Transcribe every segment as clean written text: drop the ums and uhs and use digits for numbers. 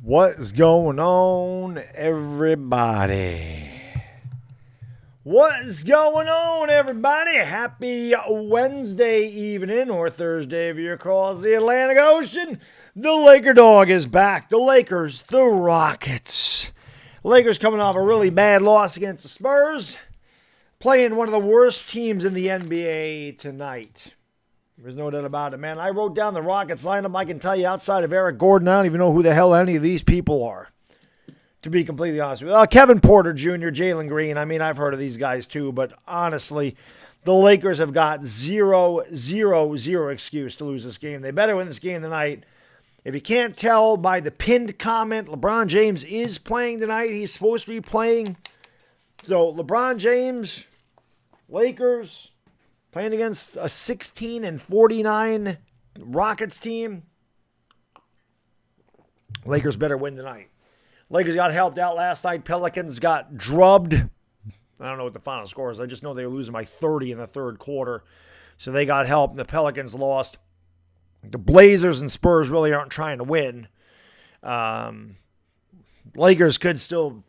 What's going on, everybody? What's going on, everybody? Happy Wednesday evening or Thursday if you're across the Atlantic Ocean. The LakerDog is back. The Lakers, the Rockets. Lakers coming off a really bad loss against the Spurs, playing one of the worst teams in the NBA tonight. There's no doubt about it, man. I wrote down the Rockets lineup. I can tell you outside of Eric Gordon, I don't even know who the hell any of these people are, to be completely honest with you. Kevin Porter Jr., Jalen Green. I mean, I've heard of these guys too, but honestly, the Lakers have got zero excuse to lose this game. They better win this game tonight. If you can't tell by the pinned comment, LeBron James is playing tonight. He's supposed to be playing. So, LeBron James, Lakers, playing against a 16-49 Rockets team. Lakers better win tonight. Lakers got helped out last night. Pelicans got drubbed. I don't know what the final score is. I just know they were losing by 30 in the third quarter. So they got help, and the Pelicans lost. The Blazers and Spurs really aren't trying to win. Lakers could still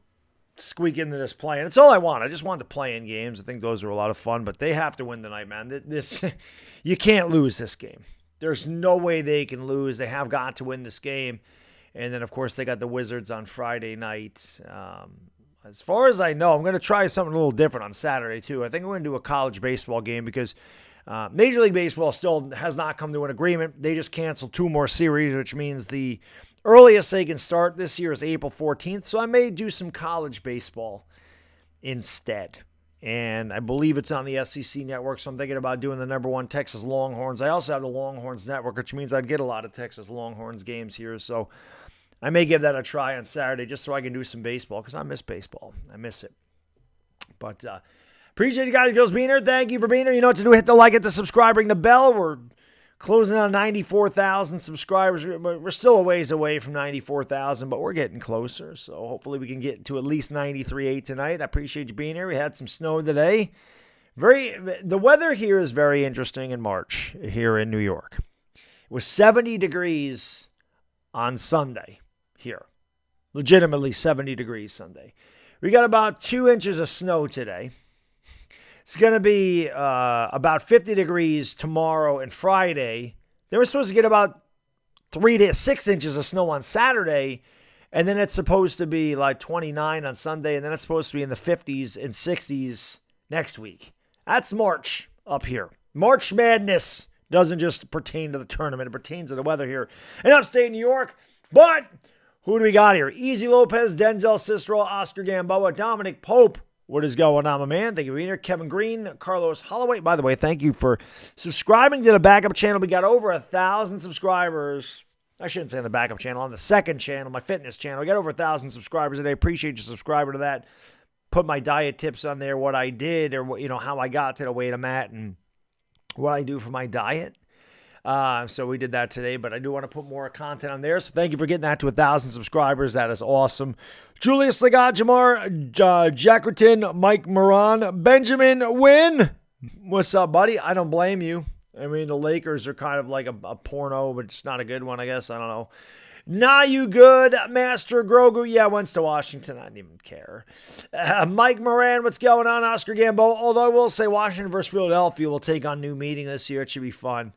squeak into this play, and it's all I want. I just want the play-in games. I think those are a lot of fun, but they have to win tonight, man. This you can't lose this game. There's no way they can lose. They have got to win this game, and then of course they got the Wizards on Friday night. As far as I know, I'm going to try something a little different on Saturday too. I think I'm going to do a college baseball game because Major League Baseball still has not come to an agreement. They just canceled 2 more series, which means the earliest they can start this year is April 14th, so I may do some college baseball instead. And I believe it's on the SEC network, so I'm thinking about doing the number 1 Texas Longhorns. I also have the Longhorns network, which means I'd get a lot of Texas Longhorns games here, so I may give that a try on Saturday just so I can do some baseball, because I miss baseball. I miss it. But appreciate you guys, girls, being here. Thank you for being here. You know what to do. Hit the like, hit the subscribe, ring the bell. We're closing on 94,000 subscribers. We're still a ways away from 94,000, but we're getting closer. So hopefully we can get to at least 93.8 tonight. I appreciate you being here. We had some snow today. The weather here is very interesting in March here in New York. It was 70 degrees on Sunday here. Legitimately 70 degrees Sunday. We got about 2 inches of snow today. It's going to be about 50 degrees tomorrow and Friday. They were supposed to get about 3 to 6 inches of snow on Saturday, and then it's supposed to be like 29 on Sunday, and then it's supposed to be in the 50s and 60s next week. That's March up here. March Madness doesn't just pertain to the tournament. It pertains to the weather here in upstate New York. But who do we got here? Easy Lopez, Denzel Cicero, Oscar Gamboa, Dominic Pope. What is going on, my man? Thank you for being here. Kevin Green, Carlos Holloway. By the way, thank you for subscribing to the backup channel. We got over 1,000 subscribers. I shouldn't say on the backup channel, on the second channel, my fitness channel. We got over 1,000 subscribers today. Appreciate you subscribing to that. Put my diet tips on there, what I did, or how I got to the weight I'm at, and what I do for my diet. So we did that today, but I do want to put more content on there. So thank you for getting that to 1,000 subscribers. That is awesome. Julius Legat, Jamar, Jackerton, Mike Moran, Benjamin Wynn. What's up, buddy? I don't blame you. I mean, the Lakers are kind of like a porno, but it's not a good one, I guess. I don't know. Nah, you good, Master Grogu? Yeah, went to Washington. I didn't even care. Mike Moran, what's going on? Oscar Gamboa. Although I will say Washington versus Philadelphia will take on new meeting this year. It should be fun.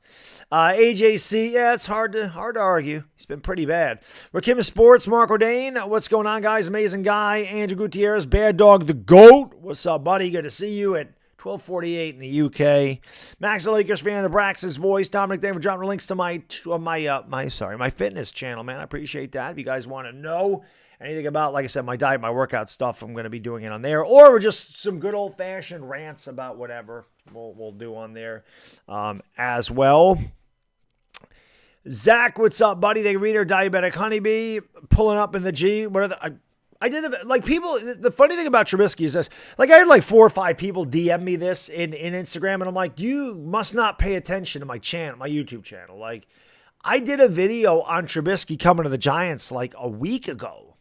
AJC, yeah, it's hard to argue. He's been pretty bad. Rakim Sports, Marco Dane. What's going on, guys? Amazing guy. Andrew Gutierrez, Baddog the GOAT. What's up, buddy? Good to see you at 12:48 in the UK. Max the Lakers fan, the Brax's voice. Dominic, thank you for dropping links to my fitness channel, man. I appreciate that. If you guys want to know anything about, like I said, my diet, my workout stuff, I'm going to be doing it on there. Or just some good old-fashioned rants about whatever we'll do on there as well. Zach, what's up, buddy? They reader Diabetic Honeybee pulling up in the G. What are the... I did, people, the funny thing about Trubisky is this, I had 4 or 5 people DM me this in Instagram, and I'm like, you must not pay attention to my channel, my YouTube channel. I did a video on Trubisky coming to the Giants, a week ago.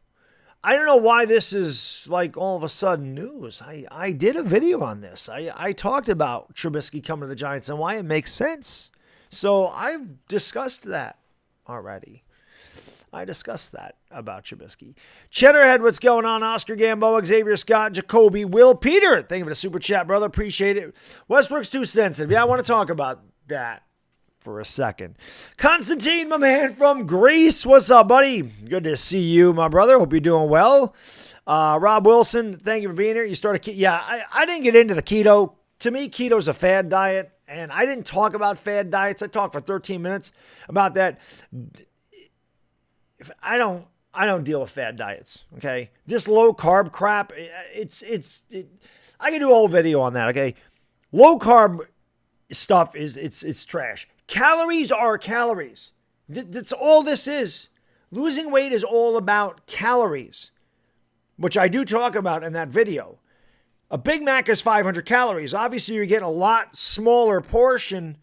I don't know why this is, all of a sudden news. I did a video on this. I talked about Trubisky coming to the Giants and why it makes sense. So I've discussed that already. I discussed that about Trubisky. Cheddarhead, what's going on? Oscar Gamboa, Xavier Scott, Jacoby, Will, Peter. Thank you for the super chat, brother. Appreciate it. Westbrook's too sensitive. Yeah, I want to talk about that for a second. Constantine, my man from Greece. What's up, buddy? Good to see you, my brother. Hope you're doing well. Rob Wilson, thank you for being here. You started I didn't get into the keto. To me, keto's a fad diet, and I didn't talk about fad diets. I talked for 13 minutes about that. I don't deal with fad diets, okay? This low carb crap, I can do a whole video on that, okay? Low carb stuff it's trash. Calories are calories. That's all this is. Losing weight is all about calories, which I do talk about in that video. A Big Mac is 500 calories. Obviously, you're getting a lot smaller portion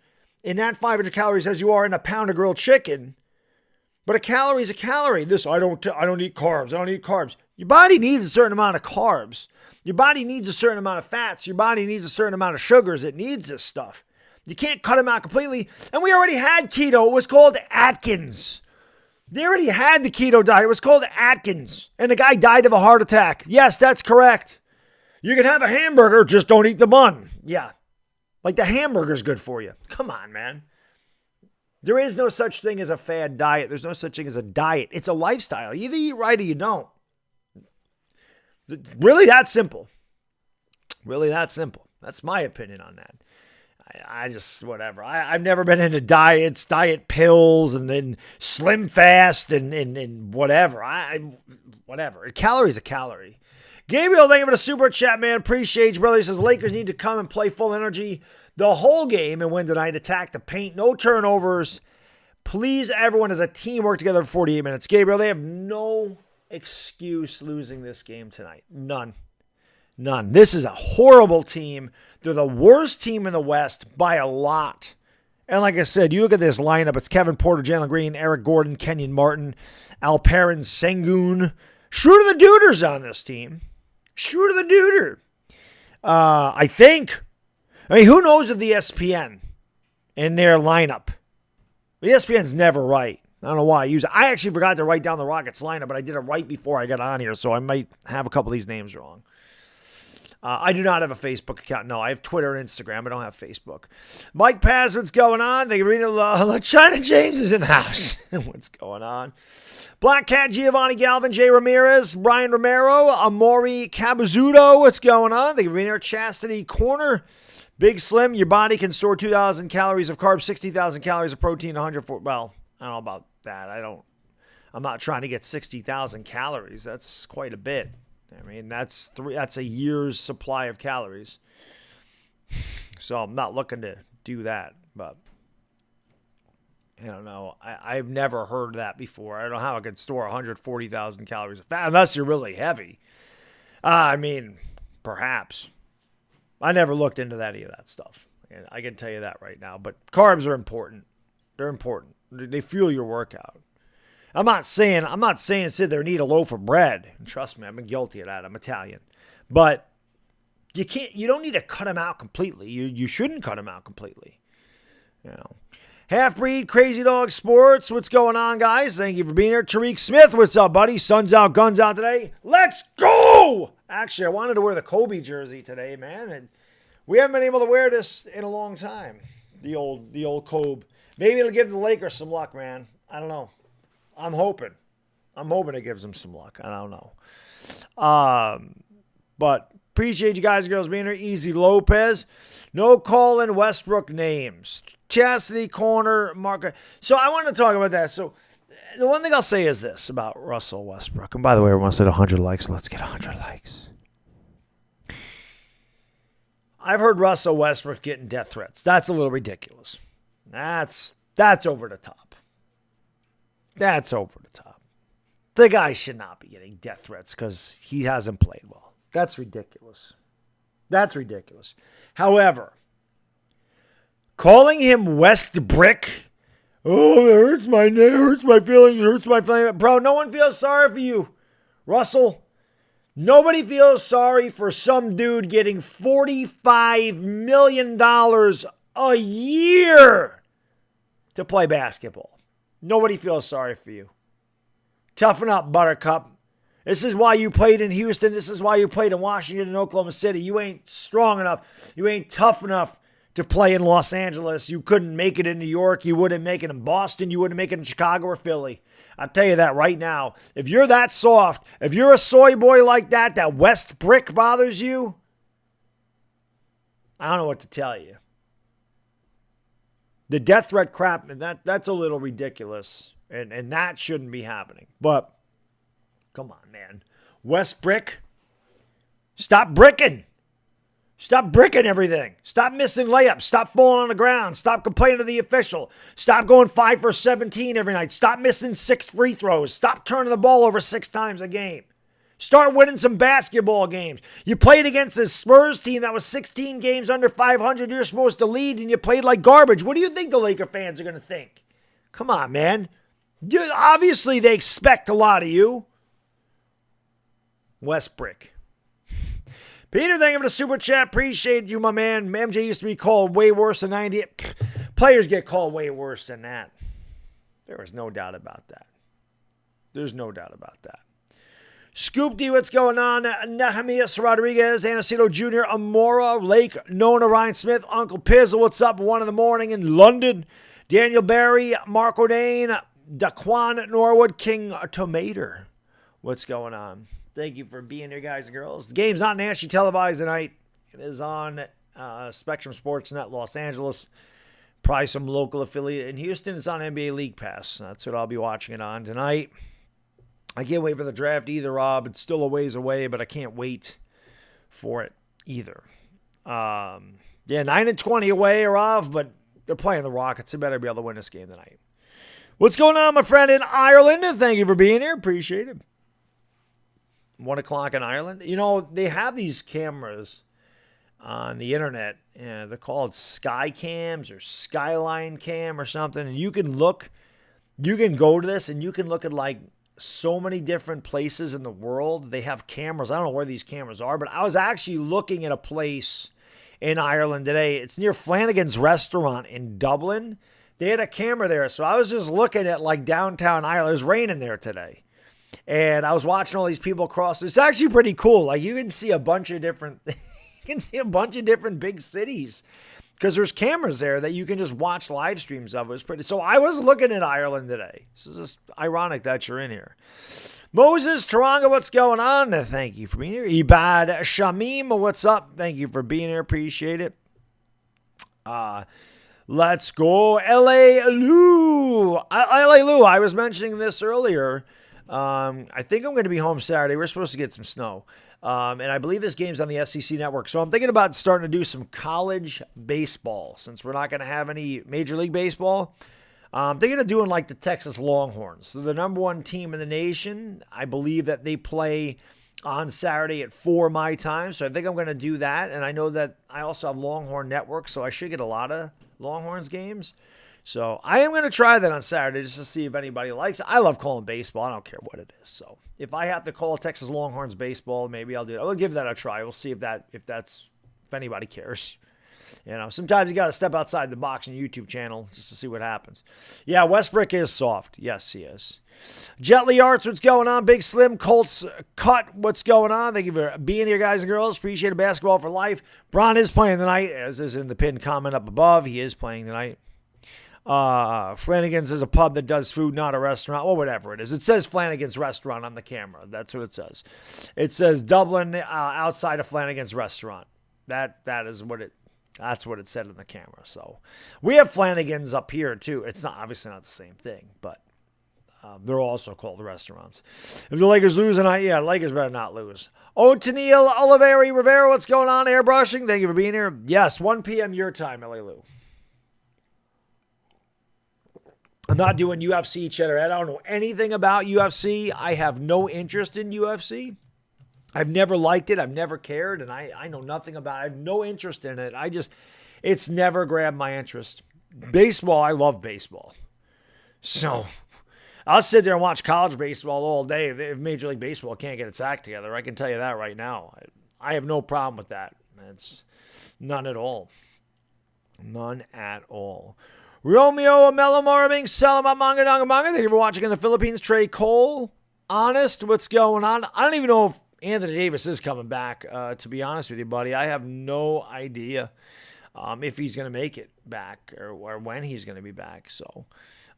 in that 500 calories as you are in a pound of grilled chicken. But a calorie is a calorie. I don't eat carbs. I don't eat carbs. Your body needs a certain amount of carbs. Your body needs a certain amount of fats. Your body needs a certain amount of sugars. It needs this stuff. You can't cut them out completely. And we already had keto. It was called Atkins. They already had the keto diet. It was called Atkins. And the guy died of a heart attack. Yes, that's correct. You can have a hamburger, just don't eat the bun. Yeah. Like the hamburger's good for you. Come on, man. There is no such thing as a fad diet. There's no such thing as a diet. It's a lifestyle. You either eat right or you don't. It's really that simple. Really that simple. That's my opinion on that. I just, whatever. I've never been into diets, diet pills, and then slim fast and whatever. Whatever. A calorie is a calorie. Gabriel, thank you for the super chat, man. Appreciate you, brother. He says, Lakers need to come and play full energy the whole game and win tonight. Attack the paint. No turnovers. Please, everyone, as a team, work together for 48 minutes. Gabriel, they have no excuse losing this game tonight. None. This is a horrible team. They're the worst team in the West by a lot. And like I said, you look at this lineup. It's Kevin Porter, Jalen Green, Eric Gordon, Kenyon Martin, Alperen Sengun. Schroeder the Duder's on this team. Schroeder the Duder. I think. I mean, who knows of the ESPN in their lineup? The ESPN's never right. I don't know why I use it. I actually forgot to write down the Rockets lineup, but I did it right before I got on here, so I might have a couple of these names wrong. I do not have a Facebook account. No, I have Twitter and Instagram. I don't have Facebook. Mike Paz, what's going on? Thank you, China James is in the house. What's going on? Black Cat, Giovanni Galvin, Jay Ramirez, Brian Romero, Amori Cabuzuto. What's going on? Thank you, Chastity Corner. Big Slim, your body can store 2,000 calories of carbs, 60,000 calories of protein, 104. Well, I don't know about that. I'm not trying to get 60,000 calories. That's quite a bit. I mean, that's a year's supply of calories. So I'm not looking to do that, but I don't know. I've never heard that before. I don't know how I could store 140,000 calories of fat unless you're really heavy. I mean, perhaps. I never looked into any of that stuff. I can tell you that right now. But carbs are important. They're important. They fuel your workout. I'm not saying sit there and eat a loaf of bread. And trust me, I've been guilty of that. I'm Italian. But you don't need to cut them out completely. You shouldn't cut them out completely. You know. Half-breed, Crazy Dog Sports. What's going on, guys? Thank you for being here. Tariq Smith, what's up, buddy? Sun's out, guns out today. Let's go! Actually, I wanted to wear the Kobe jersey today, man. And we haven't been able to wear this in a long time. The old Kobe. Maybe it'll give the Lakers some luck, man. I don't know. I'm hoping it gives them some luck. I don't know. But appreciate you guys and girls being here. Easy Lopez. No calling Westbrook names. Chastity Corner. Mark. So I want to talk about that. So the one thing I'll say is this about Russell Westbrook. And by the way, we almost hit 100 likes. Let's get 100 likes. I've heard Russell Westbrook getting death threats. That's a little ridiculous. That's over the top. That's over the top. The guy should not be getting death threats because he hasn't played well. That's ridiculous. That's ridiculous. However, calling him Westbrick, oh, it hurts my feelings, it hurts my feelings. Bro, no one feels sorry for you, Russell. Nobody feels sorry for some dude getting $45 million a year to play basketball. Nobody feels sorry for you. Toughen up, Buttercup. This is why you played in Houston. This is why you played in Washington and Oklahoma City. You ain't strong enough. You ain't tough enough to play in Los Angeles. You couldn't make it in New York. You wouldn't make it in Boston. You wouldn't make it in Chicago or Philly. I'll tell you that right now. If you're that soft, if you're a soy boy like that West brick bothers you, I don't know what to tell you. The death threat crap, that's a little ridiculous. And that shouldn't be happening. But, come on, man. West brick, stop bricking. Stop bricking everything. Stop missing layups. Stop falling on the ground. Stop complaining to the official. Stop going 5 for 17 every night. Stop missing 6 free throws. Stop turning the ball over 6 times a game. Start winning some basketball games. You played against a Spurs team that was 16 games under 500. You're supposed to lead, and you played like garbage. What do you think the Laker fans are going to think? Come on, man. Obviously, they expect a lot of you. Westbrook. Peter, thank you for the super chat. Appreciate you, my man. MJ used to be called way worse than 98. Players get called way worse than that. There is no doubt about that. There's no doubt about that. Scoop D, what's going on? Nehemias Rodriguez, Anacito Jr., Amora, Lake, Nona, Ryan Smith, Uncle Pizzle, what's up? 1 a.m. in London. Daniel Barry, Marco Dane, Daquan Norwood, King Tomater. What's going on? Thank you for being here, guys and girls. The game's not nationally televised tonight. It is on Spectrum Sportsnet Los Angeles. Probably some local affiliate in Houston. It's on NBA League Pass. That's what I'll be watching it on tonight. I can't wait for the draft either, Rob. It's still a ways away, but I can't wait for it either. 9-20 away, Rob, but they're playing the Rockets. They better be able to win this game tonight. What's going on, my friend in Ireland? Thank you for being here. Appreciate it. 1 o'clock in Ireland. You know, they have these cameras on the internet, and they're called Sky Cams or Skyline Cam or something. And you can go to this and you can look at like so many different places in the world. They have cameras. I don't know where these cameras are, but I was actually looking at a place in Ireland today. It's near Flanagan's Restaurant in Dublin. They had a camera there. So I was just looking at like downtown Ireland. It was raining there today. And I was watching all these people cross. It's actually pretty cool. Like you can see a bunch of different big cities because there's cameras there that you can just watch live streams of. It was pretty. So I was looking at Ireland today. This is just ironic that you're in here. Moses Taronga, what's going on? Thank you for being here. Ibad Shamim, what's up? Thank you for being here. Appreciate it. Let's go. LA Lou. I was mentioning this earlier. I think I'm going to be home Saturday. We're supposed to get some snow. And I believe this game's on the SEC network. So I'm thinking about starting to do some college baseball since we're not going to have any Major League Baseball. I'm thinking of doing like the Texas Longhorns. So the number 1 team in the nation. I believe that they play on Saturday at 4 my time. So I think I'm going to do that. And I know that I also have Longhorn Network, so I should get a lot of Longhorns games. So I am going to try that on Saturday just to see if anybody likes it. I love calling baseball. I don't care what it is. So if I have to call Texas Longhorns baseball, maybe I'll do it. I'll give that a try. We'll see if anybody cares. You know, sometimes you got to step outside the box on YouTube channel just to see what happens. Yeah, Westbrook is soft. Yes, he is. Jetly Arts, what's going on? Big Slim Colts Cut, what's going on? Thank you for being here, guys and girls. Appreciate it. Basketball for life. Bron is playing tonight, as is in the pinned comment up above. He is playing tonight. Flanagan's is a pub that does food, not a restaurant. Well, whatever it is. It says Flanagan's Restaurant on the camera. That's what it says. It says Dublin outside of Flanagan's Restaurant. That's what it said in the camera. So we have Flanagan's up here too. It's not obviously not the same thing, but they're also called restaurants. If the Lakers lose tonight, yeah, Lakers better not lose. Oh, Tennille Oliveri Rivera, what's going on? Airbrushing. Thank you for being here. Yes, 1 p.m. your time, LA Lou. I'm not doing UFC cheddar. I don't know anything about UFC. I have no interest in UFC. I've never liked it. I've never cared. And I know nothing about it. I have no interest in it. It's never grabbed my interest. Baseball, I love baseball. So I'll sit there and watch college baseball all day. If Major League Baseball can't get its act together, I can tell you that right now. I have no problem with that. It's none at all. None at all. Romeo Melamorabing, Salamat Manga Danga Manga. Thank you for watching in the Philippines. Trey Cole. honest, what's going on? I don't even know if Anthony Davis is coming back, to be honest with you, buddy. I have no idea if he's going to make it back or when he's going to be back. So,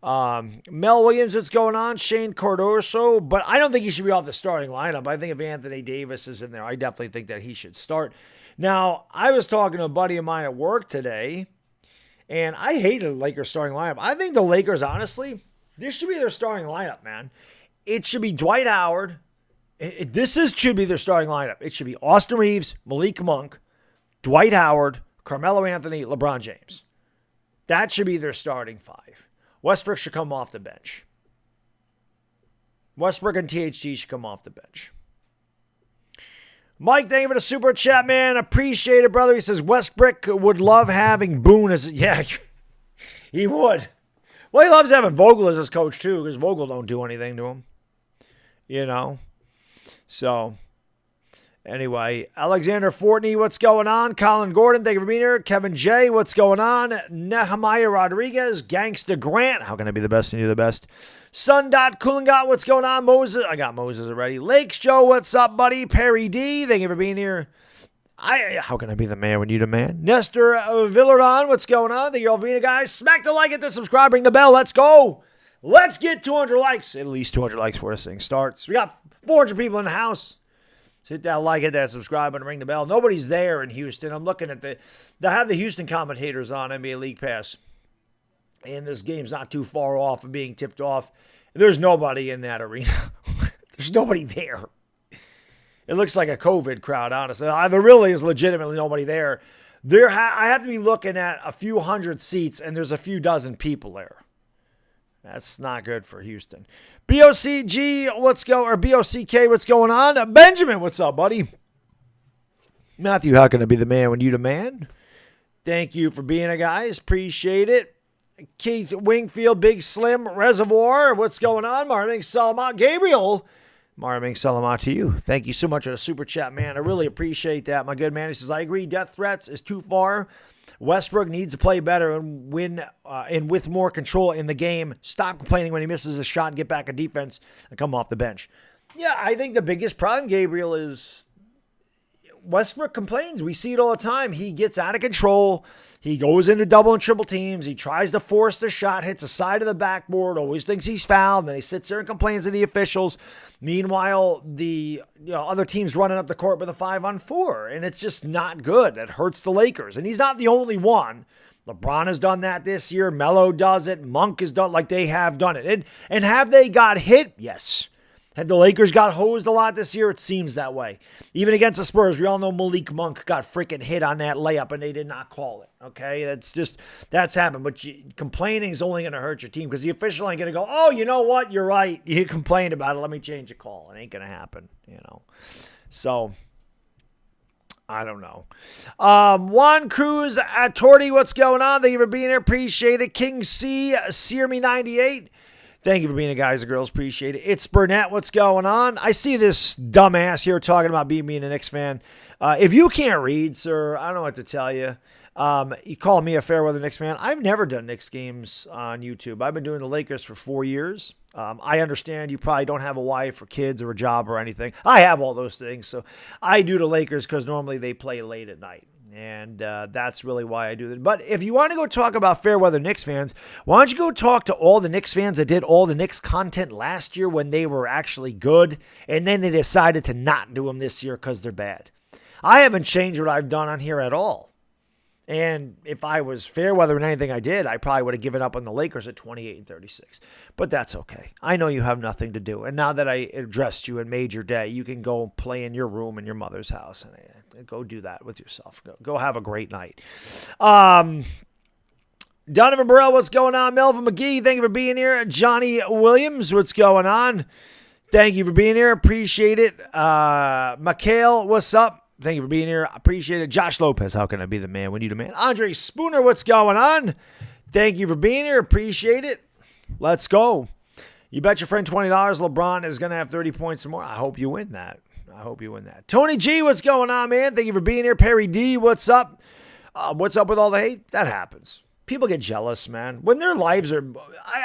Mel Williams, what's going on? Shane Cardoso, but I don't think he should be off the starting lineup. I think if Anthony Davis is in there, I definitely think that he should start. Now, I was talking to a buddy of mine at work today, and I hated the Lakers starting lineup. I think the Lakers, honestly, this should be their starting lineup, man. It should be Dwight Howard. Should be their starting lineup. It should be Austin Reeves, Malik Monk, Dwight Howard, Carmelo Anthony, LeBron James. That should be their starting five. Westbrook should come off the bench. Westbrook and THT should come off the bench. Mike, thank you for the super chat, man. Appreciate it, brother. He says Westbrook would love having Boone as... Yeah, he would. Well, he loves having Vogel as his coach, too, because Vogel don't do anything to him. You know? So, anyway. Alexander Fortney, what's going on? Colin Gordon, thank you for being here. Kevin J, what's going on? Nehemiah Rodriguez, Gangsta Grant. How can I be the best and you the best? Sun.Coolingot, what's going on? Moses, I got Moses already. Lakes Joe, what's up, buddy? Perry D, thank you for being here. How can I be the man when you the man? Nestor Villardon, what's going on? Thank you all for being here, guys. Smack the like, hit the subscribe, ring the bell. Let's go. Let's get 200 likes. At least 200 likes before this thing starts. We got 400 people in the house. So hit that like, hit that subscribe, and ring the bell. Nobody's there in Houston. I'm looking at they have the Houston commentators on NBA League Pass. And this game's not too far off of being tipped off. There's nobody in that arena. There's nobody there. It looks like a COVID crowd, honestly. There really is legitimately nobody there. I have to be looking at a few hundred seats, and there's a few dozen people there. That's not good for Houston. BOCG, BOCK, what's going on? Benjamin, what's up, buddy? Matthew, how can I be the man when you the man? Thank you for being a guys. Appreciate it. Keith Wingfield, Big Slim, Reservoir, what's going on? Marvin Salamat, Gabriel. Marvin Salamat to you. Thank you so much for the super chat, man. I really appreciate that, my good man. He says, I agree, death threats is too far. Westbrook needs to play better and win and with more control in the game. Stop complaining when he misses a shot and get back a defense and come off the bench. Yeah, I think the biggest problem, Gabriel, is Westbrook complains. We see it all the time. He gets out of control. He goes into double and triple teams. He tries to force the shot, hits the side of the backboard, always thinks he's fouled. Then he sits there and complains to the officials. Meanwhile, the other team's running up the court with a 5-on-4, and it's just not good. It hurts the Lakers, and he's not the only one. LeBron has done that this year. Melo does it. Monk has done like they have done it. And have they got hit? Yes. Have the Lakers got hosed a lot this year? It seems that way. Even against the Spurs, we all know Malik Monk got freaking hit on that layup, and they did not call it. Okay, that's happened. But complaining is only going to hurt your team because the official ain't going to go, oh, you know what? You're right. You complained about it. Let me change the call. It ain't going to happen, So, I don't know. Juan Cruz at Torty, what's going on? Thank you for being here. Appreciate it. King C, Sear Me 98. Thank you for being here, guys and girls. Appreciate it. It's Burnett. What's going on? I see this dumbass here talking about being a Knicks fan. If you can't read, sir, I don't know what to tell you. You call me a fair weather Knicks fan. I've never done Knicks games on YouTube. I've been doing the Lakers for 4 years. I understand you probably don't have a wife or kids or a job or anything. I have all those things. So I do the Lakers because normally they play late at night. And that's really why I do that. But if you want to go talk about fair weather Knicks fans, why don't you go talk to all the Knicks fans that did all the Knicks content last year when they were actually good, and then they decided to not do them this year because they're bad. I haven't changed what I've done on here at all. And if I was fair weather in anything I did, I probably would have given up on the Lakers at 28-36. But that's okay. I know you have nothing to do. And now that I addressed you and made your day, you can go play in your room in your mother's house. And go do that with yourself. Go have a great night. Donovan Burrell, what's going on? Melvin McGee, thank you for being here. Johnny Williams, what's going on? Thank you for being here. Appreciate it. Mikhail, what's up? Thank you for being here. I appreciate it. Josh Lopez, how can I be the man when you the man? Andre Spooner, what's going on? Thank you for being here. Appreciate it. Let's go. You bet your friend $20 LeBron is going to have 30 points or more. I hope you win that. Tony G, what's going on, man? Thank you for being here. Perry D, what's up? What's up with all the hate? That happens. People get jealous, man. When their lives are...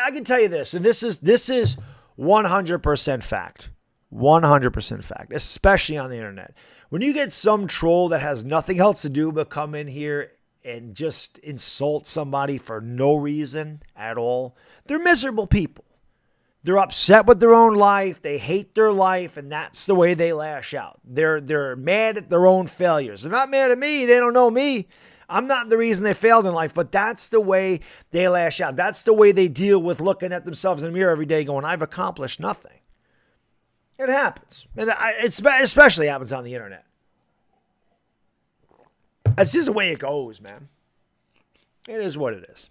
I can tell you this, and this is 100% fact. 100% fact, especially on the internet. When you get some troll that has nothing else to do but come in here and just insult somebody for no reason at all, they're miserable people. They're upset with their own life. They hate their life, and that's the way they lash out. They're mad at their own failures. They're not mad at me. They don't know me. I'm not the reason they failed in life, but that's the way they lash out. That's the way they deal with looking at themselves in the mirror every day going, I've accomplished nothing. It happens. And it especially happens on the internet. That's just the way it goes, man. It is what it is.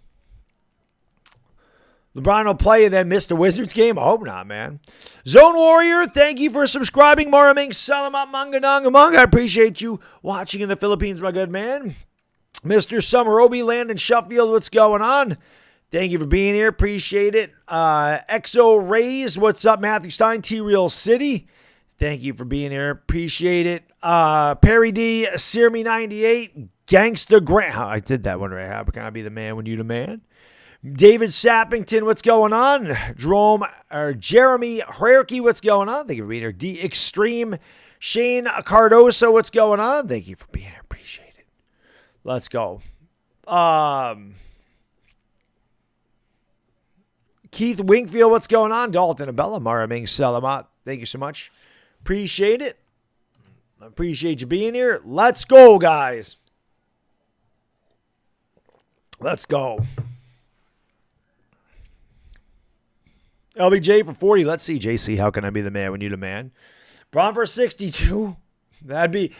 LeBron will play and then miss the Wizards game? I hope not, man. Zone Warrior, thank you for subscribing. Maraming Salamat Manganangamang. I appreciate you watching in the Philippines, my good man. Mr. Summerobi, Landon Sheffield, what's going on? Thank you for being here. Appreciate it. XO Rays, what's up? Matthew Stein, T-Real City. Thank you for being here. Appreciate it. Perry D, Sirmi 98, Gangsta Grant. I did that one right. How can I be the man when you the man? David Sappington, what's going on? Jeremy Herky, what's going on? Thank you for being here. D Extreme, Shane Cardoso, what's going on? Thank you for being here. Appreciate it. Let's go. Keith Wingfield, what's going on? Dalton Abella, Maraming Salamat. Thank you so much. Appreciate it. Appreciate you being here. Let's go, guys. Let's go. LBJ for 40. Let's see, JC. How can I be the man when you the man? Braun for 62. That'd be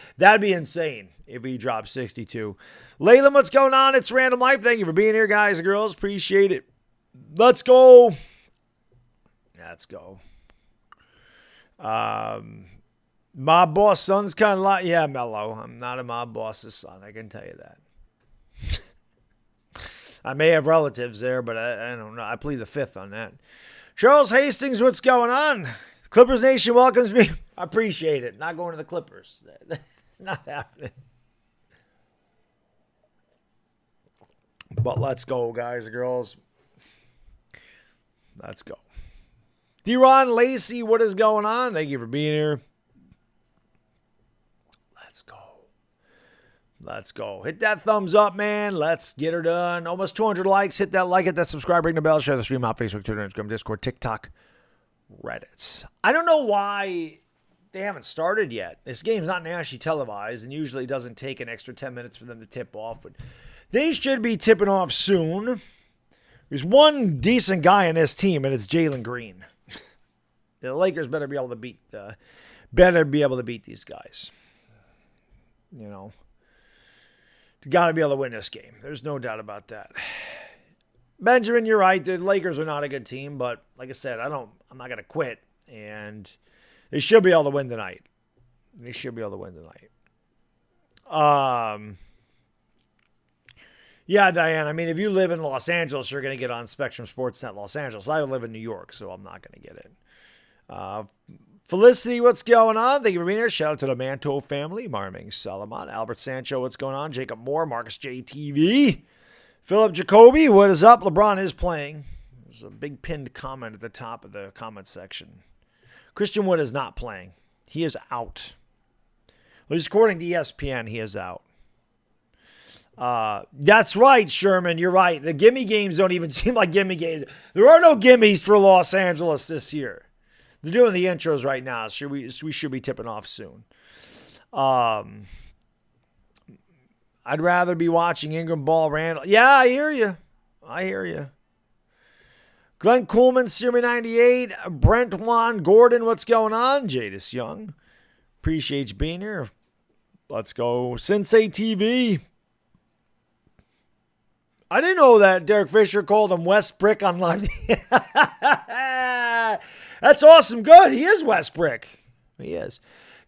insane if he dropped 62. Layla, what's going on? It's Random Life. Thank you for being here, guys and girls. Appreciate it. Let's go. Let's go. My boss son's kind of like, yeah, Mello. I'm not a mob boss's son. I can tell you that. I may have relatives there, but I don't know. I plead the fifth on that. Charles Hastings, what's going on? Clippers Nation welcomes me. I appreciate it. Not going to the Clippers. Not happening. But let's go, guys and girls. Let's go. D-Ron Lacey, what is going on? Thank you for being here. Let's go. Let's go. Hit that thumbs up, man. Let's get her done. Almost 200 likes. Hit that like, hit that subscribe, ring the bell, share the stream out, Facebook, Twitter, Instagram, Discord, TikTok, Reddit. I don't know why they haven't started yet. This game's not nationally televised and usually doesn't take an extra 10 minutes for them to tip off, but they should be tipping off soon. There's one decent guy on this team, and it's Jalen Green. The Lakers better be able to beat these guys. You know, you got to be able to win this game. There's no doubt about that. Benjamin, you're right. The Lakers are not a good team, but like I said, I'm not going to quit, and they should be able to win tonight. Yeah, Diane, I mean, if you live in Los Angeles, you're going to get on Spectrum Sportsnet Los Angeles. I live in New York, so I'm not going to get it. Felicity, what's going on? Thank you for being here. Shout out to the Manto family. Marming Salamat. Albert Sancho, what's going on? Jacob Moore. Marcus JTV. Philip Jacoby, what is up? LeBron is playing. There's a big pinned comment at the top of the comment section. Christian Wood is not playing. He is out. At least according to ESPN, he is out. That's right, Sherman. You're right. The gimme games don't even seem like gimme games. There are no gimmies for Los Angeles this year. They're doing the intros right now. So we should be tipping off soon. I'd rather be watching Ingram Ball Randall. Yeah, I hear you. Glenn Coolman, Siri 98, Brent Juan Gordon, what's going on? Jadis Young. Appreciate you being here. Let's go. Sensei TV. I didn't know that Derek Fisher called him West Brick on live. That's awesome. Good. He is West Brick. He is.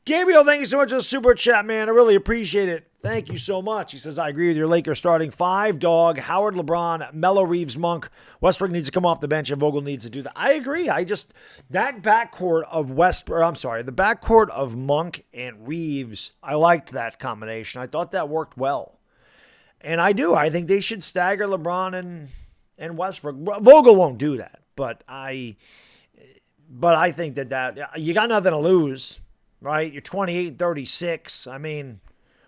Gabriel, thank you so much for the super chat, man. I really appreciate it. Thank you so much. He says, I agree with your Lakers starting five. Dog, Howard, LeBron, Melo, Reeves, Monk. Westbrook needs to come off the bench and Vogel needs to do that. I agree. That backcourt of the backcourt of Monk and Reeves, I liked that combination. I thought that worked well. And I do. I think they should stagger LeBron and Westbrook. Vogel won't do that, but But I think that you got nothing to lose, right? You're 28-36. I mean,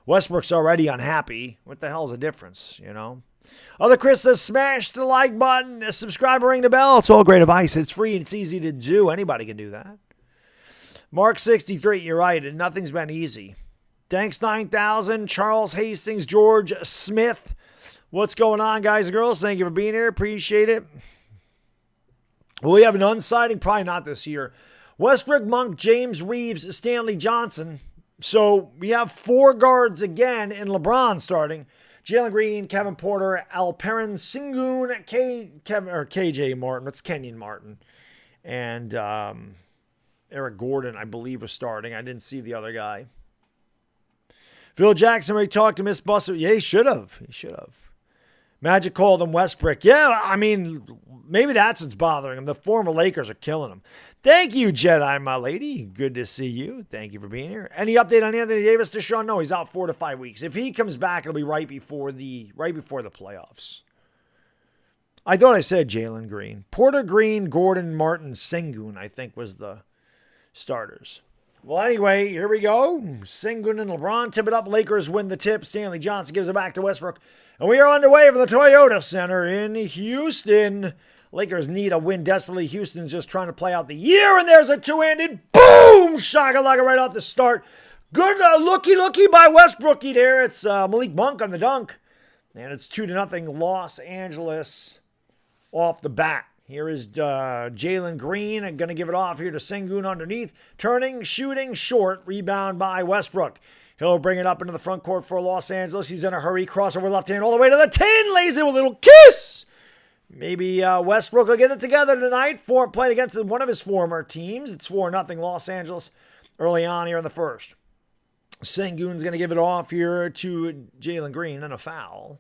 Westbrook's already unhappy. What the hell's the difference, you know? Other Chris says, smash the like button, subscribe, ring the bell. It's all great advice. It's free and it's easy to do. Anybody can do that. Mark 63, you're right. And nothing's been easy. Thanks, 9,000. Charles Hastings, George Smith. What's going on, guys and girls? Thank you for being here. Appreciate it. Will we have an unsighting? Probably not this year. Westbrook, Monk, James Reeves, Stanley Johnson. So we have 4 guards again and LeBron starting. Jalen Green, Kevin Porter, Alperen Sengun, KJ Martin. That's Kenyon Martin. And Eric Gordon, I believe, was starting. I didn't see the other guy. Phil Jackson already talked to Miss Buster. Yeah, he should have. Magic called him Westbrook. Yeah, I mean, maybe that's what's bothering him. The former Lakers are killing him. Thank you, Jedi, my lady. Good to see you. Thank you for being here. Any update on Anthony Davis, Deshaun? No, he's out 4 to 5 weeks. If he comes back, it'll be right before the playoffs. I thought I said Jalen Green. Porter, Green, Gordon, Martin, Sengun, I think was the starters. Well, anyway, here we go. Sengun and LeBron tip it up. Lakers win the tip. Stanley Johnson gives it back to Westbrook. And we are underway from the Toyota Center in Houston. Lakers need a win desperately. Houston's just trying to play out the year, and there's a two-handed boom! Shakalaka right off the start. Good looky by Westbrookie there. It's Malik Monk on the dunk. And it's 2-0 Los Angeles off the bat. Here is Jalen Green. I'm going to give it off here to Sengun underneath. Turning, shooting, short. Rebound by Westbrook. He'll bring it up into the front court for Los Angeles. He's in a hurry. Crossover left hand all the way to the 10. Lays it with a little kiss. Maybe Westbrook will get it together tonight. Playing against one of his former teams. It's 4-0 Los Angeles early on here in the first. Sengun's going to give it off here to Jalen Green and a foul.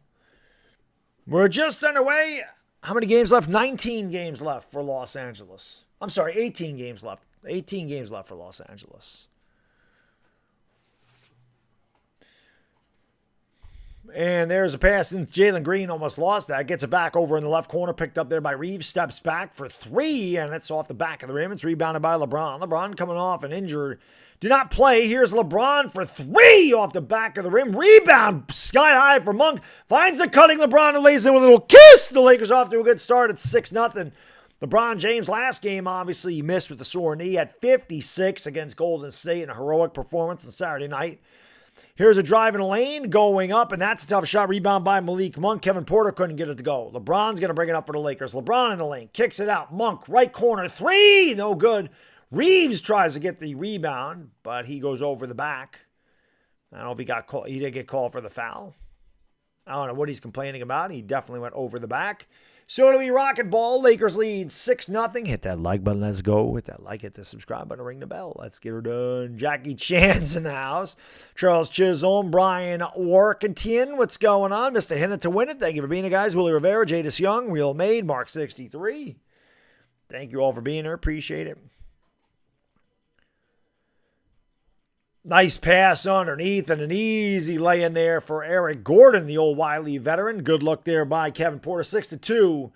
We're just underway. How many games left? 19 games left for Los Angeles. I'm sorry, 18 games left. 18 games left for Los Angeles. And there's a pass, and Jalen Green almost lost that. Gets it back over in the left corner, picked up there by Reeves. Steps back for 3, and it's off the back of the rim. It's rebounded by LeBron. LeBron coming off an injury. Did not play. Here's LeBron for 3 off the back of the rim. Rebound sky high for Monk. Finds the cutting LeBron and lays in with a little kiss. The Lakers off to a good start. It's 6-0. LeBron James last game, obviously, he missed with the sore knee. Had 56 against Golden State in a heroic performance on Saturday night. Here's a drive in the lane going up, and that's a tough shot. Rebound by Malik Monk. Kevin Porter couldn't get it to go. LeBron's going to bring it up for the Lakers. LeBron in the lane. Kicks it out. Monk, right corner. 3. No good. Reeves tries to get the rebound, but he goes over the back. I don't know if he got called. He did get called for the foul. I don't know what he's complaining about. He definitely went over the back. So do we rocket ball. Lakers lead 6-0. Hit that like button. Let's go. Hit that like, hit the subscribe button, ring the bell. Let's get her done. Jackie Chan's in the house. Charles Chisholm, Brian Workington. What's going on? Mr. Hennett to win it. Thank you for being here, guys. Willie Rivera, Jadis Young, Real Made, Mark 63. Thank you all for being here. Appreciate it. Nice pass underneath and an easy lay in there for Eric Gordon, the old Wiley veteran. Good look there by Kevin Porter. 6-2.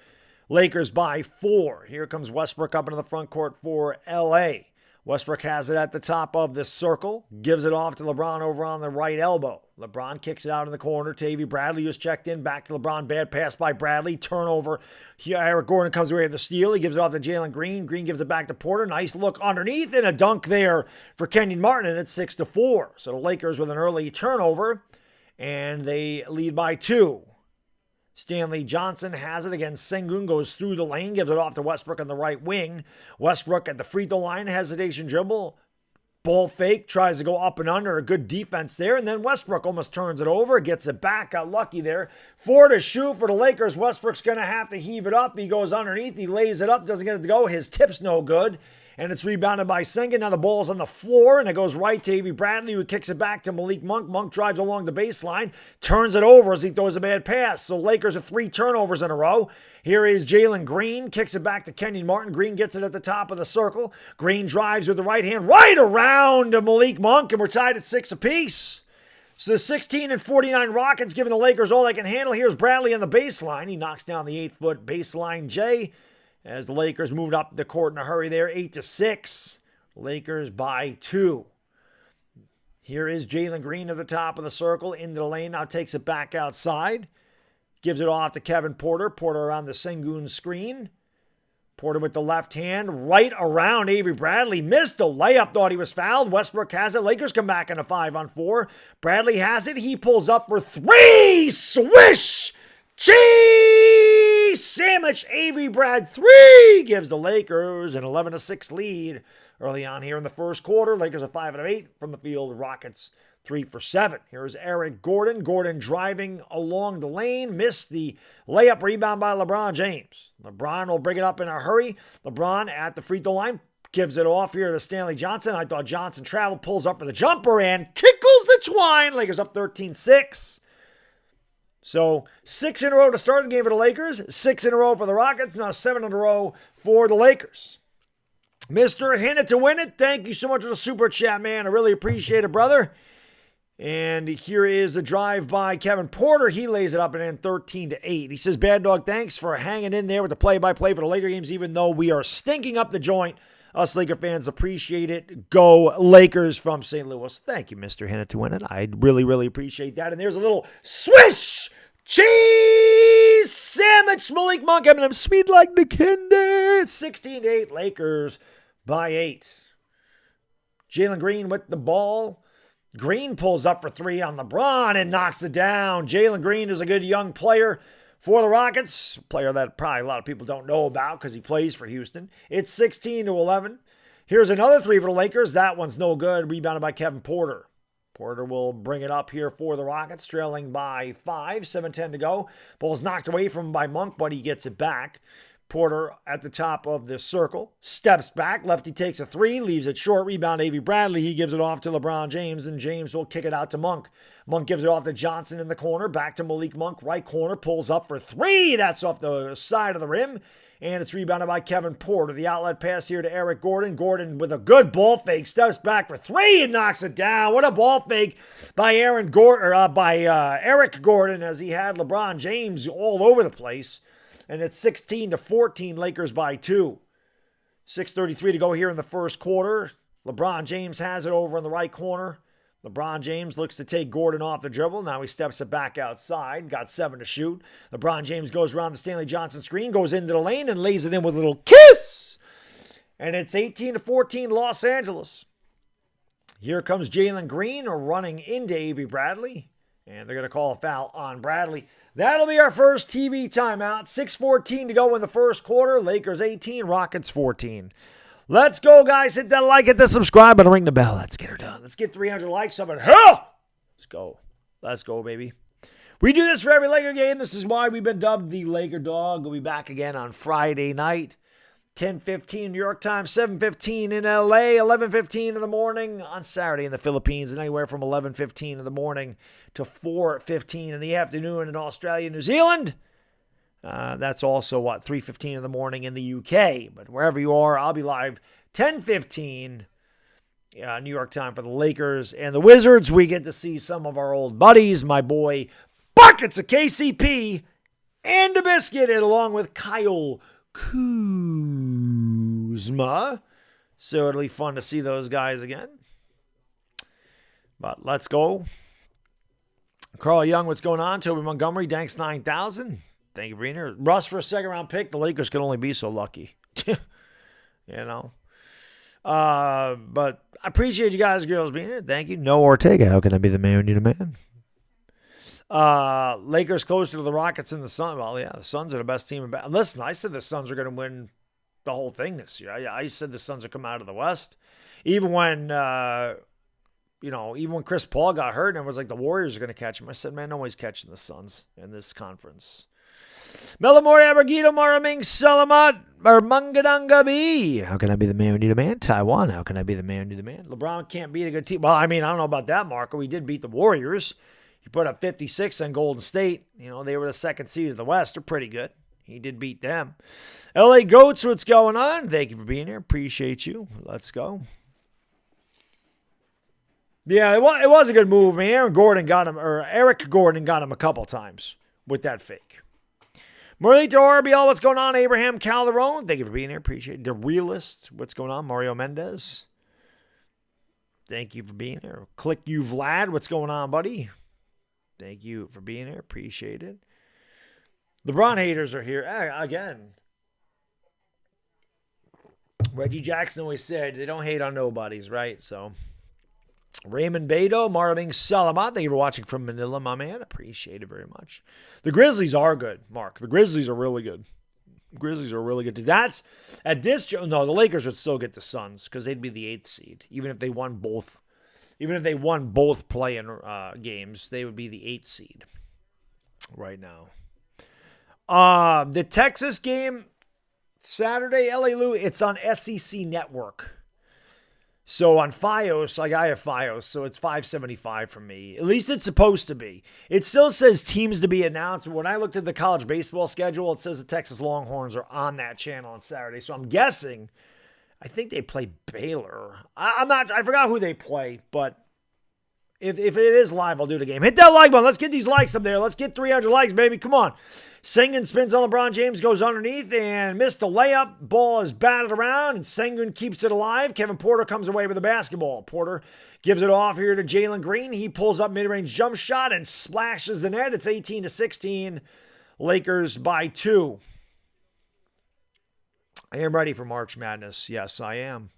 Lakers by 4. Here comes Westbrook up into the front court for L.A. Westbrook has it at the top of the circle. Gives it off to LeBron over on the right elbow. LeBron kicks it out in the corner. Tavy Bradley was checked in. Back to LeBron. Bad pass by Bradley. Turnover. Here, Eric Gordon comes away with the steal. He gives it off to Jalen Green. Green gives it back to Porter. Nice look underneath and a dunk there for Kenyon Martin. And it's 6-4. So the Lakers with an early turnover. And they lead by 2. Stanley Johnson has it against Sengun, goes through the lane, gives it off to Westbrook on the right wing. Westbrook at the free throw line, hesitation dribble, ball fake, tries to go up and under, a good defense there, and then Westbrook almost turns it over, gets it back, got lucky there. 4 to shoot for the Lakers. Westbrook's going to have to heave it up. He goes underneath, he lays it up, doesn't get it to go. His tip's no good. And it's rebounded by Sengun. Now the ball's on the floor, and it goes right to Avery Bradley, who kicks it back to Malik Monk. Monk drives along the baseline, turns it over as he throws a bad pass. So Lakers have 3 turnovers in a row. Here is Jalen Green, kicks it back to Kenyon Martin. Green gets it at the top of the circle. Green drives with the right hand right around to Malik Monk, and we're tied at 6 apiece. So the 16-49 Rockets giving the Lakers all they can handle. Here's Bradley on the baseline. He knocks down the 8-foot baseline J. as the Lakers moved up the court in a hurry there, 8-6. Lakers by 2. Here is Jalen Green at the top of the circle, into the lane, now takes it back outside. Gives it off to Kevin Porter. Porter around the Sengun screen. Porter with the left hand, right around Avery Bradley. Missed a layup, thought he was fouled. Westbrook has it. Lakers come back in a 5-on-4. Bradley has it. He pulls up for 3. Swish! Cheese sandwich. Avery Brad 3 gives the Lakers an 11-6 lead early on here in the first quarter. Lakers are 5 out of 8 from the field. Rockets 3 for 7. Here's Eric Gordon. Gordon driving along the lane. Missed the layup, rebound by LeBron James. LeBron will bring it up in a hurry. LeBron at the free throw line. Gives it off here to Stanley Johnson. I thought Johnson traveled, pulls up for the jumper, and tickles the twine. Lakers up 13-6. So 6 in a row to start the game for the Lakers. 6 in a row for the Rockets. Now 7 in a row for the Lakers. Mr. Hit It to Win It. Thank you so much for the super chat, man. I really appreciate it, brother. And here is a drive by Kevin Porter. He lays it up and in 13-8. He says, Baddog, thanks for hanging in there with the play-by-play for the Laker games, even though we are stinking up the joint. Us Laker fans appreciate it. Go Lakers from St. Louis. Thank you, Mr. Hit It to Win It. I really, really appreciate that. And there's a little swish cheese sandwich. Malik Monk, I'm sweet like the candy. 16-8, Lakers by 8. Jalen Green with the ball. Green pulls up for 3 on LeBron and knocks it down. Jalen Green is a good young player for the Rockets, a player that probably a lot of people don't know about because he plays for Houston. It's 16-11. Here's another 3 for the Lakers. That one's no good. Rebounded by Kevin Porter. Porter will bring it up here for the Rockets, trailing by 5, 7:10 to go. Ball's knocked away from him by Monk, but he gets it back. Porter at the top of the circle, steps back, lefty takes a 3, leaves it short, rebound Avery Bradley. He gives it off to LeBron James, and James will kick it out to Monk. Monk gives it off to Johnson in the corner, back to Malik Monk, right corner, pulls up for 3. That's off the side of the rim, and it's rebounded by Kevin Porter. The outlet pass here to Eric Gordon. Gordon with a good ball fake, steps back for 3 and knocks it down. What a ball fake by Eric Gordon, as he had LeBron James all over the place. And it's 16-14, Lakers by 2. 6:33 to go here in the first quarter. LeBron James has it over in the right corner. LeBron James looks to take Gordon off the dribble. Now he steps it back outside. Got 7 to shoot. LeBron James goes around the Stanley Johnson screen, goes into the lane, and lays it in with a little kiss. And it's 18-14, Los Angeles. Here comes Jalen Green running into Avery Bradley. And they're going to call a foul on Bradley. That'll be our first TV timeout. 6:14 to go in the first quarter. Lakers 18, Rockets 14. Let's go, guys. Hit that like, hit the subscribe, and ring the bell. Let's get her done. Let's get 300 likes up in hell. Let's go. Let's go, baby. We do this for every Laker game. This is why we've been dubbed the LakerDog. We'll be back again on Friday night. 10:15 New York time, 7:15 in LA, 11:15 in the morning on Saturday in the Philippines, and anywhere from 11:15 in the morning to 4:15 in the afternoon in Australia, New Zealand. That's also, 3:15 in the morning in the UK. But wherever you are, I'll be live 10:15 New York time for the Lakers and the Wizards. We get to see some of our old buddies, my boy Buckets of KCP and the Biscuit, and along with Kyle Kuzma. So it'll be fun to see those guys again. But let's go. Carl Young, what's going on? Toby Montgomery, Danks 9,000. Thank you for being here. Russ for a second round pick. The Lakers can only be so lucky. You know. But I appreciate you guys and girls being here. Thank you. No Ortega. How can I be the man who need a man? Lakers closer to the Rockets and the Suns. Well, yeah, the Suns are the best team. Listen, I said the Suns are going to win the whole thing this year. I said the Suns are coming out of the West. Even when, even when Chris Paul got hurt and it was like the Warriors are going to catch him, I said, man, nobody's catching the Suns in this conference. Melamore Abragito Maraming Salamat Mangadanga B. How can I be the man who need a man? Taiwan. How can I be the man who need a man? LeBron can't beat a good team. Well, I mean, I don't know about that, Marco. He did beat the Warriors. He put up 56 on Golden State. You know, they were the second seed of the West. They're pretty good. He did beat them. LA Goats, what's going on? Thank you for being here. Appreciate you. Let's go. Yeah, it was a good move. I mean, Eric Gordon got him a couple times with that fake. Morlito RBL, what's going on? Abraham Calderon, thank you for being here. Appreciate it. The Realist, what's going on? Mario Mendez, thank you for being here. Click you, Vlad, what's going on, buddy? Thank you for being here. Appreciate it. LeBron haters are here. Again, Reggie Jackson always said they don't hate on nobodies, right? So, Raymond Beto, Marvin Salamat, thank you for watching from Manila, my man. Appreciate it very much. The Grizzlies are good, Mark. The Grizzlies are really good. Grizzlies are really good. That's at this. No, the Lakers would still get the Suns because they'd be the 8th seed, even if they won both. Even if they won both play-in games, they would be the 8th seed right now. The Texas game Saturday, LA Lou. It's on SEC Network. So on Fios, like I have Fios, so it's $5.75 for me. At least it's supposed to be. It still says teams to be announced. But when I looked at the college baseball schedule, it says the Texas Longhorns are on that channel on Saturday. So I'm guessing, I think they play Baylor. I forgot who they play, but if it is live, I'll do the game. Hit that like button. Let's get these likes up there. Let's get 300 likes, baby. Come on. Sengun spins on LeBron James, goes underneath and missed the layup. Ball is batted around, and Sengun keeps it alive. Kevin Porter comes away with the basketball. Porter gives it off here to Jalen Green. He pulls up mid-range jump shot and splashes the net. It's 18-16. Lakers by 2. I am ready for March Madness. Yes, I am.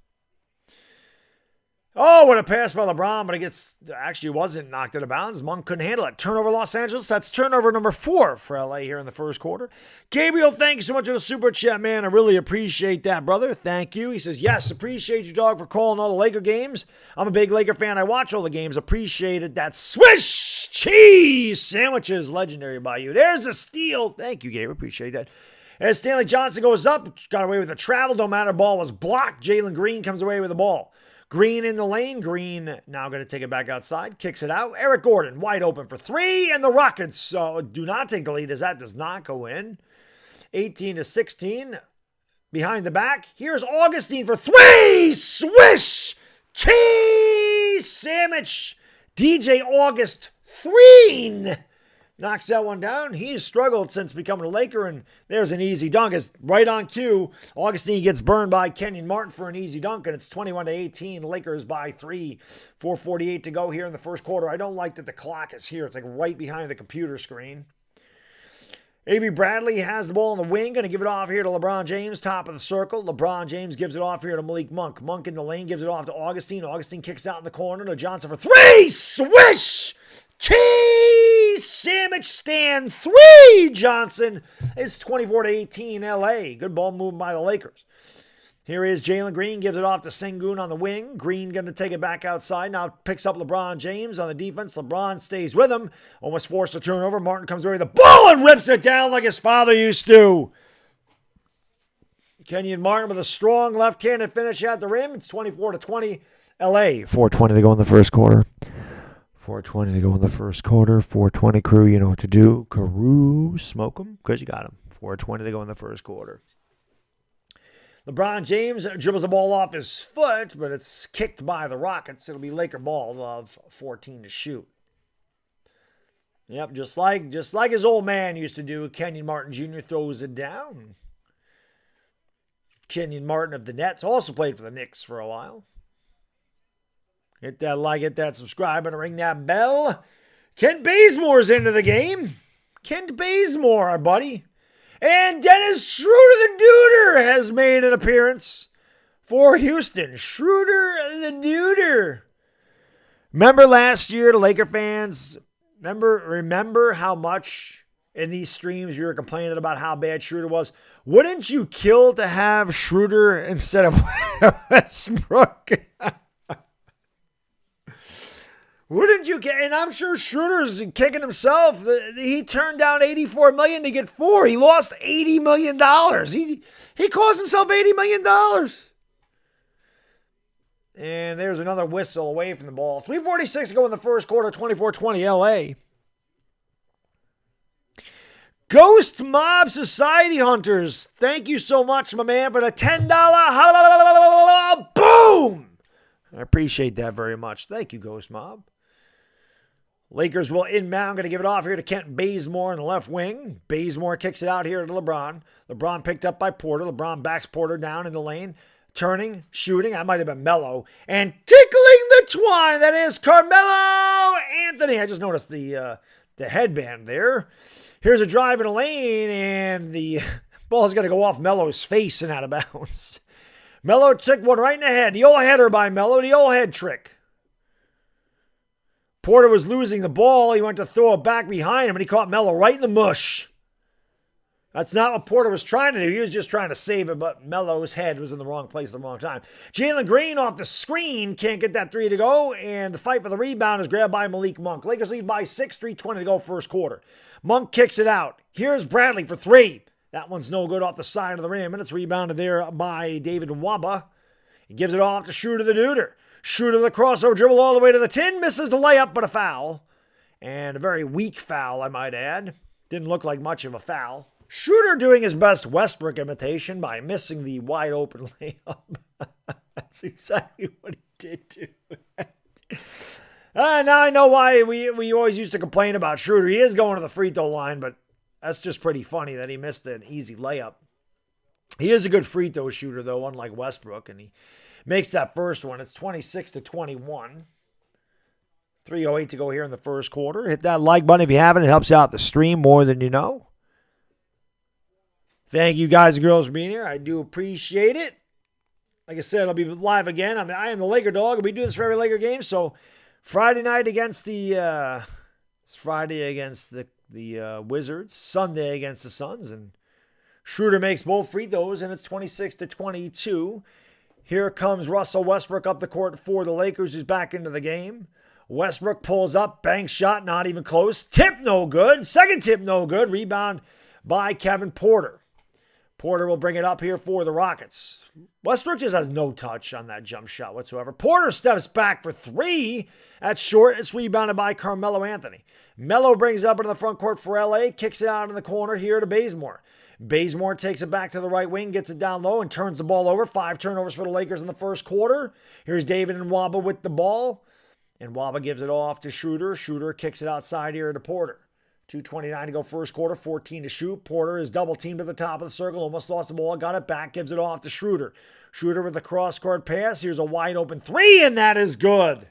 Oh, what a pass by LeBron, but it actually wasn't knocked out of bounds. Monk couldn't handle it. Turnover Los Angeles. That's turnover number 4 for LA here in the first quarter. Gabriel, thank you so much for the super chat, man. I really appreciate that, brother. Thank you. He says, yes, appreciate you, dog, for calling all the Laker games. I'm a big Laker fan. I watch all the games. Appreciate it. That Swiss cheese sandwiches, legendary by you. There's a steal. Thank you, Gabriel. Appreciate that. As Stanley Johnson goes up, got away with the travel. Don't matter. Ball was blocked. Jalen Green comes away with the ball. Green in the lane. Green now going to take it back outside. Kicks it out. Eric Gordon wide open for 3. And the Rockets do not take the lead as that does not go in. 18-16. Behind the back. Here's Augustine for 3. Swish. Cheese sandwich. DJ August 3. Knocks that one down. He's struggled since becoming a Laker, and there's an easy dunk. It's right on cue. Augustine gets burned by Kenyon Martin for an easy dunk, and it's 21-18. Lakers by 3. 4:48 to go here in the first quarter. I don't like that the clock is here. It's like right behind the computer screen. Avery Bradley has the ball in the wing. Going to give it off here to LeBron James, top of the circle. LeBron James gives it off here to Malik Monk. Monk in the lane gives it off to Augustine. Augustine kicks out in the corner to Johnson for 3. Swish! Cheese sandwich stand 3. Johnson. It's 24-18 LA. Good ball movement by the Lakers. Here is Jalen Green. Gives it off to Sengun on the wing. Green going to take it back outside. Now picks up LeBron James on the defense. LeBron stays with him. Almost forced a turnover. Martin comes away with the ball and rips it down like his father used to. Kenyon Martin with a strong left-handed finish at the rim. It's 24-20 LA. 4:20 to go in the first quarter. 4:20 to go in the first quarter. 4:20 crew, you know what to do. Carew, smoke them because you got them. 4:20 to go in the first quarter. LeBron James dribbles the ball off his foot, but it's kicked by the Rockets. It'll be Laker ball of 14 to shoot. Yep, just like his old man used to do. Kenyon Martin Jr. throws it down. Kenyon Martin of the Nets also played for the Knicks for a while. Hit that like, hit that subscribe, and ring that bell. Kent Bazemore's into the game. Kent Bazemore, our buddy. And Dennis Schroeder the Duder has made an appearance for Houston. Schroeder the Duder. Remember last year, the Laker fans, remember how much in these streams you were complaining about how bad Schroeder was? Wouldn't you kill to have Schroeder instead of Westbrook? Wouldn't you? And I'm sure Schroeder's kicking himself. He turned down $84 million to get 4. He lost $80 million. He cost himself $80 million. And there's another whistle away from the ball. 3:46 to go in the first quarter. 24-20 LA. Ghost Mob Society Hunters. Thank you so much, my man, for the $10. Boom! I appreciate that very much. Thank you, Ghost Mob. Lakers will inbound. Going to give it off here to Kent Bazemore in the left wing. Bazemore kicks it out here to LeBron. LeBron picked up by Porter. LeBron backs Porter down in the lane. Turning, shooting. That might have been Melo. And tickling the twine. That is Carmelo Anthony. I just noticed the headband there. Here's a drive in the lane. And the ball's going to go off Melo's face and out of bounds. Melo took one right in the head. The old header by Melo. The old head trick. Porter was losing the ball. He went to throw it back behind him, and he caught Melo right in the mush. That's not what Porter was trying to do. He was just trying to save it, but Melo's head was in the wrong place at the wrong time. Jalen Green off the screen. Can't get that three to go, and the fight for the rebound is grabbed by Malik Monk. Lakers lead by 6, 3:20 to go first quarter. Monk kicks it out. Here's Bradley for three. That one's no good off the side of the rim, and it's rebounded there by David Nwaba. He gives it off to Shooter the Duder. Shooter the crossover dribble all the way to the 10. Misses the layup, but a foul. And a very weak foul, I might add. Didn't look like much of a foul. Shooter doing his best Westbrook imitation by missing the wide open layup. That's exactly what he did too. Now I know why we always used to complain about Shooter. He is going to the free throw line, but that's just pretty funny that he missed an easy layup. He is a good free throw shooter, though, unlike Westbrook, and he makes that first one. It's 26-21. 3:08 to go here in the first quarter. Hit that like button if you haven't. It helps out the stream more than you know. Thank you guys and girls for being here. I do appreciate it. Like I said, I'll be live again. I am the LakerDog, and we do this for every Laker game. So Friday night against the Wizards, Sunday against the Suns, and Schroeder makes both free throws, and it's 26-22. Here comes Russell Westbrook up the court for the Lakers, who's back into the game. Westbrook pulls up, bank shot, not even close. Tip no good. Second tip no good. Rebound by Kevin Porter. Porter will bring it up here for the Rockets. Westbrook just has no touch on that jump shot whatsoever. Porter steps back for three. That's short. It's rebounded by Carmelo Anthony. Melo brings it up into the front court for LA. Kicks it out in the corner here to Bazemore. Bazemore takes it back to the right wing, gets it down low, and turns the ball over. 5 turnovers for the Lakers in the first quarter. Here's David Nwaba with the ball. And Nwaba gives it off to Schroeder. Schroeder kicks it outside here to Porter. 2:29 to go first quarter, 14 to shoot. Porter is double teamed at the top of the circle. Almost lost the ball, got it back, gives it off to Schroeder. Schroeder with the cross-court pass. Here's a wide open three, and that is good.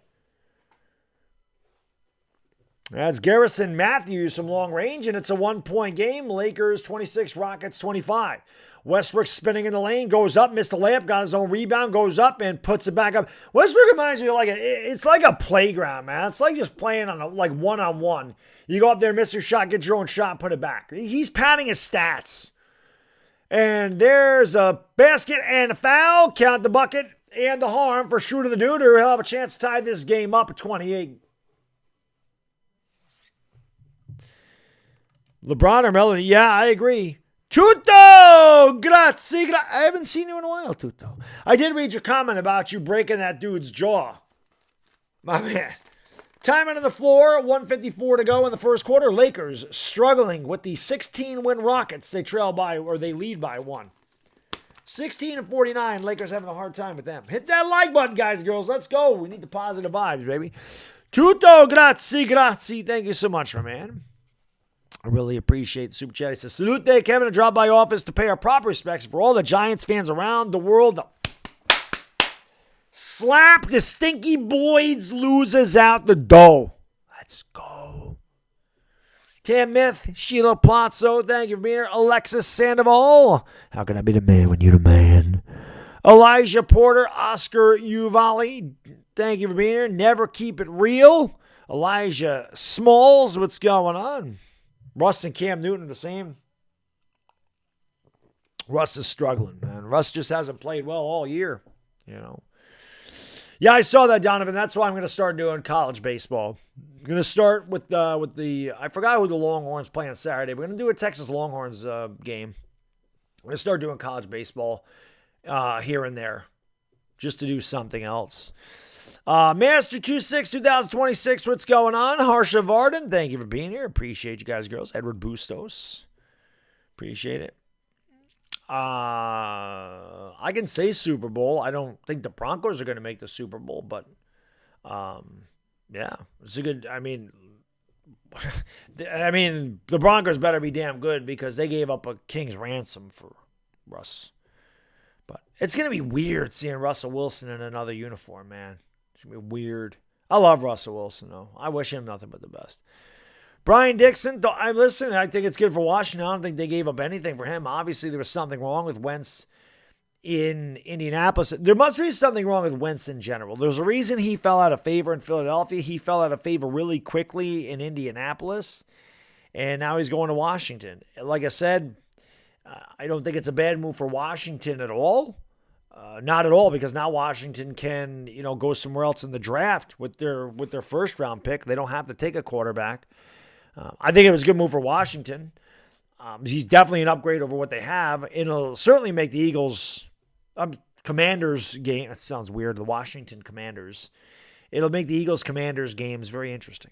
That's Garrison Matthews from long range, and it's a 1-point game. Lakers 26, Rockets 25. Westbrook spinning in the lane, goes up, missed a layup, got his own rebound, goes up and puts it back up. Westbrook reminds me of it's like a playground, man. It's like just playing on one-on-one. You go up there, miss your shot, get your own shot, put it back. He's padding his stats. And there's a basket and a foul. Count the bucket and the harm for Shooter the Duder. He'll have a chance to tie this game up at 28. LeBron or Melody? Yeah, I agree. Tutto! Grazie. I haven't seen you in a while, Tutto. I did read your comment about you breaking that dude's jaw. My man. Time on the floor, 1:54 to go in the first quarter. Lakers struggling with the 16-win Rockets. They lead by 1. 16-49. Lakers having a hard time with them. Hit that like button, guys and girls. Let's go. We need the positive vibes, baby. Tutto, grazie. Thank you so much, my man. I really appreciate the super chat. He says, salute day, Kevin, to drop by office to pay our proper respects for all the Giants fans around the world. Slap the stinky boys loses out the dough. Let's go. Tam Myth, Sheila Plazzo, thank you for being here. Alexis Sandoval, how can I be the man when you're the man? Elijah Porter, Oscar Uvalli, thank you for being here. Never keep it real. Elijah Smalls, what's going on? Russ and Cam Newton the same. Russ is struggling, man. Russ just hasn't played well all year, you know. Yeah, I saw that, Donovan. That's why I'm going to start doing college baseball. I'm going to start with the I forgot who the Longhorns play on Saturday. We're going to do a Texas Longhorns game. I'm going to start doing college baseball here and there just to do something else. Master 26 2026, what's going on? Harsha Varden, thank you for being here. Appreciate you guys, girls. Edward Bustos, appreciate it. I can say Super Bowl. I don't think the Broncos are going to make the Super Bowl, but yeah, it's a good. I mean, I mean, the Broncos better be damn good because they gave up a king's ransom for Russ. But it's going to be weird seeing Russell Wilson in another uniform, man. It's going to be weird. I love Russell Wilson, though. I wish him nothing but the best. Brian Dixon, I think it's good for Washington. I don't think they gave up anything for him. Obviously, there was something wrong with Wentz in Indianapolis. There must be something wrong with Wentz in general. There's a reason he fell out of favor in Philadelphia. He fell out of favor really quickly in Indianapolis, and now he's going to Washington. Like I said, I don't think it's a bad move for Washington at all. Not at all, because now Washington can, go somewhere else in the draft with their first round pick. They don't have to take a quarterback. I think it was a good move for Washington. He's definitely an upgrade over what they have. It'll certainly make the Eagles, Commanders game. That sounds weird. The Washington Commanders. It'll make the Eagles Commanders games very interesting.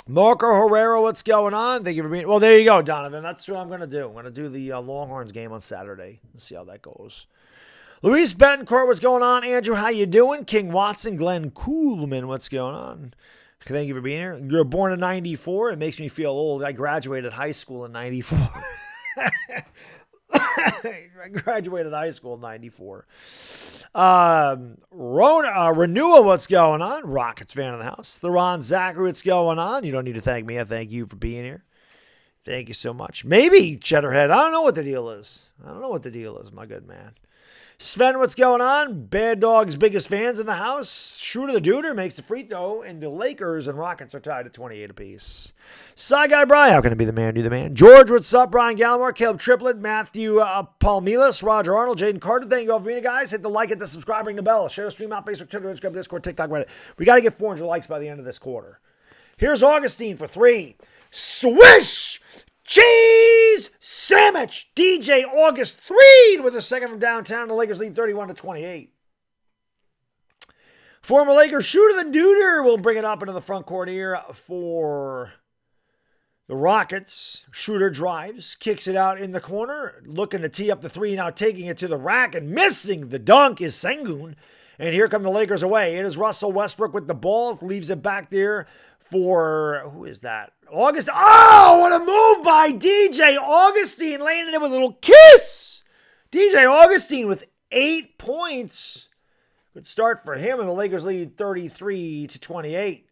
Marco Herrera, what's going on? Thank you for being. Well, there you go, Donovan. That's what I'm going to do. I'm going to do the Longhorns game on Saturday. Let's see how that goes. Luis Betancourt, what's going on? Andrew, how you doing? King Watson, Glenn Coolman, what's going on? Thank you for being here. You're born in 94. It makes me feel old. I graduated high school in 94. I graduated high school in 94. Renewal, what's going on? Rockets fan of the house. Theron Zachary, what's going on? You don't need to thank me. I thank you for being here. Thank you so much. Maybe Cheddarhead. I don't know what the deal is. My good man. Sven, what's going on? Baddog's biggest fans in the house. Shooter the Duder makes the free throw, and the Lakers and Rockets are tied at 28 apiece. Side Guy Brian, how can I be the man, do the man? George, what's up? Brian Gallimore, Caleb Triplett, Matthew Palmilas, Roger Arnold, Jaden Carter. Thank you all for being here, guys. Hit the like, hit the subscribe, ring the bell. Share the stream out, Facebook, Twitter, Instagram, Discord, TikTok, Reddit. We got to get 400 likes by the end of this quarter. Here's Augustine for 3. Swish! Cheese sandwich. DJ August 3 with a second from downtown. The Lakers lead 31-28. Former Lakers Shooter the Duder will bring it up into the front court here for the Rockets. Shooter drives, kicks it out in the corner, looking to tee up the 3, now taking it to the rack and missing the dunk is Sengun. And here come the Lakers away. It is Russell Westbrook with the ball, leaves it back there for, who is that? August. Oh, what a move by DJ Augustine, landing it with a little kiss. DJ Augustine with 8 points. Good start for him, and the Lakers lead 33-28.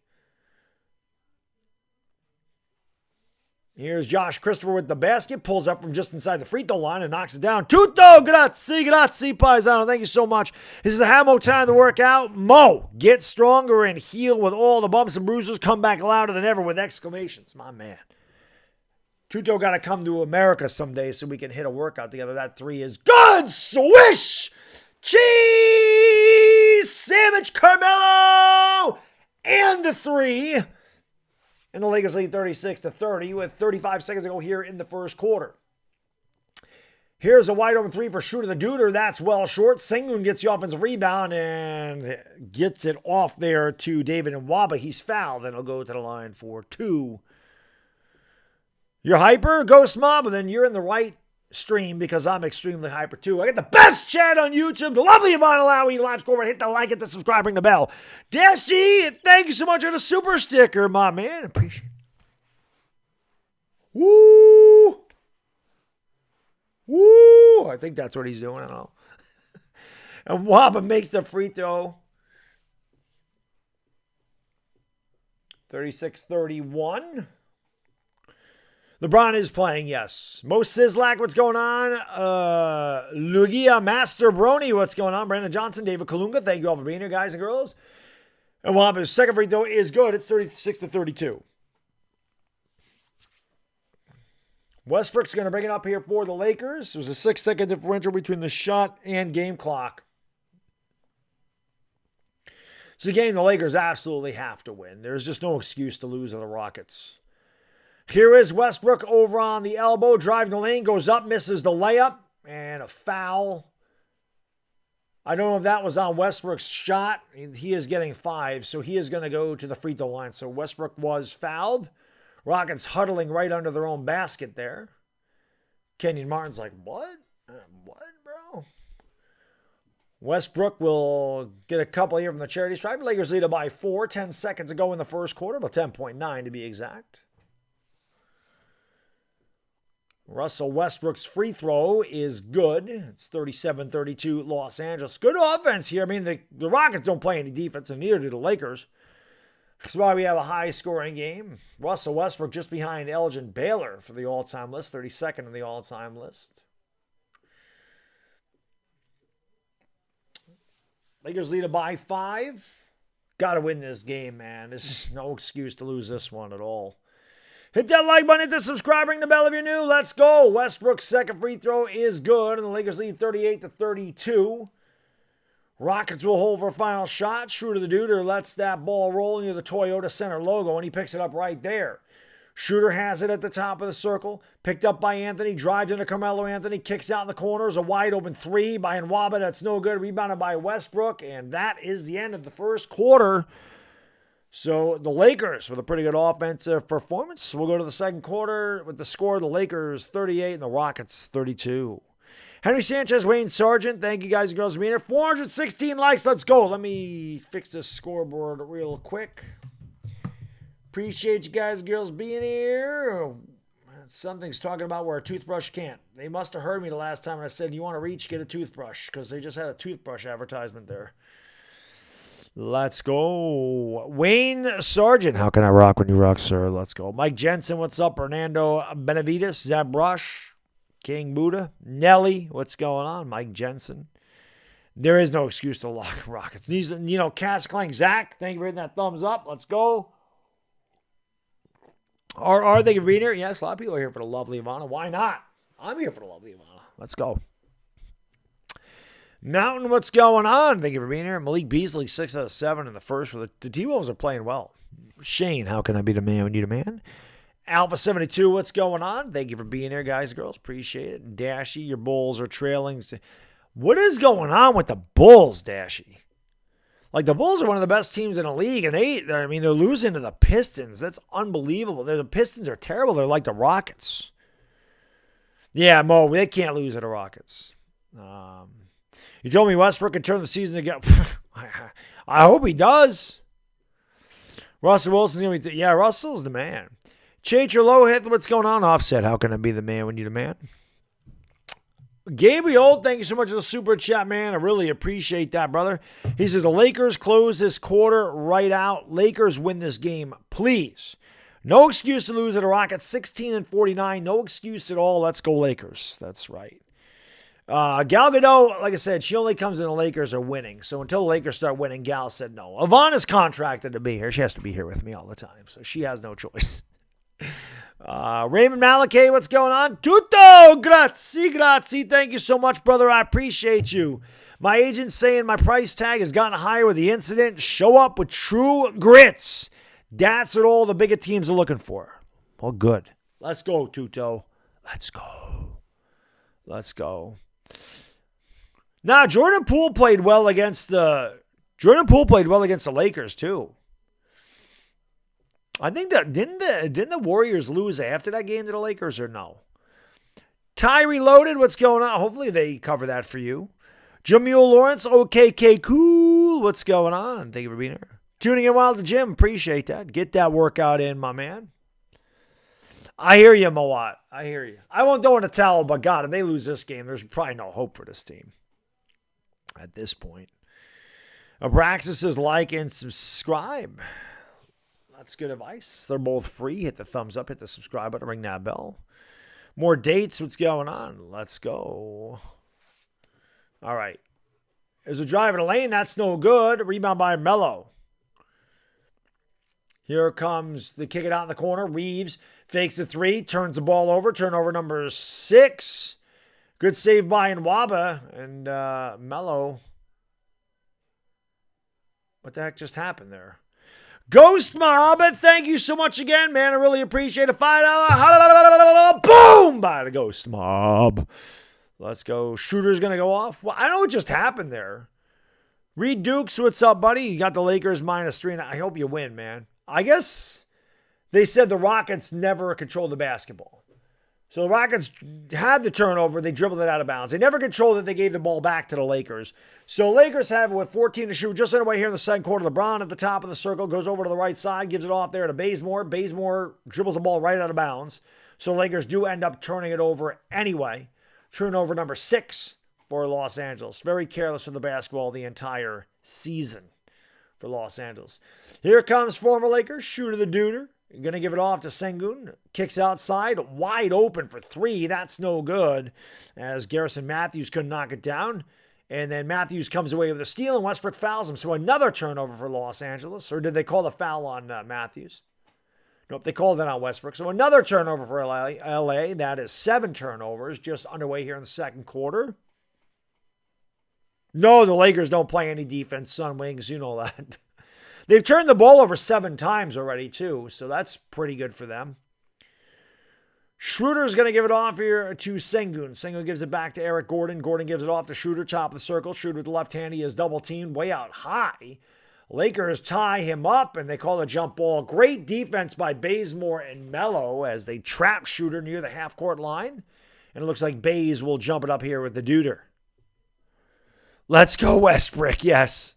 Here's Josh Christopher with the basket, pulls up from just inside the free throw line and knocks it down. Tutto, grazie, paisano. Thank you so much. This is a Hamo time to work out. Mo, get stronger and heal with all the bumps and bruises. Come back louder than ever with exclamations. My man. Tutto got to come to America someday so we can hit a workout together. That 3 is good. Swish! Cheese! Sandwich Carmelo! And the 3. And the Lakers lead 36-30 with 35 seconds to go here in the first quarter. Here's a wide open 3 for Shooter the Duder. That's well short. Sengun gets the offensive rebound and gets it off there to David Nwaba. He's fouled and he'll go to the line for 2. You're hyper, Ghost Mob, and then you're in the right stream because I'm extremely hyper too. I get the best chat on YouTube. The lovely Yvonne Alawi, live score. Hit the like, hit the subscribe, ring the bell. Dash G, thank you so much for the super sticker, my man. Appreciate it. Woo! Woo! I think that's what he's doing. I don't know. And Waba makes the free throw. 36-31. LeBron is playing, yes. Mo Sislak, what's going on? Lugia Master Brony, what's going on? Brandon Johnson, David Kalunga, thank you all for being here, guys and girls. And Waba's second free throw is good. It's 36-32. Westbrook's going to bring it up here for the Lakers. There's a 6-second differential between the shot and game clock. It's a game the Lakers absolutely have to win. There's just no excuse to lose to the Rockets. Here is Westbrook over on the elbow, driving the lane, goes up, misses the layup, and a foul. I don't know if that was on Westbrook's shot. He is getting 5, so he is going to go to the free throw line. So Westbrook was fouled. Rockets huddling right under their own basket there. Kenyon Martin's like, what? What, bro? Westbrook will get a couple here from the charity stripe. Lakers lead it by 4. 10 seconds to go in the first quarter, about 10.9 to be exact. Russell Westbrook's free throw is good. It's 37-32 Los Angeles. Good offense here. I mean, the Rockets don't play any defense, and neither do the Lakers. That's why we have a high-scoring game. Russell Westbrook just behind Elgin Baylor for the all-time list, 32nd in the all-time list. Lakers lead it by 5. Got to win this game, man. This is no excuse to lose this one at all. Hit that like button, hit the subscribe, ring the bell if you're new. Let's go. Westbrook's second free throw is good, and the Lakers lead 38-32. Rockets will hold for a final shot. Schroeder the Duder lets that ball roll near the Toyota Center logo, and he picks it up right there. Schroeder has it at the top of the circle. Picked up by Anthony. Drives into Carmelo Anthony. Kicks out in the corners. A wide open three by Nwaba. That's no good. Rebounded by Westbrook. And that is the end of the first quarter. So the Lakers with a pretty good offensive performance. We'll go to the second quarter with the score. The Lakers 38 and the Rockets 32. Henry Sanchez, Wayne Sargent. Thank you guys and girls for being here. 416 likes. Let's go. Let me fix this scoreboard real quick. Appreciate you guys and girls being here. Something's talking about where a toothbrush can't. They must have heard me the last time when I said, you want to reach, get a toothbrush. Because they just had a toothbrush advertisement there. Let's go. Wayne Sargent. How can I rock when you rock, sir? Let's go. Mike Jensen, what's up? Hernando Benavides. Zab Brush. King Buddha. Nelly, what's going on? Mike Jensen. There is no excuse to lock Rockets. These, Cass Clank. Zach, thank you for hitting that thumbs up. Let's go. Are they being here? Yes, a lot of people are here for the lovely Ivana. Why not? I'm here for the lovely Ivana. Let's go. Mountain, what's going on? Thank you for being here. Malik Beasley, 6 out of 7 in the first. The T-Wolves are playing well. Shane, how can I be the man when you the man? Alpha 72, what's going on? Thank you for being here, guys and girls. Appreciate it. Dashy, your Bulls are trailing. What is going on with the Bulls, Dashy? Like, the Bulls are one of the best teams in the league, and they're losing to the Pistons. That's unbelievable. The Pistons are terrible. They're like the Rockets. Yeah, Mo, they can't lose to the Rockets. You told me Westbrook could turn the season again. I hope he does. Russell Wilson's going to be... Yeah, Russell's the man. Changer Lohith, what's going on? Offset, how can I be the man when you're the man? Gabriel, thank you so much for the super chat, man. I really appreciate that, brother. He says, the Lakers close this quarter right out. Lakers win this game, please. No excuse to lose to the Rockets. 16-49. No excuse at all. Let's go Lakers. That's right. Gal Gadot, like I said, she only comes in the Lakers are winning. So until the Lakers start winning, Gal said no. Ivana's contracted to be here. She has to be here with me all the time. So she has no choice. Raymond Malakay, what's going on? Tutto, grazie. Thank you so much, brother. I appreciate you. My agent's saying my price tag has gotten higher with the incident. Show up with true grits. That's what all the bigger teams are looking for. Well, good. Let's go, Tutto. Let's go. Now, Jordan Poole played well against the Lakers too. I think that didn't the Warriors lose after that game to the Lakers or no? Ty Reloaded, what's going on? Hopefully they cover that for you. Jamil Lawrence, OKK cool. What's going on? Thank you for being here. Tuning in while at the gym. Appreciate that. Get that workout in, my man. I hear you, Mawat. I hear you. I won't throw in a towel, but God, if they lose this game, there's probably no hope for this team at this point. Abraxas says like and subscribe. That's good advice. They're both free. Hit the thumbs up. Hit the subscribe button. Ring that bell. More dates. What's going on? Let's go. All right. There's a drive in the lane. That's no good. Rebound by Melo. Here comes the kick it out in the corner. Reeves fakes the three. Turns the ball over. Turnover number 6. Good save by Nwaba. And Melo. What the heck just happened there? Ghost Mob, thank you so much again, man. I really appreciate it. $5. Boom! By the Ghost Mob. Let's go. Shooter's going to go off. Well, I know what just happened there. Reed Dukes, what's up, buddy? You got the Lakers -3. I hope you win, man. I guess they said the Rockets never controlled the basketball. So the Rockets had the turnover. They dribbled it out of bounds. They never controlled it. They gave the ball back to the Lakers. So Lakers have it with 14 to shoot. Just underway here in the second quarter. LeBron at the top of the circle goes over to the right side, gives it off there to Bazemore. Bazemore dribbles the ball right out of bounds. So Lakers do end up turning it over anyway. Turnover number 6 for Los Angeles. Very careless with the basketball the entire season for Los Angeles. Here comes former Lakers shooter the Duder. Going to give it off to Sengun. Kicks outside. Wide open for 3. That's no good. As Garrison Matthews couldn't knock it down. And then Matthews comes away with a steal and Westbrook fouls him. So another turnover for Los Angeles. Or did they call the foul on Matthews? Nope, they called it on Westbrook. So another turnover for LA. That is 7 turnovers. Just underway here in the second quarter. No, the Lakers don't play any defense, Sun Wings. You know that. They've turned the ball over 7 times already, too, so that's pretty good for them. Schroeder's going to give it off here to Sengun. Sengun gives it back to Eric Gordon. Gordon gives it off to Schroeder, top of the circle. Schroeder with the left hand. He is double-teamed way out high. Lakers tie him up, and they call a jump ball. Great defense by Bazemore and Melo as they trap Schroeder near the half-court line. And it looks like Baze will jump it up here with the Duder. Let's go, Westbrook, yes.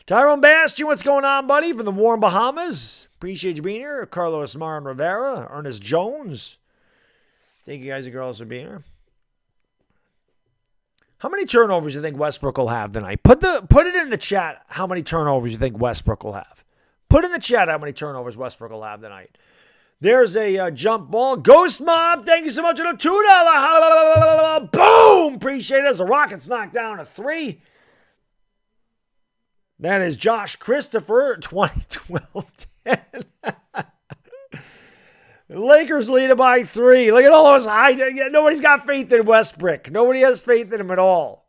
Tyrone Bastion, what's going on, buddy? From the warm Bahamas. Appreciate you being here. Carlos Marin Rivera, Ernest Jones. Thank you guys and girls for being here. How many turnovers do you think Westbrook will have tonight? Put it in the chat how many turnovers you think Westbrook will have. Put in the chat how many turnovers Westbrook will have tonight. There's a jump ball. Ghost Mob, thank you so much for the $2. Boom! Appreciate it as the Rockets knock down a 3. That is Josh Christopher, 2012-10. Lakers lead it by 3. Look at all those high. Nobody's got faith in Westbrook. Nobody has faith in him at all.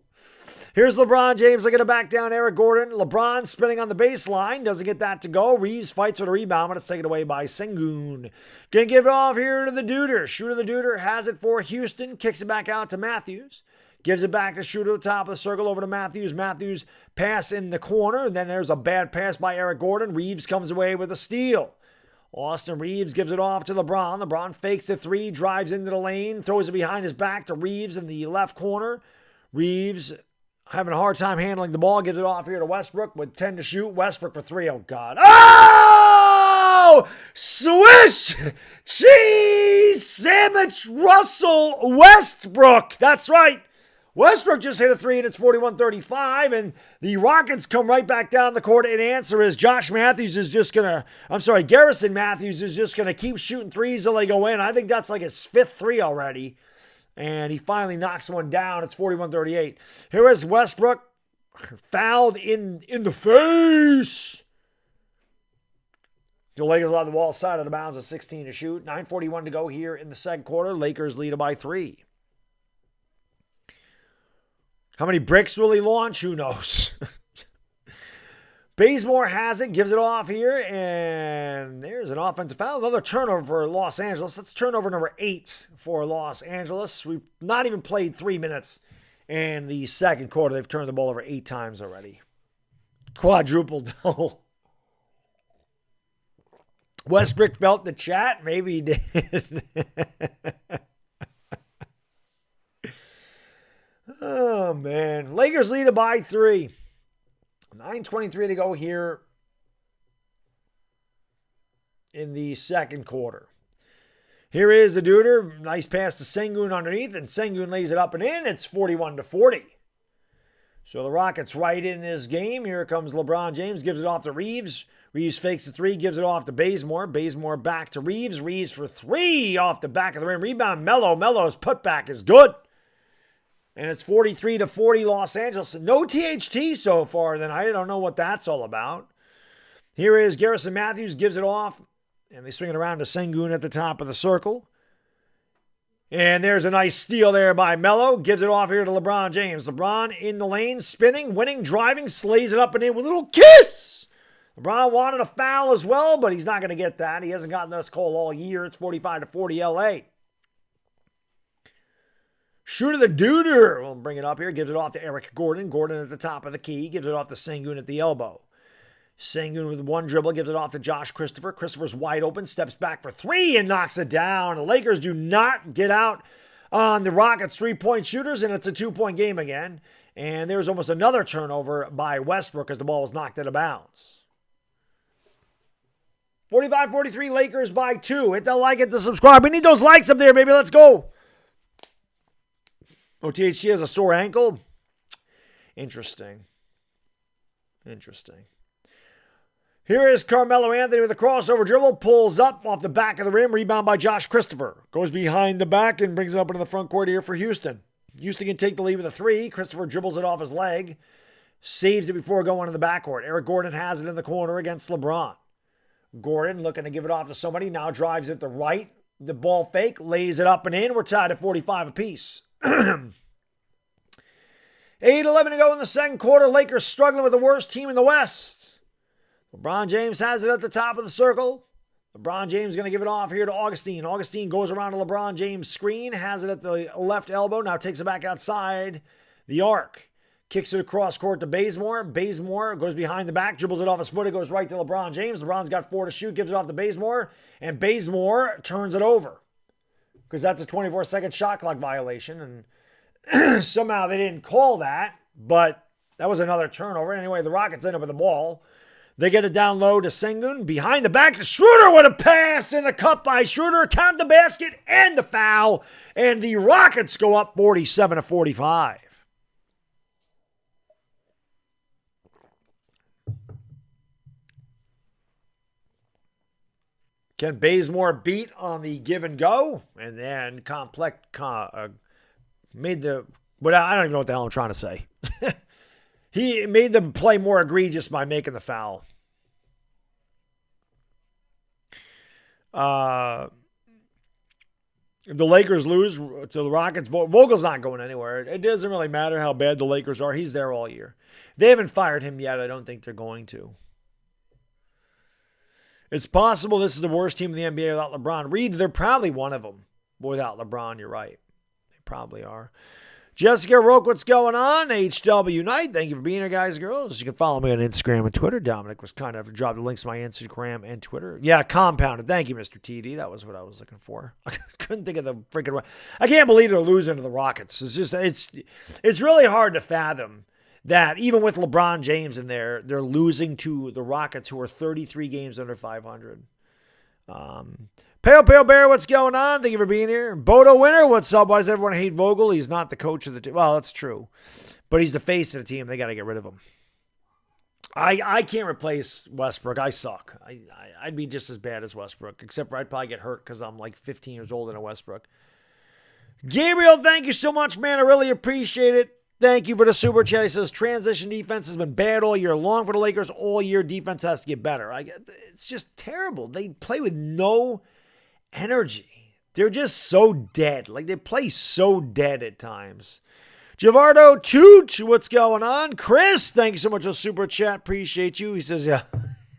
Here's LeBron James looking to back down Eric Gordon. LeBron spinning on the baseline. Doesn't get that to go. Reeves fights for the rebound, but it's taken away by Sengun. Gonna give it off here to the Duder. Shooter the Duder has it for Houston. Kicks it back out to Matthews. Gives it back to Shooter at the top of the circle over to Matthews. Matthews pass in the corner. And then there's a bad pass by Eric Gordon. Reeves comes away with a steal. Austin Reeves gives it off to LeBron. LeBron fakes the 3, drives into the lane, throws it behind his back to Reeves in the left corner. Reeves having a hard time handling the ball. Gives it off here to Westbrook with 10 to shoot. Westbrook for 3. Oh, God. Oh! Swish! Cheese! Sandwich Russell Westbrook. That's right. Westbrook just hit a 3 and it's 41-35, and the Rockets come right back down the court, and answer is Garrison Matthews is just going to keep shooting 3s till they go in. I think that's like his 5th 3 already, and he finally knocks one down. It's 41-38. Here is Westbrook, fouled in the face. The Lakers on the wall side of the bounds with 16 to shoot. 9:41 to go here in the second quarter. Lakers lead it by 3. How many bricks will he launch? Who knows? Bazemore has it, gives it off here, and there's an offensive foul. Another turnover for Los Angeles. That's turnover number 8 for Los Angeles. We've not even played 3 minutes in the second quarter. They've turned the ball over 8 times already. Quadruple double. Westbrook felt the chat. Maybe he did. Oh, man. Lakers lead it by 3. 9:23 to go here in the second quarter. Here is the Duder. Nice pass to Sengun underneath, and Sengun lays it up and in. It's 41-40. So the Rockets right in this game. Here comes LeBron James. Gives it off to Reeves. Reeves fakes the 3. Gives it off to Bazemore. Bazemore back to Reeves. Reeves for 3 off the back of the rim. Rebound Melo. Melo's putback is good. And it's 43-40 Los Angeles. No THT so far tonight. I don't know what that's all about. Here is Garrison Matthews. Gives it off. And they swing it around to Sengun at the top of the circle. And there's a nice steal there by Melo. Gives it off here to LeBron James. LeBron in the lane, spinning, winning, driving, slays it up and in with a little kiss. LeBron wanted a foul as well, but he's not going to get that. He hasn't gotten this call all year. It's 45-40 LA. Shooter the Duder. We'll bring it up here. Gives it off to Eric Gordon. Gordon at the top of the key. Gives it off to Sengun at the elbow. Sengun with one dribble gives it off to Josh Christopher. Christopher's wide open, steps back for three and knocks it down. The Lakers do not get out on the Rockets' three-point shooters, and it's a two-point game again. And there's almost another turnover by Westbrook as the ball was knocked out of bounds. 45-43, Lakers by 2. Hit the like, hit the subscribe. We need those likes up there, baby. Let's go. OTHC has a sore ankle. Interesting. Here is Carmelo Anthony with a crossover dribble. Pulls up off the back of the rim. Rebound by Josh Christopher. Goes behind the back and brings it up into the front court here for Houston. Houston can take the lead with a three. Christopher dribbles it off his leg. Saves it before going to the backcourt. Eric Gordon has it in the corner against LeBron. Gordon looking to give it off to somebody. Now drives it to the right. The ball fake. Lays it up and in. We're tied at 45 apiece. 8:11 to go in the second quarter. Lakers struggling with the worst team in the West. LeBron James has it at the top of the circle. LeBron James going to give it off here to Augustine. Augustine goes around to LeBron James' screen. Has it at the left elbow. Now takes it back outside the arc. Kicks it across court to Bazemore. Bazemore goes behind the back. Dribbles it off his foot. It goes right to LeBron James. LeBron's got 4 to shoot. Gives it off to Bazemore. And Bazemore turns it over. Because that's a 24-second shot clock violation. And somehow they didn't call that. But that was another turnover. Anyway, the Rockets end up with the ball. They get it down low to Sengun. Behind the back to Schroeder with a pass in the cup by Schroeder. Count the basket and the foul. And the Rockets go up 47-45. Ken Bazemore beat on the give and go. And then made the... But I don't even know what the hell I'm trying to say. He made the play more egregious by making the foul. The Lakers lose to the Rockets. Vogel's not going anywhere. It doesn't really matter how bad the Lakers are. He's there all year. They haven't fired him yet. I don't think they're going to. It's possible this is the worst team in the NBA without LeBron. Reed, they're probably one of them. Without LeBron, you're right. They probably are. Jessica Roque, what's going on? HW Night. Thank you for being here, guys and girls. You can follow me on Instagram and Twitter. Dominic was kind enough to drop the links to my Instagram and Twitter. Yeah, compounded. Thank you, Mr. TD. That was what I was looking for. I couldn't think of the freaking... I can't believe they're losing to the Rockets. It's really hard to fathom that even with LeBron James in there, they're losing to the Rockets, who are 33 games under 500. Pale Bear, what's going on? Thank you for being here. Bodo Winner, what's up? Why does everyone hate Vogel? He's not the coach of the team. Well, that's true. But he's the face of the team. They got to get rid of him. I can't replace Westbrook. I suck. I'd be just as bad as Westbrook, except for I'd probably get hurt because I'm like 15 years older than Westbrook. Gabriel, thank you so much, man. I really appreciate it. Thank you for the super chat. He says, transition defense has been bad all year long for the Lakers. All year defense has to get better. It's just terrible. They play with no energy. They're just so dead. Like, they play so dead at times. Javardo Toot, what's going on? Chris, thank you so much for the super chat. Appreciate you. He says, yeah.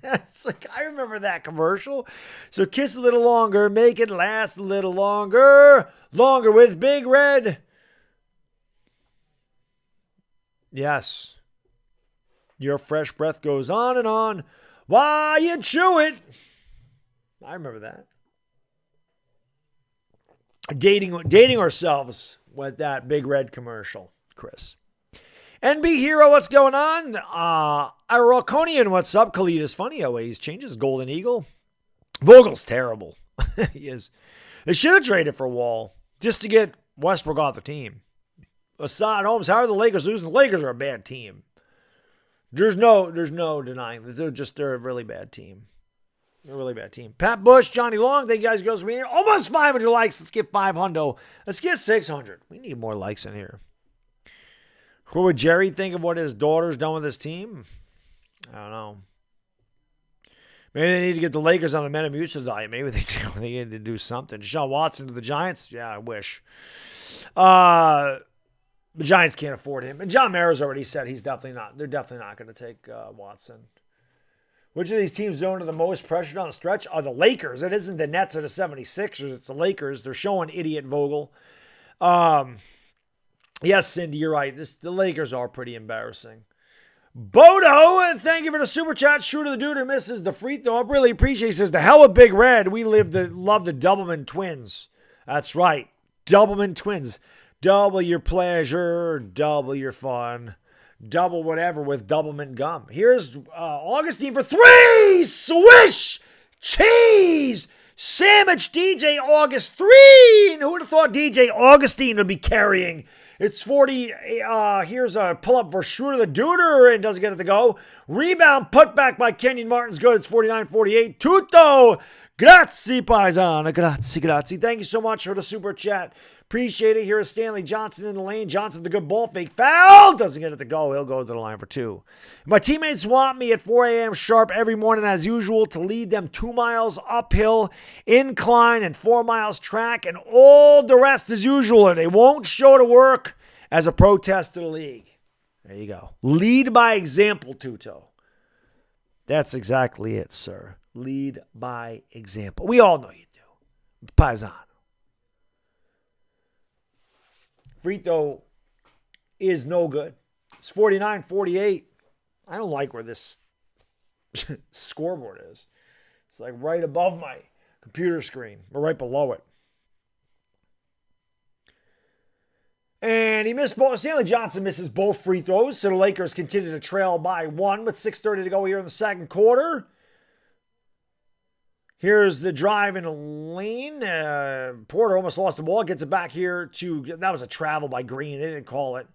It's like, I remember that commercial. So kiss a little longer. Make it last a little longer. Longer with Big Red. Yes. Your fresh breath goes on and on while you chew it. I remember that. Dating ourselves with that Big Red commercial, Chris. NB Hero, what's going on? Iroconian, what's up? Khalid is funny how he changes. Golden Eagle. Vogel's terrible. He is. They should have traded for Wall just to get Westbrook off the team. Assad Holmes, how are the Lakers losing? The Lakers are a bad team. There's no denying that. They're a really bad team. They're a really bad team. Pat Bush, Johnny Long, thank you guys for being here. Almost 500 likes. Let's get 500. Let's get 600. We need more likes in here. What would Jerry think of what his daughter's done with his team? I don't know. Maybe they need to get the Lakers on the Metamucil diet. Maybe they need to do something. Deshaun Watson to the Giants? Yeah, I wish. The Giants can't afford him. And John Mara's already said they're definitely not going to take Watson. Which of these teams are under the most pressure down the stretch are the Lakers. It isn't the Nets or the 76ers. It's the Lakers. They're showing idiot Vogel. Yes, Cindy, you're right. The Lakers are pretty embarrassing. Bodo, thank you for the super chat. Shooter the dude who misses the free throw. I really appreciate it. He says, the hell of Big Red. We love the Doubleman twins. That's right. Doubleman twins. Double your pleasure, double your fun, double whatever with Doubleman gum. Here's Augustine for three. Swish! Cheese! Sandwich DJ Augustine. Who would have thought DJ Augustine would be carrying? It's 40. Here's a pull-up for Shooter the Duder and doesn't get it to go. Rebound put back by Kenyon Martin's good. It's 49-48. Tutto. Grazie, paisano. Grazie. Thank you so much for the super chat. Appreciate it. Here is Stanley Johnson in the lane. Johnson, the good ball fake. Foul. Doesn't get it to go. He'll go to the line for two. My teammates want me at 4 a.m. sharp every morning as usual to lead them 2 miles uphill, incline, and 4 miles track, and all the rest as usual. And they won't show to work as a protest to the league. There you go. Lead by example, Tuto. That's exactly it, sir. Lead by example. We all know you do. Paisano. Free throw is no good. It's 49-48. I don't like where this scoreboard is. It's like right above my computer screen, or right below it. And he missed both. Stanley Johnson misses both free throws, so the Lakers continue to trail by 1 with 6:30 to go here in the second quarter. Here's the drive in a lane. Porter almost lost the ball. Gets it back here that was a travel by Green. They didn't call it.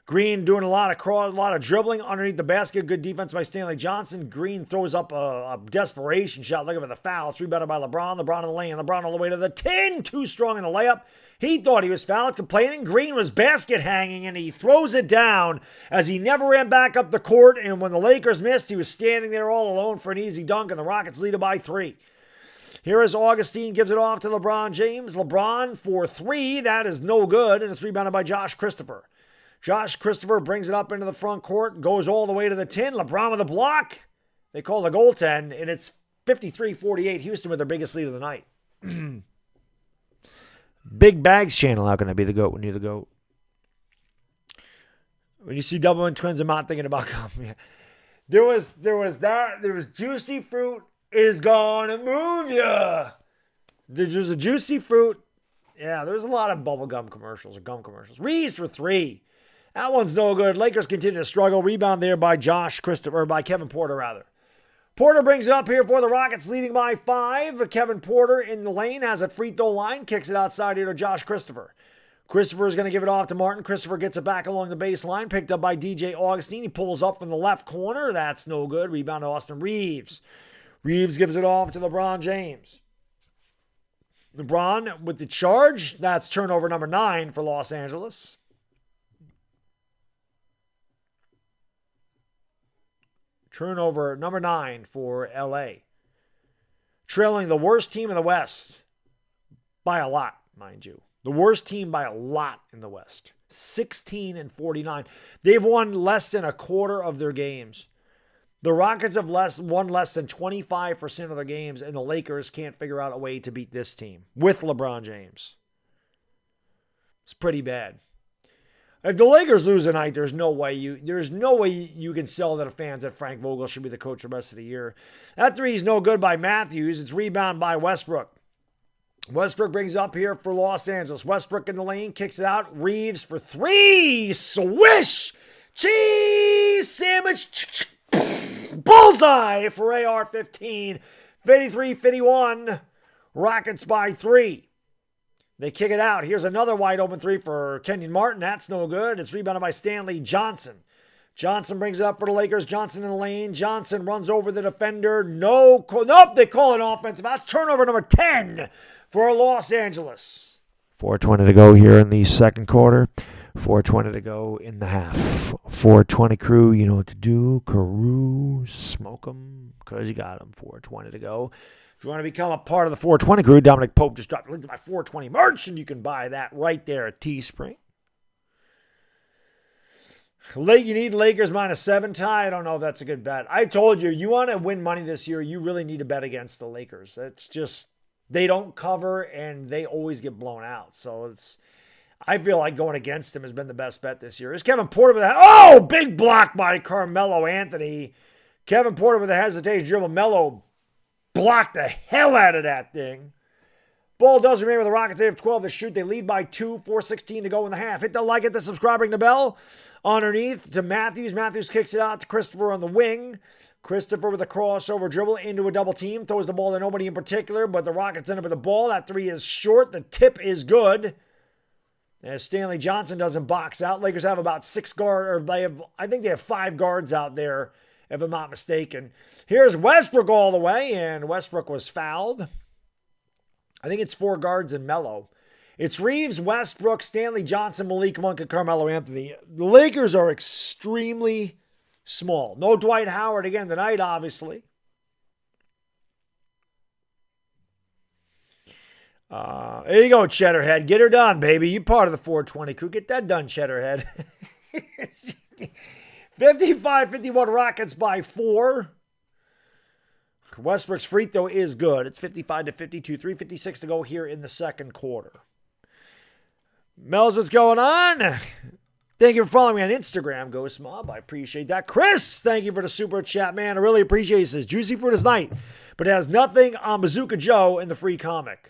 Green doing a lot of dribbling underneath the basket. Good defense by Stanley Johnson. Green throws up a desperation shot looking for the foul. It's rebounded by LeBron. LeBron in the lane. LeBron all the way to the 10. Too strong in the layup. He thought he was fouled, complaining. Green was basket hanging, and he throws it down as he never ran back up the court. And when the Lakers missed, he was standing there all alone for an easy dunk, and the Rockets lead it by 3. Here is Augustine, gives it off to LeBron James. LeBron for 3. That is no good, and it's rebounded by Josh Christopher. Josh Christopher brings it up into the front court, goes all the way to the 10. LeBron with a block. They call the goaltend, and it's 53-48. Houston with their biggest lead of the night. Big Bags channel, how can I be the GOAT when you're the GOAT? When you see Doubleman twins, I'm not thinking about coming. There was Juicy Fruit is gonna move ya. There's a Juicy Fruit. Yeah, there's a lot of bubblegum commercials or gum commercials. Reeves for 3. That one's no good. Lakers continue to struggle. Rebound there by Kevin Porter, rather. Porter brings it up here for the Rockets, leading by 5. Kevin Porter in the lane has a free throw line, kicks it outside here to Josh Christopher. Christopher is going to give it off to Martin. Christopher gets it back along the baseline, picked up by DJ Augustine. He pulls up from the left corner. That's no good. Rebound to Austin Reeves. Reeves gives it off to LeBron James. LeBron with the charge. That's turnover number 9 for Los Angeles. Turnover number 9 for LA. Trailing the worst team in the West by a lot, mind you. The worst team by a lot in the West. 16-49. They've won less than a quarter of their games. The Rockets have won less than 25% of their games, and the Lakers can't figure out a way to beat this team with LeBron James. It's pretty bad. If the Lakers lose tonight, there's no way you can sell to the fans that Frank Vogel should be the coach the rest of the year. That 3 is no good by Matthews. It's rebound by Westbrook. Westbrook brings up here for Los Angeles. Westbrook in the lane, kicks it out. Reeves for 3. Swish! Cheese sandwich! Bullseye for AR-15. 53-51. Rockets by 3. They kick it out. Here's another wide open 3 for Kenyon Martin. That's no good. It's rebounded by Stanley Johnson. Johnson brings it up for the Lakers. Johnson in the lane. Johnson runs over the defender. Nope, they call it offensive. That's turnover number 10 for Los Angeles. 4:20 to go here in the second quarter. 4:20 to go in the half. 4:20 crew, you know what to do. Carew, smoke them because you got them. 4:20 to go. If you want to become a part of the 420 crew, Dominic Pope just dropped a link to my 420 merch, and you can buy that right there at Teespring. You need Lakers -7 tie. I don't know if that's a good bet. I told you, you want to win money this year, you really need to bet against the Lakers. It's just, they don't cover, and they always get blown out. So I feel like going against him has been the best bet this year. Is Kevin Porter with a big block by Carmelo Anthony. Kevin Porter with a hesitation dribble. Melo blocked the hell out of that thing. Ball does remain with the Rockets. They have 12 to shoot. They lead by 2, 4:16 to go in the half. Hit the like, hit the subscribe, ring the bell. Underneath to Matthews. Matthews kicks it out to Christopher on the wing. Christopher with a crossover dribble into a double team. Throws the ball to nobody in particular, but the Rockets end up with the ball. That three is short. The tip is good. As Stanley Johnson doesn't box out. Lakers have about 6 guards, I think they have 5 guards out there, if I'm not mistaken. Here's Westbrook all the way, and Westbrook was fouled. I think it's 4 guards and Melo. It's Reeves, Westbrook, Stanley Johnson, Malik Monk, and Carmelo Anthony. The Lakers are extremely small. No Dwight Howard again tonight, obviously. There you go, Cheddarhead. Get her done, baby. You part of the 420 crew. Get that done, Cheddarhead. 55-51 Rockets by 4. Westbrook's free throw is good. It's 55-52. 3:56 to go here in the second quarter. Mel's, what's going on? Thank you for following me on Instagram, Ghost Mob. I appreciate that. Chris, thank you for the super chat, man. I really appreciate it. It says, juicy fruit is night, but it has nothing on Bazooka Joe in the free comic.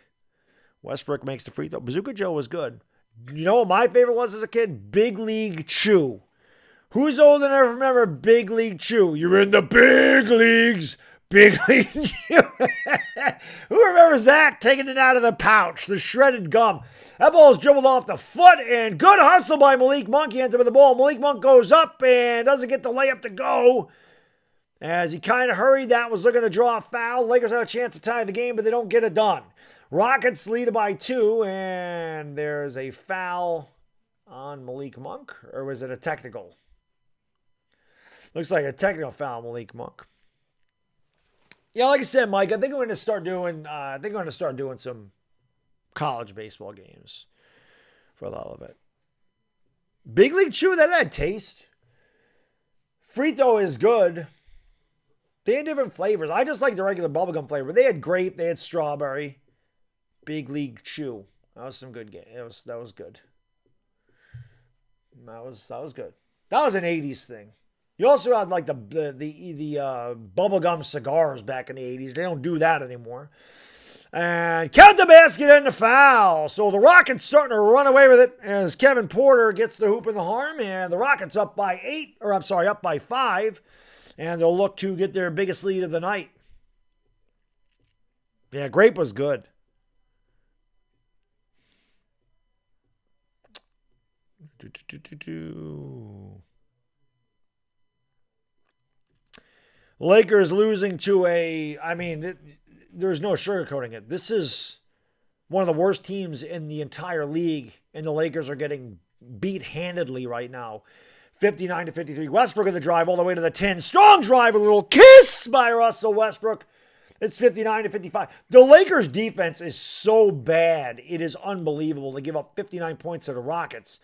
Westbrook makes the free throw. Bazooka Joe was good. You know what my favorite was as a kid? Big League Chew. Who's old enough to remember Big League Chew? You're in the big leagues. Big League Chew. Who remembers that? Taking it out of the pouch. The shredded gum. That ball's dribbled off the foot, and good hustle by Malik Monk. He ends up with the ball. Malik Monk goes up and doesn't get the layup to go. As he kind of hurried, that was looking to draw a foul. Lakers had a chance to tie the game, but they don't get it done. Rockets lead by 2, and there's a foul on Malik Monk. Or was it a technical? Looks like a technical foul on Malik Monk. Yeah, like I said, Mike, I think we're going to start doing some college baseball games for the hell of it. Big League Chew, that had taste. Free throw is good. They had different flavors. I just like the regular bubblegum flavor. They had grape, they had strawberry. Big League Chew. That was some good game. That was good. That was good. That was an 80s thing. You also had like the bubblegum cigars back in the 80s. They don't do that anymore. And count the basket and the foul. So the Rockets starting to run away with it as Kevin Porter gets the hoop in the harm. And the Rockets up by 5. And they'll look to get their biggest lead of the night. Yeah, grape was good. Lakers losing to there's no sugarcoating it. This is one of the worst teams in the entire league, and the Lakers are getting beat handedly right now. 59-53. Westbrook of the drive all the way to the 10. Strong drive, a little kiss by Russell Westbrook. It's 59-55. The Lakers defense is so bad. It is unbelievable to give up 59 points to the Rockets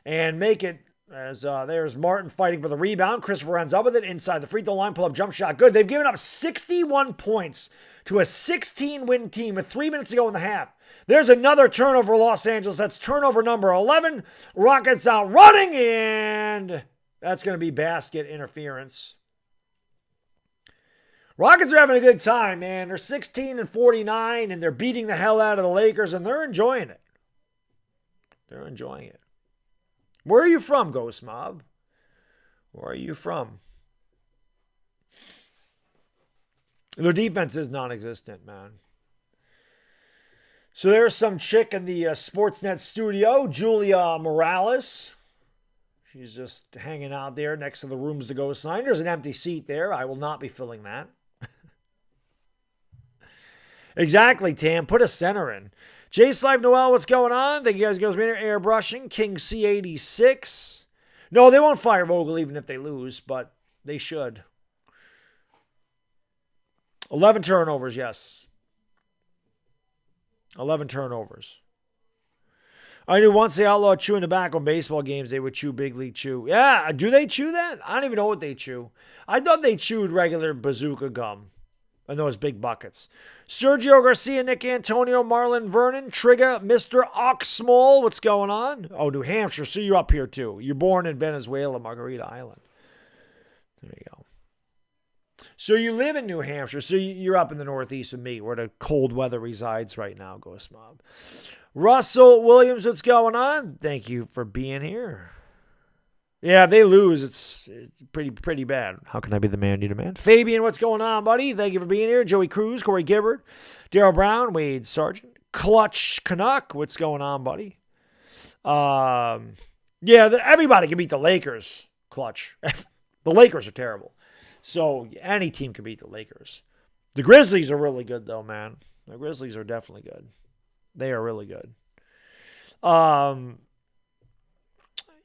and make it as there's Martin fighting for the rebound. Christopher ends up with it inside the free throw line. Pull up jump shot. Good. They've given up 61 points to a 16-win team with 3 minutes to go in the half. There's another turnover for Los Angeles. That's turnover number 11. Rockets out running, and that's going to be basket interference. Rockets are having a good time, man. They're 16-49, and they're beating the hell out of the Lakers, and they're enjoying it. They're enjoying it. Where are you from, Ghost Mob? Where are you from? Their defense is non-existent, man. So there's some chick in the Sportsnet studio, Julia Morales. She's just hanging out there next to the rooms to go sign. There's an empty seat there. I will not be filling that. Exactly, Tam. Put a center in. Jace Live Noel, what's going on? Thank you guys. Goes airbrushing. King C86. No, they won't fire Vogel even if they lose, but they should. 11 turnovers, yes. 11 turnovers. I knew once they outlawed chewing tobacco in baseball games, they would chew Big League Chew. Yeah, do they chew that? I don't even know what they chew. I thought they chewed regular bazooka gum. and those big buckets. Sergio Garcia, Nick Antonio, Marlon Vernon, Trigger, Mr. Oxsmall. What's going on? Oh, New Hampshire. So you're up here too. You're born in Venezuela, Margarita Island. There you go. So you live in New Hampshire. So you're up in the Northeast with me, where the cold weather resides right now, Ghost Mob. Russell Williams, what's going on? Thank you for being here. Yeah, if they lose, it's pretty bad. How can I be the man you demand? Fabian, what's going on, buddy? Thank you for being here. Joey Cruz, Corey Gibbard, Darryl Brown, Wade Sargent, Clutch Canuck, what's going on, buddy? Everybody can beat the Lakers, Clutch. The Lakers are terrible. So any team can beat the Lakers. The Grizzlies are really good, though, man. The Grizzlies are definitely good. They are really good.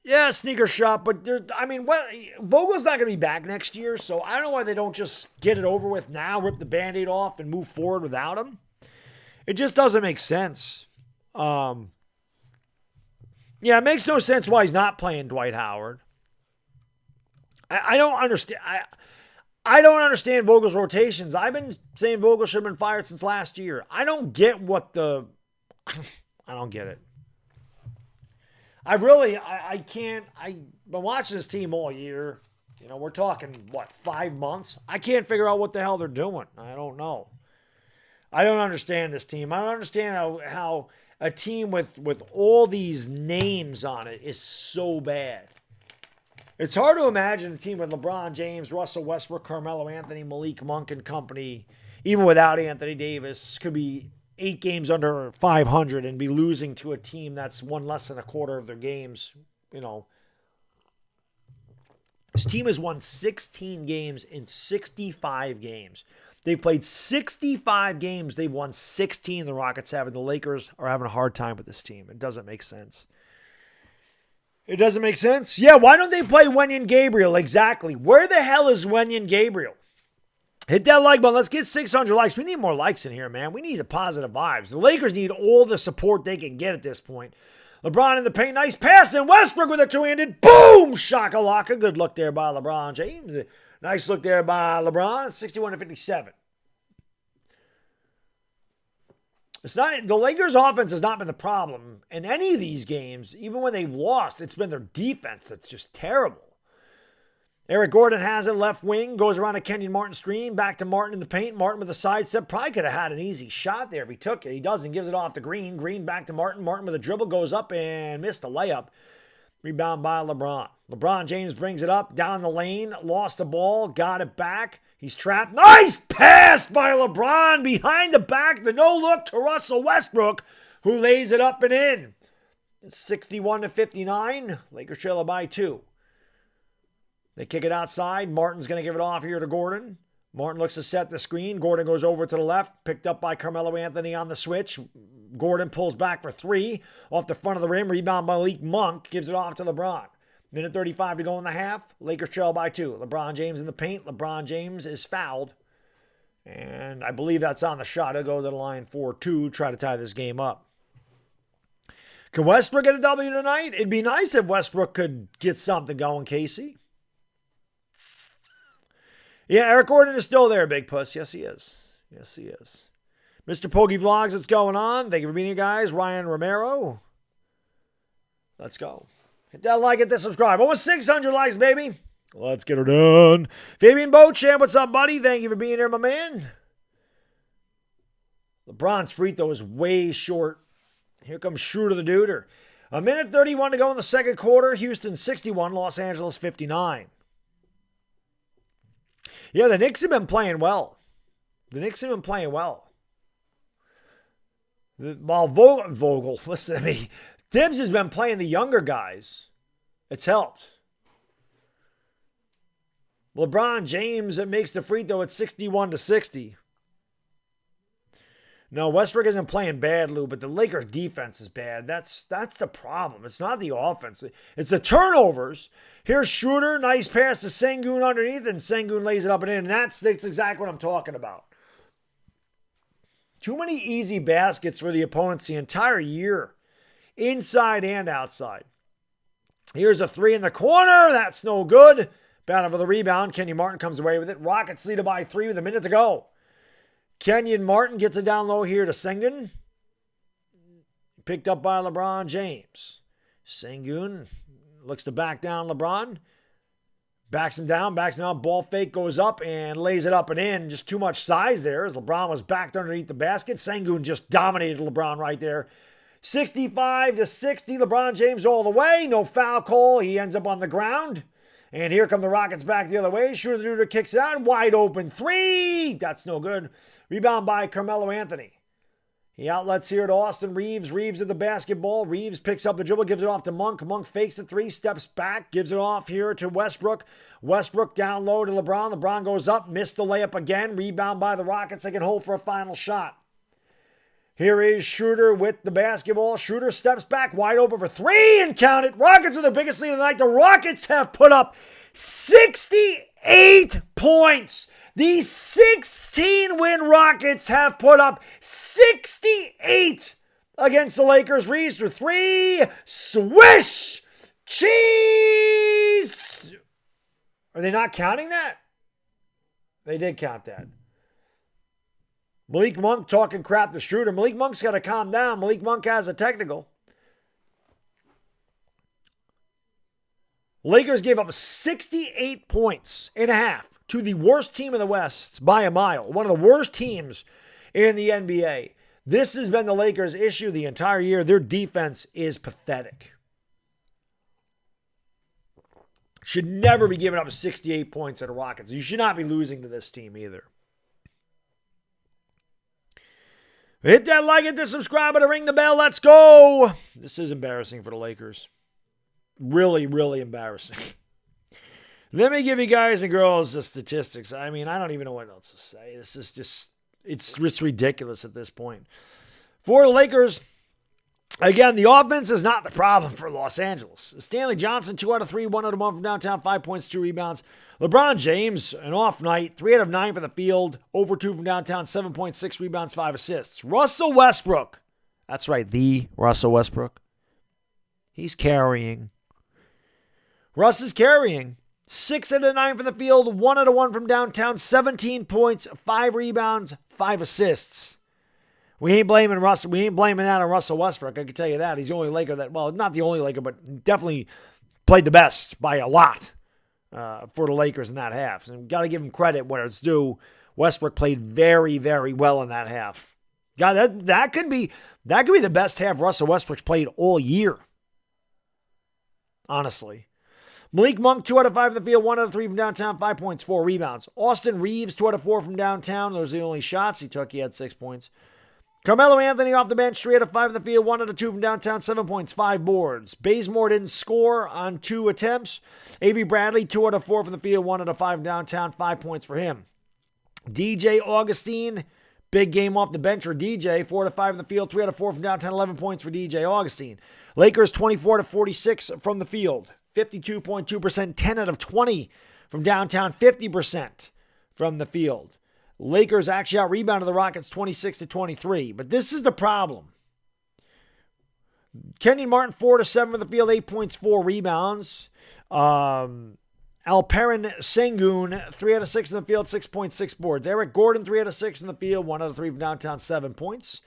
Yeah, sneaker shop, but Vogel's not going to be back next year, so I don't know why they don't just get it over with now, rip the Band-Aid off, and move forward without him. It just doesn't make sense. It makes no sense why he's not playing Dwight Howard. I don't understand. I don't understand Vogel's rotations. I've been saying Vogel should have been fired since last year. I don't get I don't get it. I can't. I've been watching this team all year. We're talking, 5 months? I can't figure out what the hell they're doing. I don't know. I don't understand this team. I don't understand how a team with all these names on it is so bad. It's hard to imagine a team with LeBron James, Russell Westbrook, Carmelo Anthony, Malik Monk and company, even without Anthony Davis, could be 8 games under 500 and be losing to a team that's won less than a quarter of their games. This team has won 16 games in 65 games. They've played 65 games. They've won 16. The Rockets have, and the Lakers are having a hard time with this team. It doesn't make sense. It doesn't make sense? Yeah, why don't they play Wenyen Gabriel? Exactly. Where the hell is Wenyen Gabriel? Hit that like button. Let's get 600 likes. We need more likes in here, man. We need the positive vibes. The Lakers need all the support they can get at this point. LeBron in the paint. Nice pass. And Westbrook with a two-handed. Boom! Shakalaka. Good look there by LeBron James. Nice look there by LeBron. 61-57. The Lakers' offense has not been the problem in any of these games. Even when they've lost, it's been their defense that's just terrible. Eric Gordon has it, left wing, goes around a Kenyon Martin screen, back to Martin in the paint. Martin with a sidestep, probably could have had an easy shot there if he took it. He doesn't, gives it off to Green. Green back to Martin. Martin with a dribble, goes up and missed a layup. Rebound by LeBron. LeBron James brings it up, down the lane, lost the ball, got it back. He's trapped. Nice pass by LeBron behind the back. The no-look to Russell Westbrook, who lays it up and in. It's 61-59. Lakers trail it by 2. They kick it outside. Martin's going to give it off here to Gordon. Martin looks to set the screen. Gordon goes over to the left. Picked up by Carmelo Anthony on the switch. Gordon pulls back for 3. Off the front of the rim. Rebound by Malik Monk. Gives it off to LeBron. Minute 35 to go in the half. Lakers trail by 2. LeBron James in the paint. LeBron James is fouled. And I believe that's on the shot. He'll go to the line for 2. Try to tie this game up. Can Westbrook get a W tonight? It'd be nice if Westbrook could get something going, Casey. Yeah, Eric Gordon is still there, Big Puss. Yes, he is. Yes, he is. Mr. Poggy Vlogs, what's going on? Thank you for being here, guys. Ryan Romero. Let's go. Hit that like, hit that subscribe. Almost 600 likes, baby. Let's get her done. Fabian Beauchamp, what's up, buddy? Thank you for being here, my man. LeBron's free throw is way short. Here comes Schroeder the Duder. A minute 31 to go in the second quarter. Houston 61, Los Angeles 59. Yeah, the Knicks have been playing well. While Vogel, listen to me, Tibbs has been playing the younger guys. It's helped. LeBron James, it makes the free throw at 61-60. No, Westbrook isn't playing bad, Lou, but the Lakers defense is bad. That's the problem. It's not the offense. It's the turnovers. Here's Schroeder, nice pass to Sengun underneath, and Sengun lays it up and in. And that's exactly what I'm talking about. Too many easy baskets for the opponents the entire year, inside and outside. Here's a 3 in the corner. That's no good. Battle for the rebound. Kenny Martin comes away with it. Rockets lead it by 3 with a minute to go. Kenyon Martin gets it down low here to Sengun. Picked up by LeBron James. Sengun looks to back down LeBron. Backs him down. Ball fake goes up and lays it up and in. Just too much size there as LeBron was backed underneath the basket. Sengun just dominated LeBron right there. 65-60. LeBron James all the way. No foul call. He ends up on the ground. And here come the Rockets back the other way. Schroeder kicks it out. Wide open three. That's no good. Rebound by Carmelo Anthony. He outlets here to Austin Reeves. Reeves with the basketball. Reeves picks up the dribble, gives it off to Monk. Monk fakes the three, steps back, gives it off here to Westbrook. Westbrook down low to LeBron. LeBron goes up, missed the layup again. Rebound by the Rockets. They can hold for a final shot. Here is Schroeder with the basketball. Schroeder steps back, wide open for three and count it. Rockets are the biggest lead of the night. The Rockets have put up 68 points. The 16-win Rockets have put up 68 against the Lakers. Reeves for three. Swish! Cheese! Are they not counting that? They did count that. Malik Monk talking crap to Schroeder. Malik Monk's got to calm down. Malik Monk has a technical. Lakers gave up 68 points and a half to the worst team in the West by a mile. One of the worst teams in the NBA. This has been the Lakers' issue the entire year. Their defense is pathetic. Should never be giving up 68 points at the Rockets. You should not be losing to this team either. Hit that like, hit the subscribe, and ring the bell. Let's go. This is embarrassing for the Lakers. Really, really embarrassing. Let me give you guys and girls the statistics. I mean, I don't even know what else to say. This is just, it's just ridiculous at this point. For the Lakers, again, the offense is not the problem for Los Angeles. Stanley Johnson, 2 out of 3, 1 out of 1 from downtown, 5 points, 2 rebounds. LeBron James, an off night, 3 out of 9 for the field, over 2 from downtown, 7.6 rebounds, 5 assists. Russell Westbrook, that's right, the Russell Westbrook. He's carrying. Russ is carrying. 6 out of 9 from the field, 1 out of 1 from downtown, 17 points, 5 rebounds, 5 assists. We ain't blaming Russell. We ain't blaming that on Russell Westbrook. I can tell you that. He's the only Laker that, well, not the only Laker, but definitely played the best by a lot for the Lakers in that half. And got to give him credit where it's due. Westbrook played very, very well in that half. God, that could be the best half Russell Westbrook's played all year. Honestly. Malik Monk, 2 out of 5 from the field, 1 out of 3 from downtown, 5 points, 4 rebounds. Austin Reeves, 2 out of 4 from downtown. Those are the only shots he took. He had 6 points. Carmelo Anthony off the bench, 3 out of 5 from the field, 1 out of 2 from downtown, 7 points, 5 boards. Bazemore didn't score on 2 attempts. Avery Bradley, 2 out of 4 from the field, 1 out of 5 from downtown, 5 points for him. DJ Augustine, big game off the bench for DJ, 4 out of 5 from the field, 3 out of 4 from downtown, 11 points for DJ Augustine. Lakers 24 to 46 from the field, 52.2%, 10 out of 20 from downtown, 50% from the field. Lakers actually out-rebounded the Rockets 26 to 23. But this is the problem. Kenyon Martin, 4 to 7 from the field, 8 points, 4 rebounds. Alperen Sengun, 3 out of 6 from the field, 6.6 boards. Eric Gordon, 3 out of 6 from the field, 1 out of 3 from downtown, 7 points.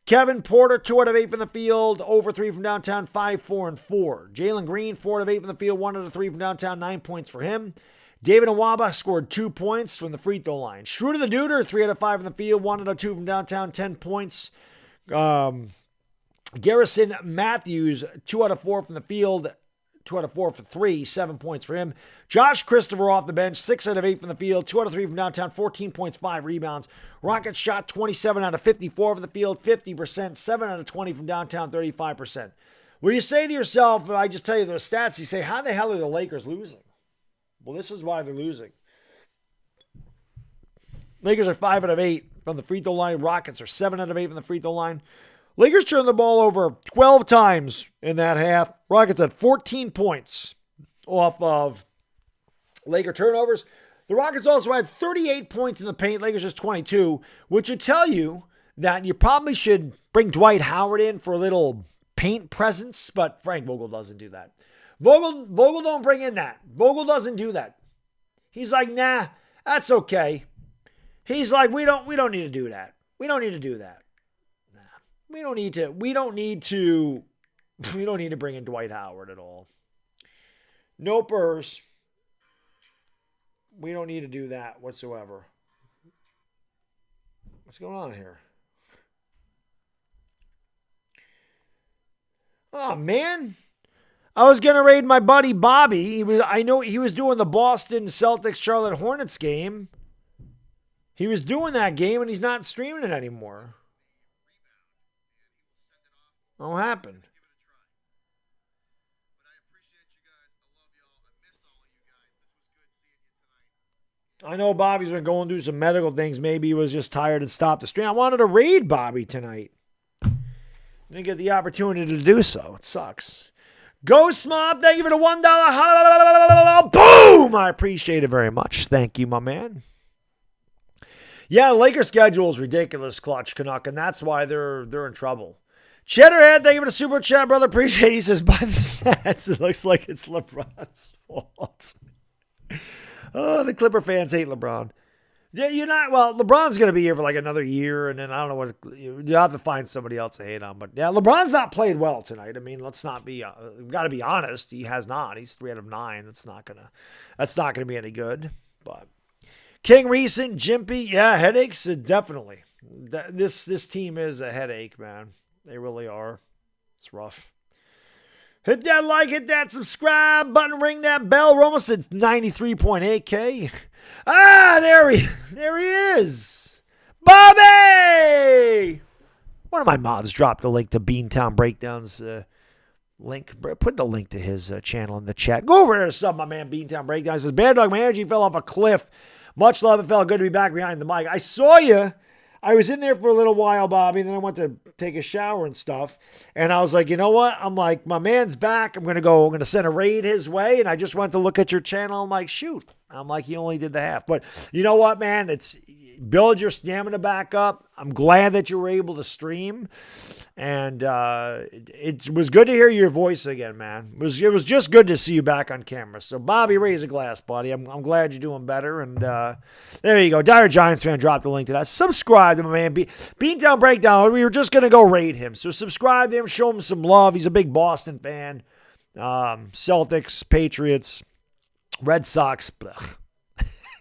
Kevin Porter, 2 out of 8 from the field, over 3 from downtown, 5, 4, and 4. Jalen Green, 4 out of 8 from the field, 1 out of 3 from downtown, 9 points for him. David Nwaba scored 2 points from the free throw line. Schroeder the Duder, 3 out of 5 from the field, 1 out of 2 from downtown, 10 points. Garrison Matthews, 2 out of 4 from the field, 2 out of 4 for 3, 7 points for him. Josh Christopher off the bench, 6 out of 8 from the field, 2 out of 3 from downtown, 14 points, 5 rebounds. Rockets shot 27 out of 54 from the field, 50%, 7 out of 20 from downtown, 35%. Well, you say to yourself, I just tell you those stats, you say, how the hell are the Lakers losing? Well, this is why they're losing. Lakers are 5 out of 8 from the free throw line. Rockets are 7 out of 8 from the free throw line. Lakers turned the ball over 12 times in that half. Rockets had 14 points off of Laker turnovers. The Rockets also had 38 points in the paint. Lakers just 22, which would tell you that you probably should bring Dwight Howard in for a little paint presence, but Frank Vogel doesn't do that. Vogel don't bring in that. Vogel doesn't do that. He's like, nah, that's okay. He's like, we don't need to do that. We don't need to do that. Nah, we don't need to bring in Dwight Howard at all. No purse. We don't need to do that whatsoever. What's going on here? Oh, man. I was going to raid my buddy Bobby. I know he was doing the Boston Celtics Charlotte Hornets game. He was doing that game, and he's not streaming it anymore. What happened? I know Bobby's been going through some medical things. Maybe he was just tired and stopped the stream. I wanted to raid Bobby tonight. Didn't get the opportunity to do so. It sucks. Ghost Mob, thank you for the $1. Boom! I appreciate it very much. Thank you, my man. Yeah, Lakers schedule is ridiculous, Clutch Canuck, and that's why they're in trouble. Cheddarhead, thank you for the super chat, brother. Appreciate it. He says, by the stats, it looks like it's LeBron's fault. Oh, the Clipper fans hate LeBron. Yeah, LeBron's going to be here for like another year, and then I don't know what, you have to find somebody else to hate on. But yeah, LeBron's not played well tonight. I mean, let's not be, we've got to be honest. He has not. He's 3 out of 9. That's not going to be any good. But King Recent, Jimpy, yeah, headaches, definitely. This team is a headache, man. They really are. It's rough. Hit that like, hit that subscribe button, ring that bell. We're almost at 93.8K. Ah, there he is. Bobby! One of my mods dropped the link to Beantown Breakdown's link. Put the link to his channel in the chat. Go over there to sub my man Beantown Breakdown. He says, Baddog, my energy fell off a cliff. Much love. It felt good to be back behind the mic. I saw you. I was in there for a little while, Bobby, and then I went to take a shower and stuff. And I was like, you know what? I'm like, my man's back. I'm going to send a raid his way. And I just went to look at your channel. I'm like, shoot. I'm like, he only did the half. But you know what, man? It's build your stamina back up. I'm glad that you were able to stream. And it was good to hear your voice again, man. It was just good to see you back on camera. So, Bobby, raise a glass, buddy. I'm glad you're doing better. And there you go. Dire Giants fan dropped the link to that. Subscribe to my man. Beantown Breakdown. We were just going to go raid him. So, subscribe to him. Show him some love. He's a big Boston fan. Celtics, Patriots, Red Sox,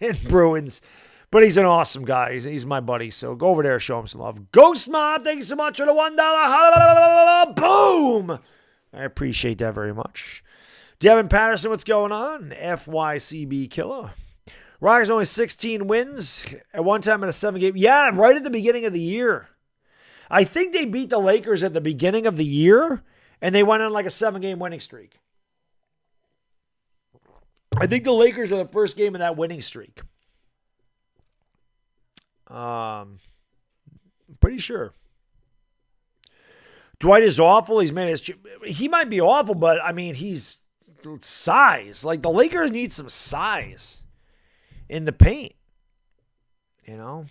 and Bruins. But he's an awesome guy. He's my buddy. So go over there, show him some love. Ghost Mob, thank you so much for the $1. Boom! I appreciate that very much. Devin Patterson, what's going on? FYCB Killer. Rockets only 16 wins at one time in a 7-game. Yeah, right at the beginning of the year. I think they beat the Lakers at the beginning of the year, and they went on like a 7-game winning streak. I think the Lakers are the first game of that winning streak. Pretty sure. Dwight is awful. He might be awful, but I mean, he's size. Like the Lakers need some size in the paint. You know,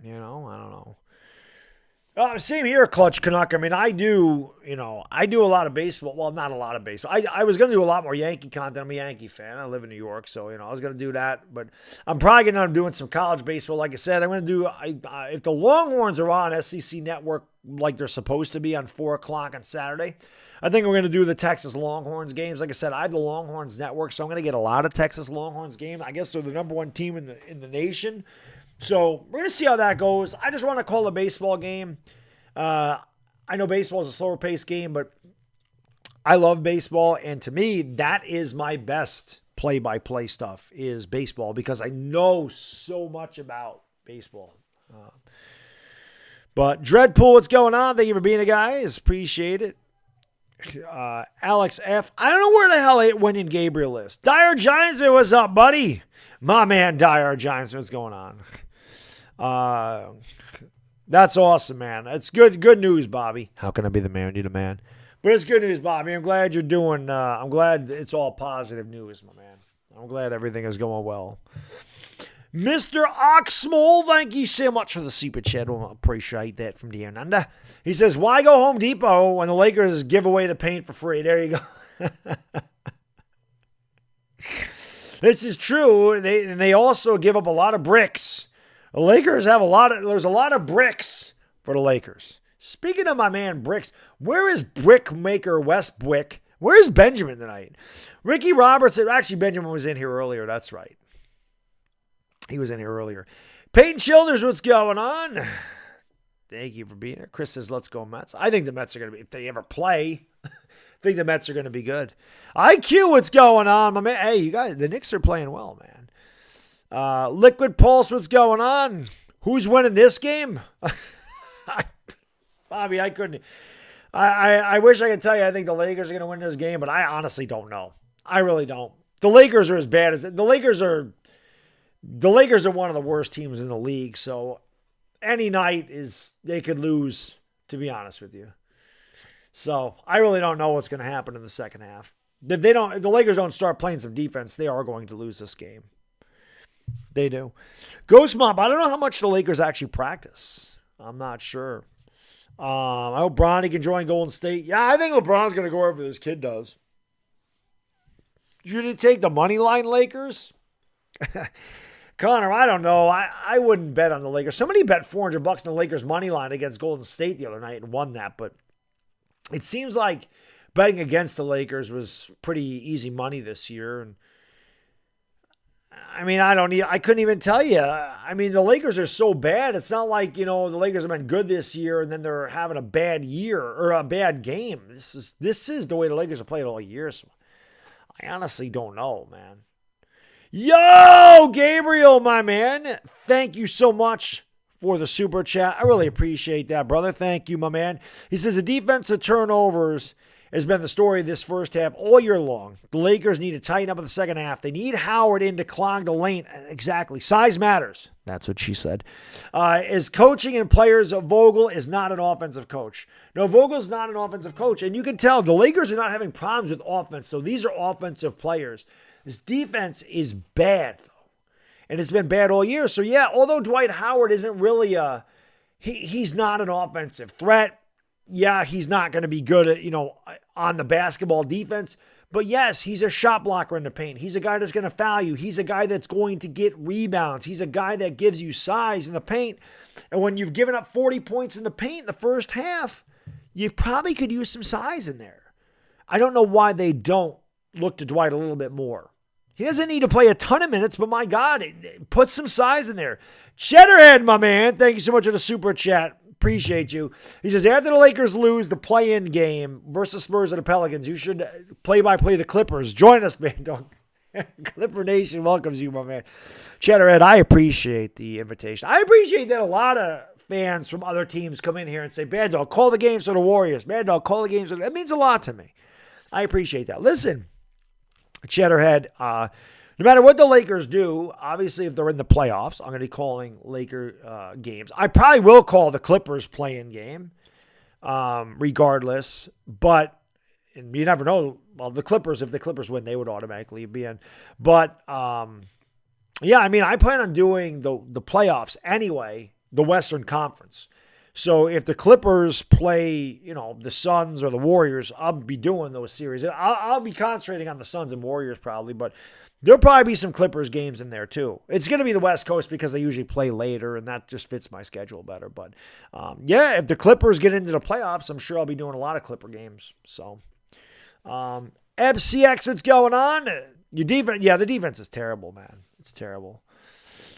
I don't know. Same here, Clutch Canuck. I mean, I do a lot of baseball. Well, not a lot of baseball. I was going to do a lot more Yankee content. I'm a Yankee fan. I live in New York, so, I was going to do that. But I'm probably going to end up doing some college baseball. Like I said, I'm going to do, if the Longhorns are on SEC Network like they're supposed to be on 4 o'clock on Saturday, I think we're going to do the Texas Longhorns games. Like I said, I have the Longhorns Network, so I'm going to get a lot of Texas Longhorns games. I guess they're the number 1 team in the nation. So we're going to see how that goes. I just want to call a baseball game. I know baseball is a slower paced game, but I love baseball. And to me, that is my best play-by-play stuff is baseball because I know so much about baseball. But Dreadpool, what's going on? Thank you for being a guys. Appreciate it. Alex F. I don't know where the hell Winning Gabriel is. Dire Giantsman, what's up, buddy? My man, Dire Giantsman, what's going on? That's awesome, man. That's good news, Bobby. How can I be the man? Need a man. But it's good news, Bobby. I'm glad you're doing, I'm glad it's all positive news, my man. I'm glad everything is going well. Mr. Oxmole, thank you so much for the super chat. I appreciate that from Dear Nanda. He says, why go Home Depot when the Lakers give away the paint for free? There you go. This is true. They also give up a lot of bricks. The Lakers have there's a lot of bricks for the Lakers. Speaking of my man Bricks, where is brick maker West Brick? Where's Benjamin tonight? Ricky Robertson, actually Benjamin was in here earlier, that's right. He was in here earlier. Peyton Childers, what's going on? Thank you for being here. Chris says, let's go Mets. I think the Mets are going to be, if they ever play, I think the Mets are going to be good. IQ, what's going on, my man? Hey, you guys, the Knicks are playing well, man. Liquid Pulse, what's going on? Who's winning this game? Bobby, I couldn't. I wish I could tell you I think the Lakers are going to win this game, but I honestly don't know. I really don't. The Lakers are as bad as the Lakers are one of the worst teams in the league, so any night they could lose, to be honest with you. So I really don't know what's going to happen in the second half. If the Lakers don't start playing some defense, they are going to lose this game. They do. Ghost Mob, I don't know how much the Lakers actually practice. I'm not sure. I hope Bronny can join Golden State. Yeah, I think LeBron's going to go wherever this kid does. Should he take the money line Lakers? Connor, I don't know. I wouldn't bet on the Lakers. Somebody bet $400 on the Lakers money line against Golden State the other night and won that, but it seems like betting against the Lakers was pretty easy money this year. And I mean, I couldn't even tell you. I mean, the Lakers are so bad. It's not like, the Lakers have been good this year and then they're having a bad year or a bad game. This is the way the Lakers have played all year. So I honestly don't know, man. Yo, Gabriel, my man. Thank you so much for the super chat. I really appreciate that, brother. Thank you, my man. He says the defensive turnovers has been the story of this first half all year long. The Lakers need to tighten up in the second half. They need Howard in to clog the lane. Exactly. Size matters. That's what she said. Is coaching and players of Vogel is not an offensive coach. No, Vogel's not an offensive coach. And you can tell the Lakers are not having problems with offense. So these are offensive players. This defense is bad, though. And it's been bad all year. So, yeah, although Dwight Howard isn't really he's not an offensive threat. Yeah, he's not going to be good at, on the basketball defense. But yes, he's a shot blocker in the paint. He's a guy that's going to foul you. He's a guy that's going to get rebounds. He's a guy that gives you size in the paint. And when you've given up 40 points in the paint in the first half, you probably could use some size in there. I don't know why they don't look to Dwight a little bit more. He doesn't need to play a ton of minutes, but my God, put some size in there. Cheddarhead, my man. Thank you so much for the super chat. Appreciate you. He says, after the Lakers lose the play-in game versus Spurs and the Pelicans, you should play-by-play the Clippers. Join us, man. Clipper Nation welcomes you, my man. Cheddarhead, I appreciate the invitation. I appreciate that a lot of fans from other teams come in here and say, Baddog, call the games for the Warriors. Baddog, call the games for the... That means a lot to me. I appreciate that. Listen, Cheddarhead, no matter what the Lakers do, obviously if they're in the playoffs, I'm going to be calling Laker games. I probably will call the Clippers play-in game, regardless. But and you never know. Well, the Clippers, if the Clippers win, they would automatically be in. But, yeah, I mean, I plan on doing the playoffs anyway, the Western Conference. So if the Clippers play, the Suns or the Warriors, I'll be doing those series. I'll be concentrating on the Suns and Warriors probably, but there'll probably be some Clippers games in there too. It's going to be the West Coast because they usually play later, and that just fits my schedule better. But, yeah, if the Clippers get into the playoffs, I'm sure I'll be doing a lot of Clipper games. So, FCX, what's going on? Your defense, yeah, the defense is terrible, man. It's terrible.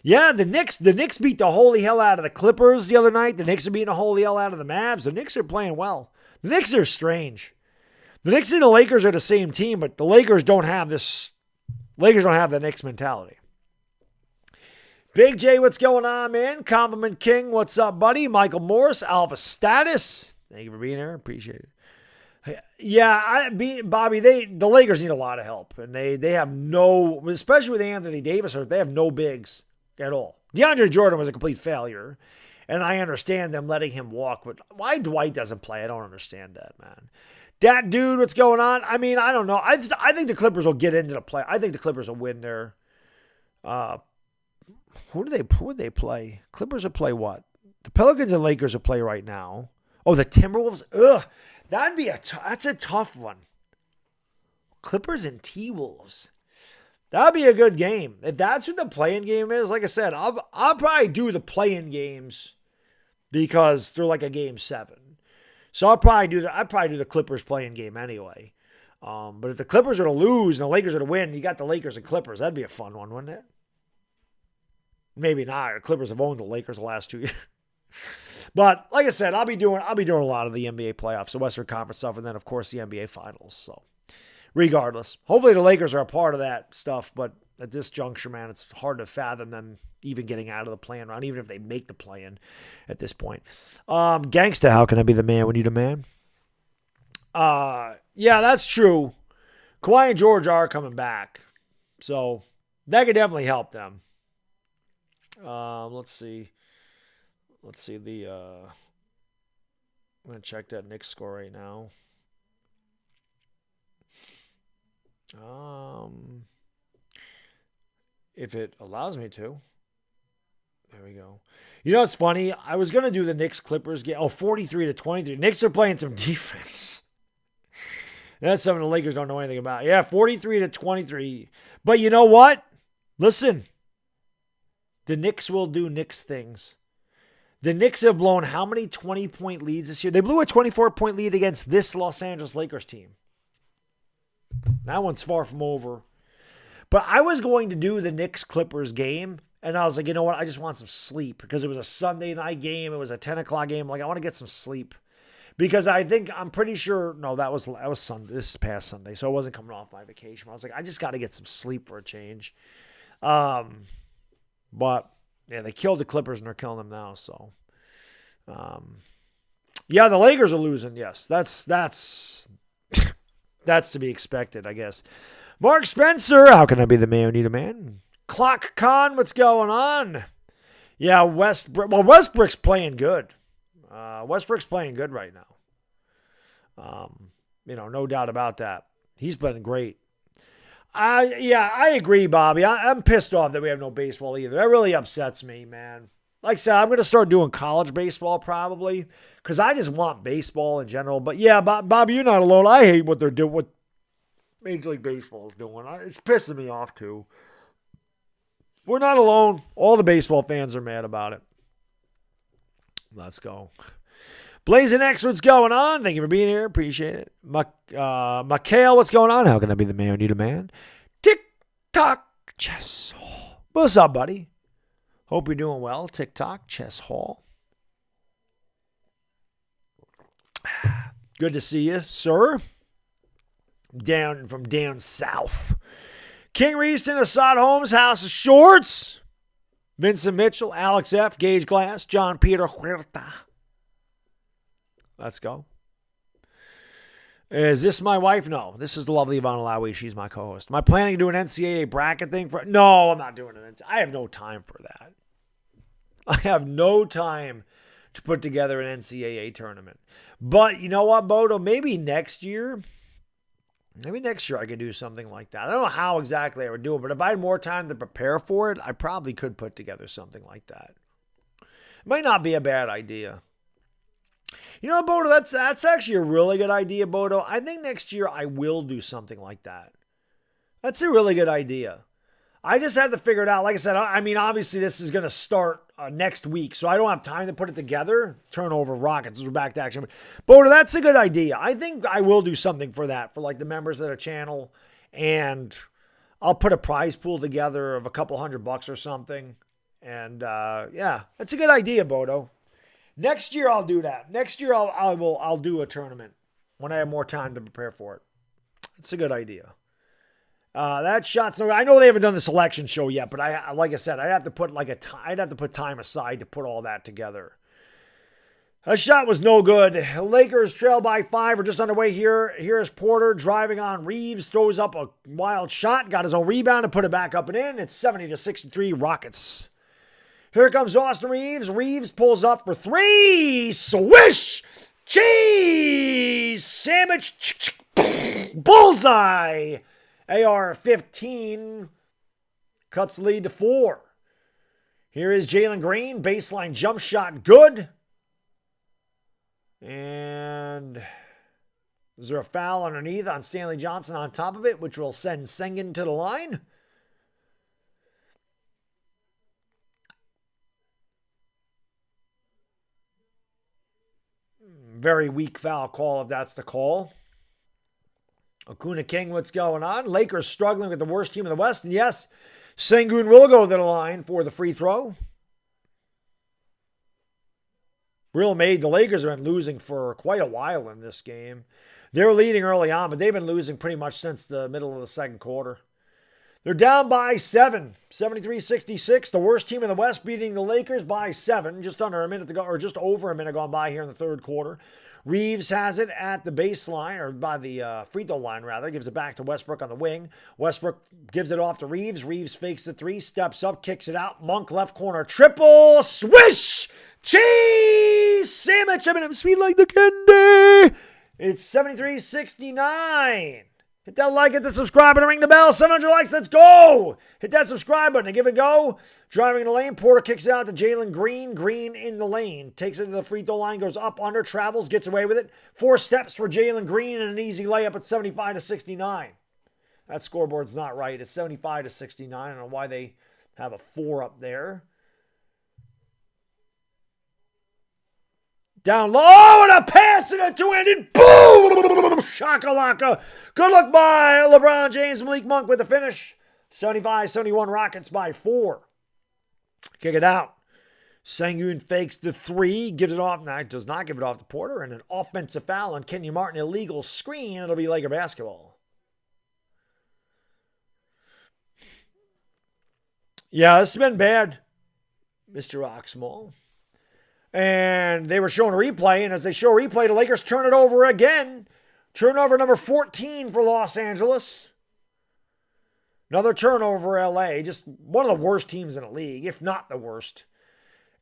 Yeah, the Knicks beat the holy hell out of the Clippers the other night. The Knicks are beating the holy hell out of the Mavs. The Knicks are playing well. The Knicks are strange. The Knicks and the Lakers are the same team, but the Lakers don't have this. Lakers don't have the Knicks mentality. Big J, what's going on, man? Compliment King, what's up, buddy? Michael Morris, Alpha Status. Thank you for being here. Appreciate it. Yeah, Bobby, the Lakers need a lot of help, and they have no, especially with Anthony Davis, they have no bigs at all. DeAndre Jordan was a complete failure, and I understand them letting him walk, but why Dwight doesn't play, I don't understand that, man. Dat dude, what's going on? I mean, I don't know. I think the Clippers will get into the play. I think the Clippers will win their. Who would they play? Clippers will play what? The Pelicans and Lakers will play right now. Oh, the Timberwolves. Ugh, that's a tough one. Clippers and T-Wolves. That'd be a good game. If that's what the play-in game is, like I said, I'll probably do the play-in games because they're like a game 7. So I'd probably do the Clippers play-in game anyway. But if the Clippers are to lose and the Lakers are to win, you got the Lakers and Clippers. That'd be a fun one, wouldn't it? Maybe not. The Clippers have owned the Lakers the last 2 years. But like I said, I'll be doing a lot of the NBA playoffs, the Western Conference stuff, and then of course the NBA Finals. So regardless, hopefully the Lakers are a part of that stuff. But at this juncture, man, it's hard to fathom them even getting out of the play-in round, even if they make the play-in at this point. Gangsta, how can I be the man when you the man? Yeah, that's true. Kawhi and George are coming back, so that could definitely help them. Let's see. I'm gonna check that Knicks score right now. If it allows me to. There we go. You know what's funny? I was gonna do the Knicks Clippers game. 43-23. Knicks are playing some defense. That's something the Lakers don't know anything about. Yeah, 43-23. But you know what? Listen. The Knicks will do Knicks things. The Knicks have blown how many 20-point leads this year? They blew a 24-point lead against this Los Angeles Lakers team. That one's far from over. But I was going to do the Knicks Clippers game, and I was like, you know what? I just want some sleep because it was a Sunday night game. It was a 10 o'clock game. Like, I want to get some sleep. Because I'm pretty sure, no, that was Sunday. This is past Sunday, so I wasn't coming off my vacation. I was like, I just got to get some sleep for a change. But yeah, they killed the Clippers and they're killing them now. So, yeah, the Lakers are losing. Yes, that's to be expected, I guess. Mark Spencer, how can I be the man who need a man? Clock Con, what's going on? Yeah, Westbrook's playing good. Westbrook's playing good right now. No doubt about that. He's been great. I agree, Bobby. I'm pissed off that we have no baseball either. That really upsets me, man. Like I said, I'm going to start doing college baseball probably because I just want baseball in general. But yeah, Bobby, you're not alone. I hate what they're doing, what Major League Baseball is doing. It's pissing me off too. We're not alone. All the baseball fans are mad about it. Let's go. Blazing X, what's going on? Thank you for being here. Appreciate it. Mikhail, what's going on? How can I be the man who need a man? TikTok Chess Hall. What's up, buddy? Hope you're doing well. TikTok Chess Hall. Good to see you, sir. Down south. King Reeston, Assad Holmes, House of Shorts. Vincent Mitchell, Alex F., Gage Glass, John Peter Huerta. Let's go. Is this my wife? No. This is the lovely Ivana Lowy. She's my co-host. Am I planning to do an NCAA bracket thing? No, I'm not doing it. I have no time for that. I have no time to put together an NCAA tournament. But you know what, Bodo? Maybe next year I could do something like that. I don't know how exactly I would do it, but if I had more time to prepare for it, I probably could put together something like that. It might not be a bad idea. You know what, Bodo? That's actually a really good idea, Bodo. I think next year I will do something like that. That's a really good idea. I just have to figure it out. Like I said, I mean, obviously this is going to start next week, so I don't have time to put it together. Turn over Rockets. We're back to action. Bodo, that's a good idea. I think I will do something for that, for like the members of the channel, and I'll put a prize pool together of a couple $100 or something. And yeah, that's a good idea, Bodo. Next year I'll do that. Next year I'll do a tournament when I have more time to prepare for it. It's a good idea. That shot's no. I know they haven't done the selection show yet, but like I said, I'd have to put time aside to put all that together. That shot was no good. Lakers trail by 5. We're just underway here. Here's Porter driving on Reeves, throws up a wild shot, got his own rebound and put it back up and in. It's 70-63 Rockets. Here comes Austin Reeves. Reeves pulls up for 3. Swish! Cheese! Sandwich! Bullseye! AR-15 cuts the lead to 4. Here is Jalen Green. Baseline jump shot. Good. And is there a foul underneath on Stanley Johnson on top of it, which will send Sengun to the line? very weak foul call if that's the call. Acuna King, what's going on? Lakers struggling with the worst team in the West. And yes, Sengun will go to the line for the free throw. Real made, the Lakers have been losing for quite a while in this game. They were leading early on, but they've been losing pretty much since the middle of the second quarter. They're down by 7, 73-66. The worst team in the West beating the Lakers by 7. Just under a minute to go, or just over a minute gone by here in the third quarter. Reeves has it at the baseline, or by the free throw line, rather. Gives it back to Westbrook on the wing. Westbrook gives it off to Reeves. Reeves fakes the three, steps up, kicks it out. Monk left corner, triple, swish! Cheese sandwich, M&M sweet like the candy. It's 73-69. Hit that like, hit the subscribe, and ring the bell. 700 likes, let's go. Hit that subscribe button and give it a go. Driving in the lane, Porter kicks it out to Jalen Green. Green in the lane. Takes it to the free throw line, goes up, under, travels, gets away with it. 4 steps for Jalen Green and an easy layup at 75-69. That scoreboard's not right. It's 75-69. I don't know why they have a 4 up there. Down low, and a pass and a two-handed boom! Shakalaka. Good look by LeBron James. Malik Monk with the finish. 75-71 Rockets by 4. Kick it out. Sengun fakes the 3, gives it off. Now, does not give it off to Porter, and an offensive foul on Kenyon Martin. Illegal screen. It'll be Laker basketball. Yeah, this has been bad, Mr. Oxmall. And they were showing a replay, and as they show a replay, the Lakers turn it over again. Turnover number 14 for Los Angeles. Another turnover for LA. Just one of the worst teams in the league, if not the worst.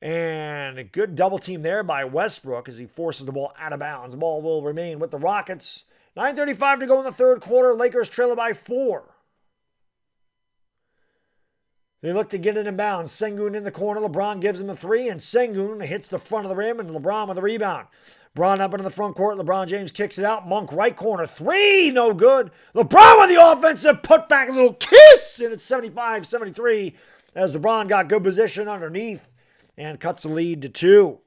And a good double team there by Westbrook as he forces the ball out of bounds. The ball will remain with the Rockets. 9:35 to go in the third quarter. Lakers trail it by 4. They look to get it in bounds. Sengun in the corner. LeBron gives him the 3, and Sengun hits the front of the rim, and LeBron with the rebound. LeBron up into the front court. LeBron James kicks it out. Monk right corner. 3, no good. LeBron with the offensive putback, a little kiss, and it's 75-73 as LeBron got good position underneath and cuts the lead to 2.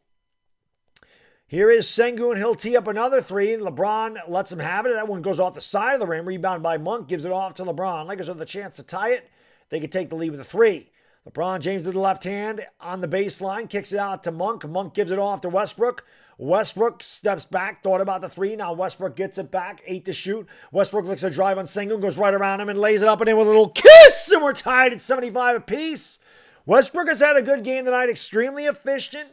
Here is Sengun. He'll tee up another 3. LeBron lets him have it. That one goes off the side of the rim. Rebound by Monk. Gives it off to LeBron. Lakers have the chance to tie it. They could take the lead with a 3. LeBron James with the left hand on the baseline. Kicks it out to Monk. Monk gives it off to Westbrook. Westbrook steps back. Thought about the 3. Now Westbrook gets it back. 8 to shoot. Westbrook looks to drive on Sengun. Goes right around him and lays it up and in with a little kiss. And we're tied at 75 apiece. Westbrook has had a good game tonight. Extremely efficient.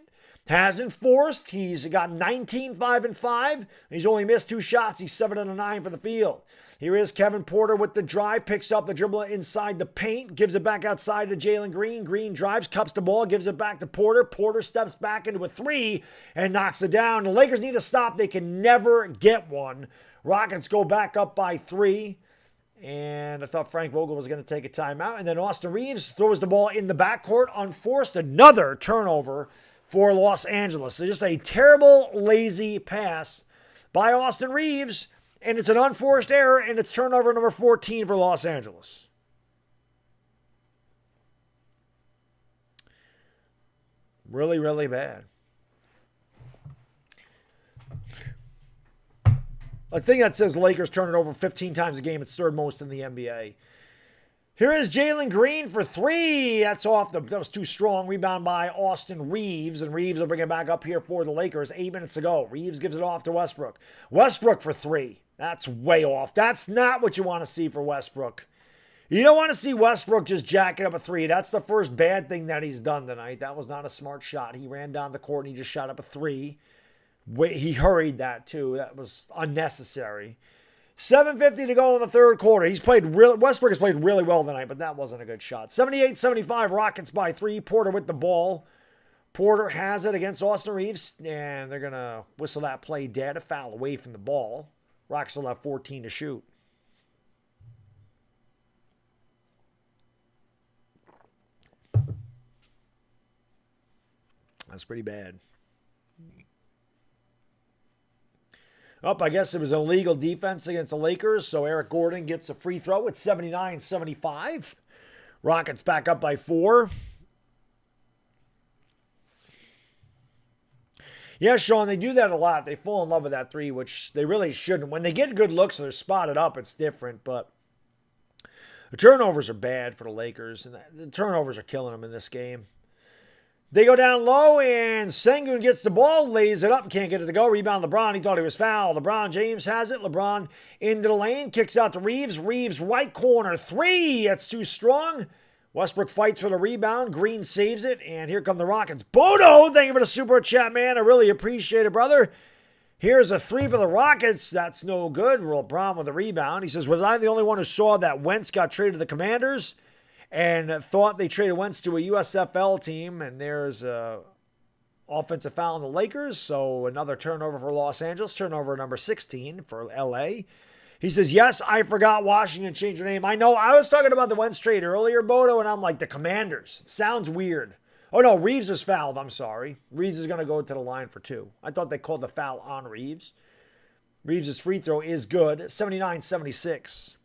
Hasn't forced. He's got 19, 5 and 5. He's only missed 2 shots. He's 7 out of 9 for the field. Here is Kevin Porter with the drive, picks up the dribble inside the paint, gives it back outside to Jalen Green. Green drives, cups the ball, gives it back to Porter. Porter steps back into a 3 and knocks it down. The Lakers need to stop. They can never get one. Rockets go back up by 3. And I thought Frank Vogel was going to take a timeout. And then Austin Reeves throws the ball in the backcourt, unforced. Another turnover for Los Angeles. So just a terrible, lazy pass by Austin Reeves. And it's an unforced error, and it's turnover number 14 for Los Angeles. Really, really bad. A thing that says Lakers turn it over 15 times a game. It's third most in the NBA. Here is Jalen Green for 3. That's off. That was too strong. Rebound by Austin Reeves. And Reeves will bring it back up here for the Lakers. 8 minutes to go. Reeves gives it off to Westbrook. Westbrook for 3. That's way off. That's not what you want to see for Westbrook. You don't want to see Westbrook just jacking up a 3. That's the first bad thing that he's done tonight. That was not a smart shot. He ran down the court and he just shot up a 3. He hurried that too. That was unnecessary. 7:50 to go in the third quarter. Westbrook has played really well tonight, but that wasn't a good shot. 78-75 Rockets by 3. Porter with the ball. Porter has it against Austin Reeves, and they're going to whistle that play dead. A foul away from the ball. Rockets will have 14 to shoot. That's pretty bad. I guess it was an illegal defense against the Lakers, so Eric Gordon gets a free throw at 79-75. Rockets back up by 4. Yeah, Sean, they do that a lot. They fall in love with that three, which they really shouldn't. When they get good looks and they're spotted up, it's different. But the turnovers are bad for the Lakers, and the turnovers are killing them in this game. They go down low, and Sengun gets the ball, lays it up, can't get it to go. Rebound LeBron. He thought he was fouled. LeBron James has it. LeBron into the lane, kicks out to Reeves. Reeves right corner, three. That's too strong. Westbrook fights for the rebound. Green saves it, and here come the Rockets. Bodo, thank you for the super chat, man. I really appreciate it, brother. Here's a three for the Rockets. That's no good. LeBron with the rebound. He says, was I the only one who saw that Wentz got traded to the Commanders and thought they traded Wentz to a USFL team? And there's a offensive foul on the Lakers. So another turnover for Los Angeles. Turnover number 16 for LA. He says, yes, I forgot Washington changed their name. I know. I was talking about the Wentz trade earlier, Bodo, and I'm like, the Commanders. It sounds weird. Oh, no, Reeves is fouled. I'm sorry. Reeves is going to go to the line for two. I thought they called the foul on Reeves. Reeves' free throw is good. 79-76.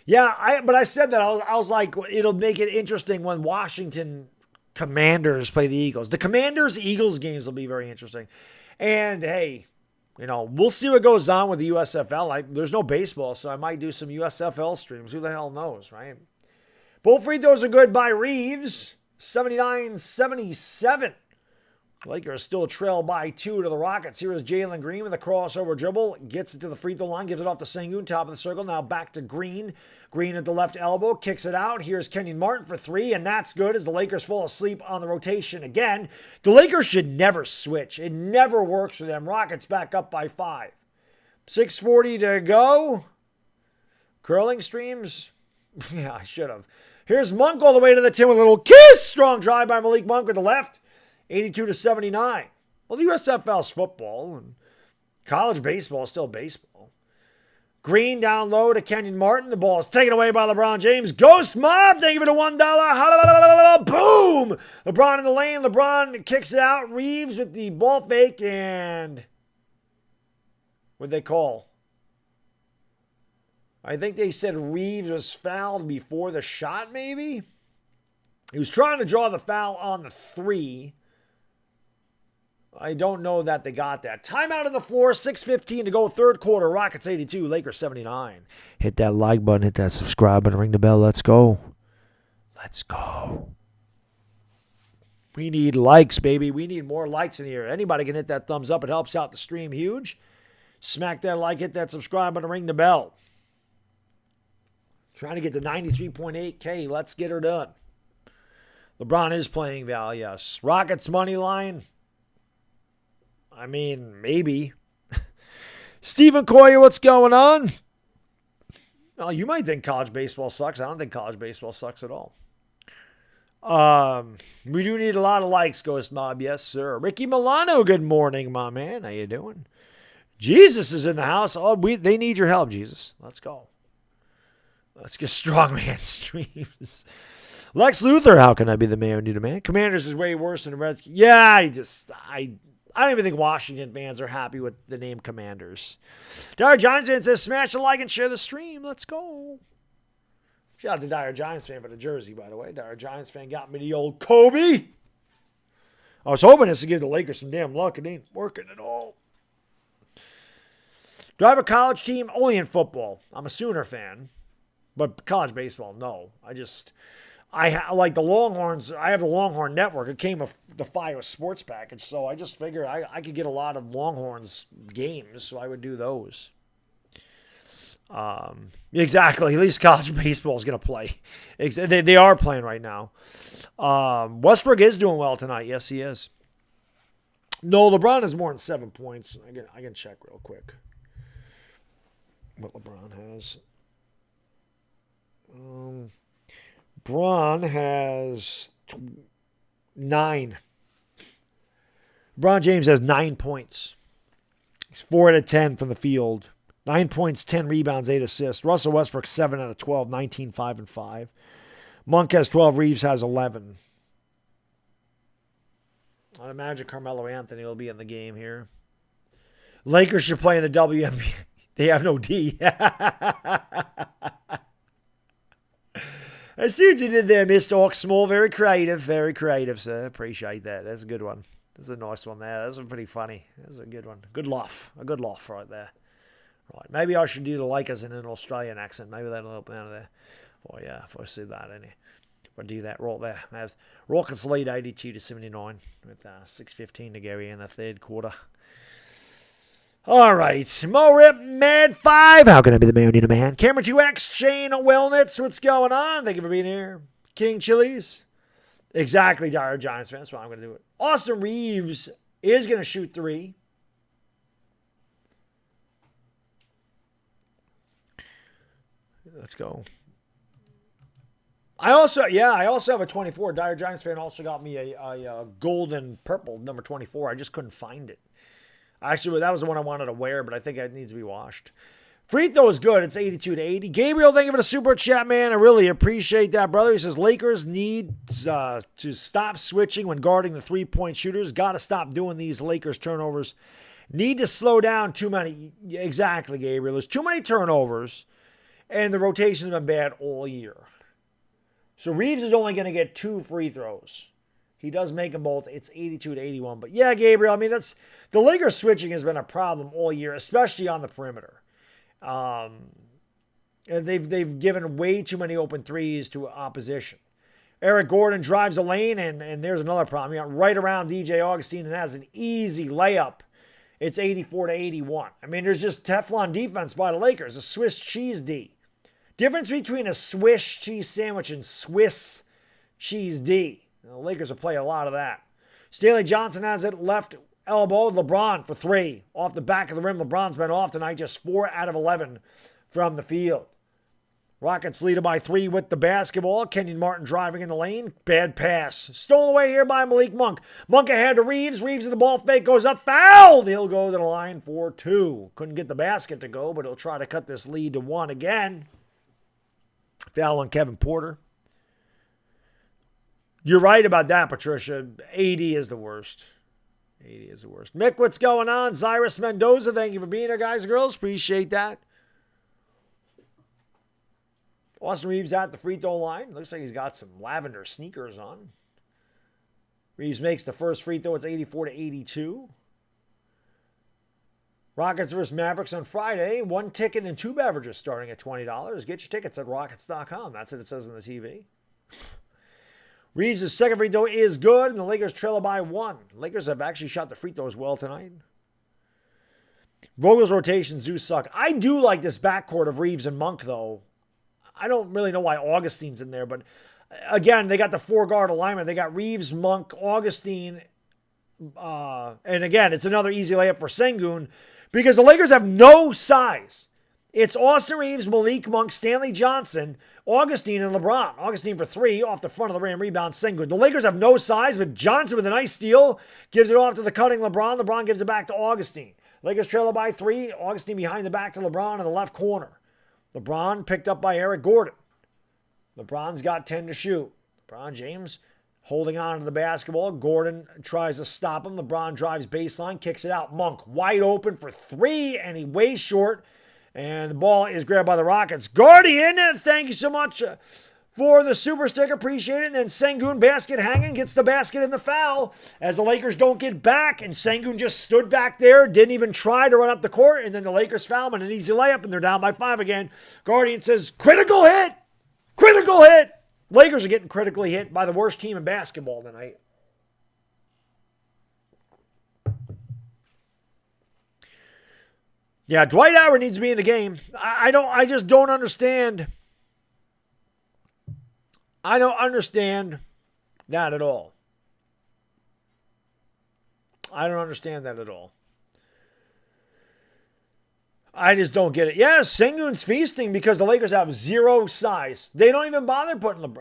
Yeah, but I said that. I was like, it'll make it interesting when Washington Commanders play the Eagles. The Commanders-Eagles games will be very interesting. And, hey, we'll see what goes on with the USFL. There's no baseball, so I might do some USFL streams. Who the hell knows, right? Both free throws are good by Reeves. 79-77. Lakers still trail by two to the Rockets. Here is Jalen Green with a crossover dribble. Gets it to the free throw line. Gives it off to Sengun. Top of the circle. Now back to Green. Green at the left elbow. Kicks it out. Here's Kenyon Martin for three. And that's good as the Lakers fall asleep on the rotation again. The Lakers should never switch. It never works for them. Rockets back up by 5. 6:40 to go. Curling streams. Yeah, I should have. Here's Monk all the way to the 10 with a little kiss. Strong drive by Malik Monk with the left. 82-79. Well, the USFL's football, and college baseball is still baseball. Green down low to Kenyon Martin. The ball is taken away by LeBron James. Ghost Mob, thank you for the $1. Boom! LeBron in the lane. LeBron kicks it out. Reeves with the ball fake, and what'd they call? I think they said Reeves was fouled before the shot, maybe? He was trying to draw the foul on the 3. I don't know that they got that. Timeout on the floor, 6:15 to go, third quarter. Rockets 82, Lakers 79. Hit that like button, hit that subscribe button, ring the bell. Let's go. Let's go. We need likes, baby. We need more likes in here. Anybody can hit that thumbs up. It helps out the stream huge. Smack that like, hit that subscribe button, ring the bell. Trying to get to 93.8K. Let's get her done. LeBron is playing Val, yes. Rockets money line. I mean, maybe. Stephen Coyer, what's going on? Well, you might think college baseball sucks. I don't think college baseball sucks at all. We do need a lot of likes, Ghost Mob. Yes, sir. Ricky Milano, good morning, my man. How you doing? Jesus is in the house. Oh, they need your help, Jesus. Let's go. Let's get strongman streams. Lex Luthor, how can I be the man who need a man? Commanders is way worse than the Redskins. Yeah, I don't even think Washington fans are happy with the name Commanders. Dire Giants fan says, smash the like and share the stream. Let's go. Shout out to Dire Giants fan for the jersey, by the way. Dire Giants fan got me the old Kobe. I was hoping this to give the Lakers some damn luck. It ain't working at all. Do I have a college team? Only in football. I'm a Sooner fan. But college baseball, no. I like the Longhorns. I have the Longhorn Network. It came with the FiOS Sports Package, so I just figured I could get a lot of Longhorns games, so I would do those. Exactly. At least college baseball is going to play. They are playing right now. Westbrook is doing well tonight. Yes, he is. No, LeBron has more than 7 points. I can check real quick what LeBron has. Braun has 9. LeBron James has 9 points. He's 4 out of 10 from the field. 9 points, 10 rebounds, 8 assists. Russell Westbrook, 7 out of 12, 19, 5, and 5. Monk has 12. Reeves has 11. I imagine Carmelo Anthony will be in the game here. Lakers should play in the WNBA. They have no D. I see what you did there, Mr. Oxmore. Very creative, sir. Appreciate that. That's a good one. This is a nice one there. That's pretty funny. That's a good one. Good laugh. A good laugh right there. Right. Maybe I should do the Lakers in an Australian accent. Maybe that'll help me out of there. Oh, yeah, if I see that, any. If I do that right there. Rockets lead 82-79 with 6:15 to go in the third quarter. All right. Mo Rip, Mad 5. How can I be the man in a man? Camera 2X, Shane Wellnitz. What's going on? Thank you for being here. King Chili's. Exactly, Dire Giants fans. That's why I'm going to do it. Austin Reeves is going to shoot 3. Let's go. I also have a 24. Dire Giants fan also got me a golden purple number 24. I just couldn't find it. Actually, that was the one I wanted to wear, but I think it needs to be washed. Free throw is good. It's 82-80. Gabriel, thank you for the super chat, man. I really appreciate that, brother. He says Lakers need to stop switching when guarding the three-point shooters. Got to stop doing these Lakers turnovers. Need to slow down too many. Exactly, Gabriel. There's too many turnovers, and the rotations have been bad all year. So Reeves is only going to get 2 free throws. He does make them both. It's 82-81. But yeah, Gabriel, I mean, the Lakers switching has been a problem all year, especially on the perimeter. And they've given way too many open threes to opposition. Eric Gordon drives a lane, and there's another problem. He got right around DJ Augustine and has an easy layup. It's 84-81. I mean, there's just Teflon defense by the Lakers, a Swiss cheese D. Difference between a Swiss cheese sandwich and Swiss cheese D. The Lakers will play a lot of that. Stanley Johnson has it left elbow. LeBron for 3. Off the back of the rim. LeBron's been off tonight. Just 4 out of 11 from the field. Rockets lead by 3 with the basketball. Kenyon Martin driving in the lane. Bad pass. Stolen away here by Malik Monk. Monk ahead to Reeves. Reeves with the ball fake. Goes up. Fouled. He'll go to the line for 2. Couldn't get the basket to go, but he'll try to cut this lead to 1 again. Foul on Kevin Porter. You're right about that, Patricia. 80 is the worst. 80 is the worst. Mick, what's going on? Cyrus Mendoza, thank you for being here, guys and girls. Appreciate that. Austin Reeves at the free throw line. Looks like he's got some lavender sneakers on. Reeves makes the first free throw. It's 84-82. Rockets versus Mavericks on Friday. 1 ticket and 2 beverages starting at $20. Get your tickets at rockets.com. That's what it says on the TV. Reeves' second free throw is good, and the Lakers trail by 1. Lakers have actually shot the free throws well tonight. Vogel's rotations do suck. I do like this backcourt of Reeves and Monk, though. I don't really know why Augustine's in there, but again, they got the 4-guard alignment. They got Reeves, Monk, Augustine, and again, it's another easy layup for Sengun because the Lakers have no size. It's Austin Reeves, Malik Monk, Stanley Johnson, Augustine, and LeBron. Augustine for 3 off the front of the rim, rebound Sengun. The Lakers have no size, but Johnson with a nice steal gives it off to the cutting LeBron. LeBron gives it back to Augustine. Lakers trail by 3. Augustine behind the back to LeBron in the left corner. LeBron picked up by Eric Gordon. LeBron's got 10 to shoot. LeBron James holding on to the basketball. Gordon tries to stop him. LeBron drives baseline, kicks it out. Monk wide open for 3, and he way short. And the ball is grabbed by the Rockets. Guardian, thank you so much for the super stick. Appreciate it. And then Sengun, basket hanging, gets the basket in the foul as the Lakers don't get back. And Sengun just stood back there, didn't even try to run up the court. And then the Lakers foul him and an easy layup, and they're down by 5 again. Guardian says, critical hit! Critical hit! Lakers are getting critically hit by the worst team in basketball tonight. Yeah, Dwight Howard needs to be in the game. I just don't understand. I don't understand that at all. I don't understand that at all. I just don't get it. Yes, Sengun's feasting because the Lakers have 0 size. They don't even bother putting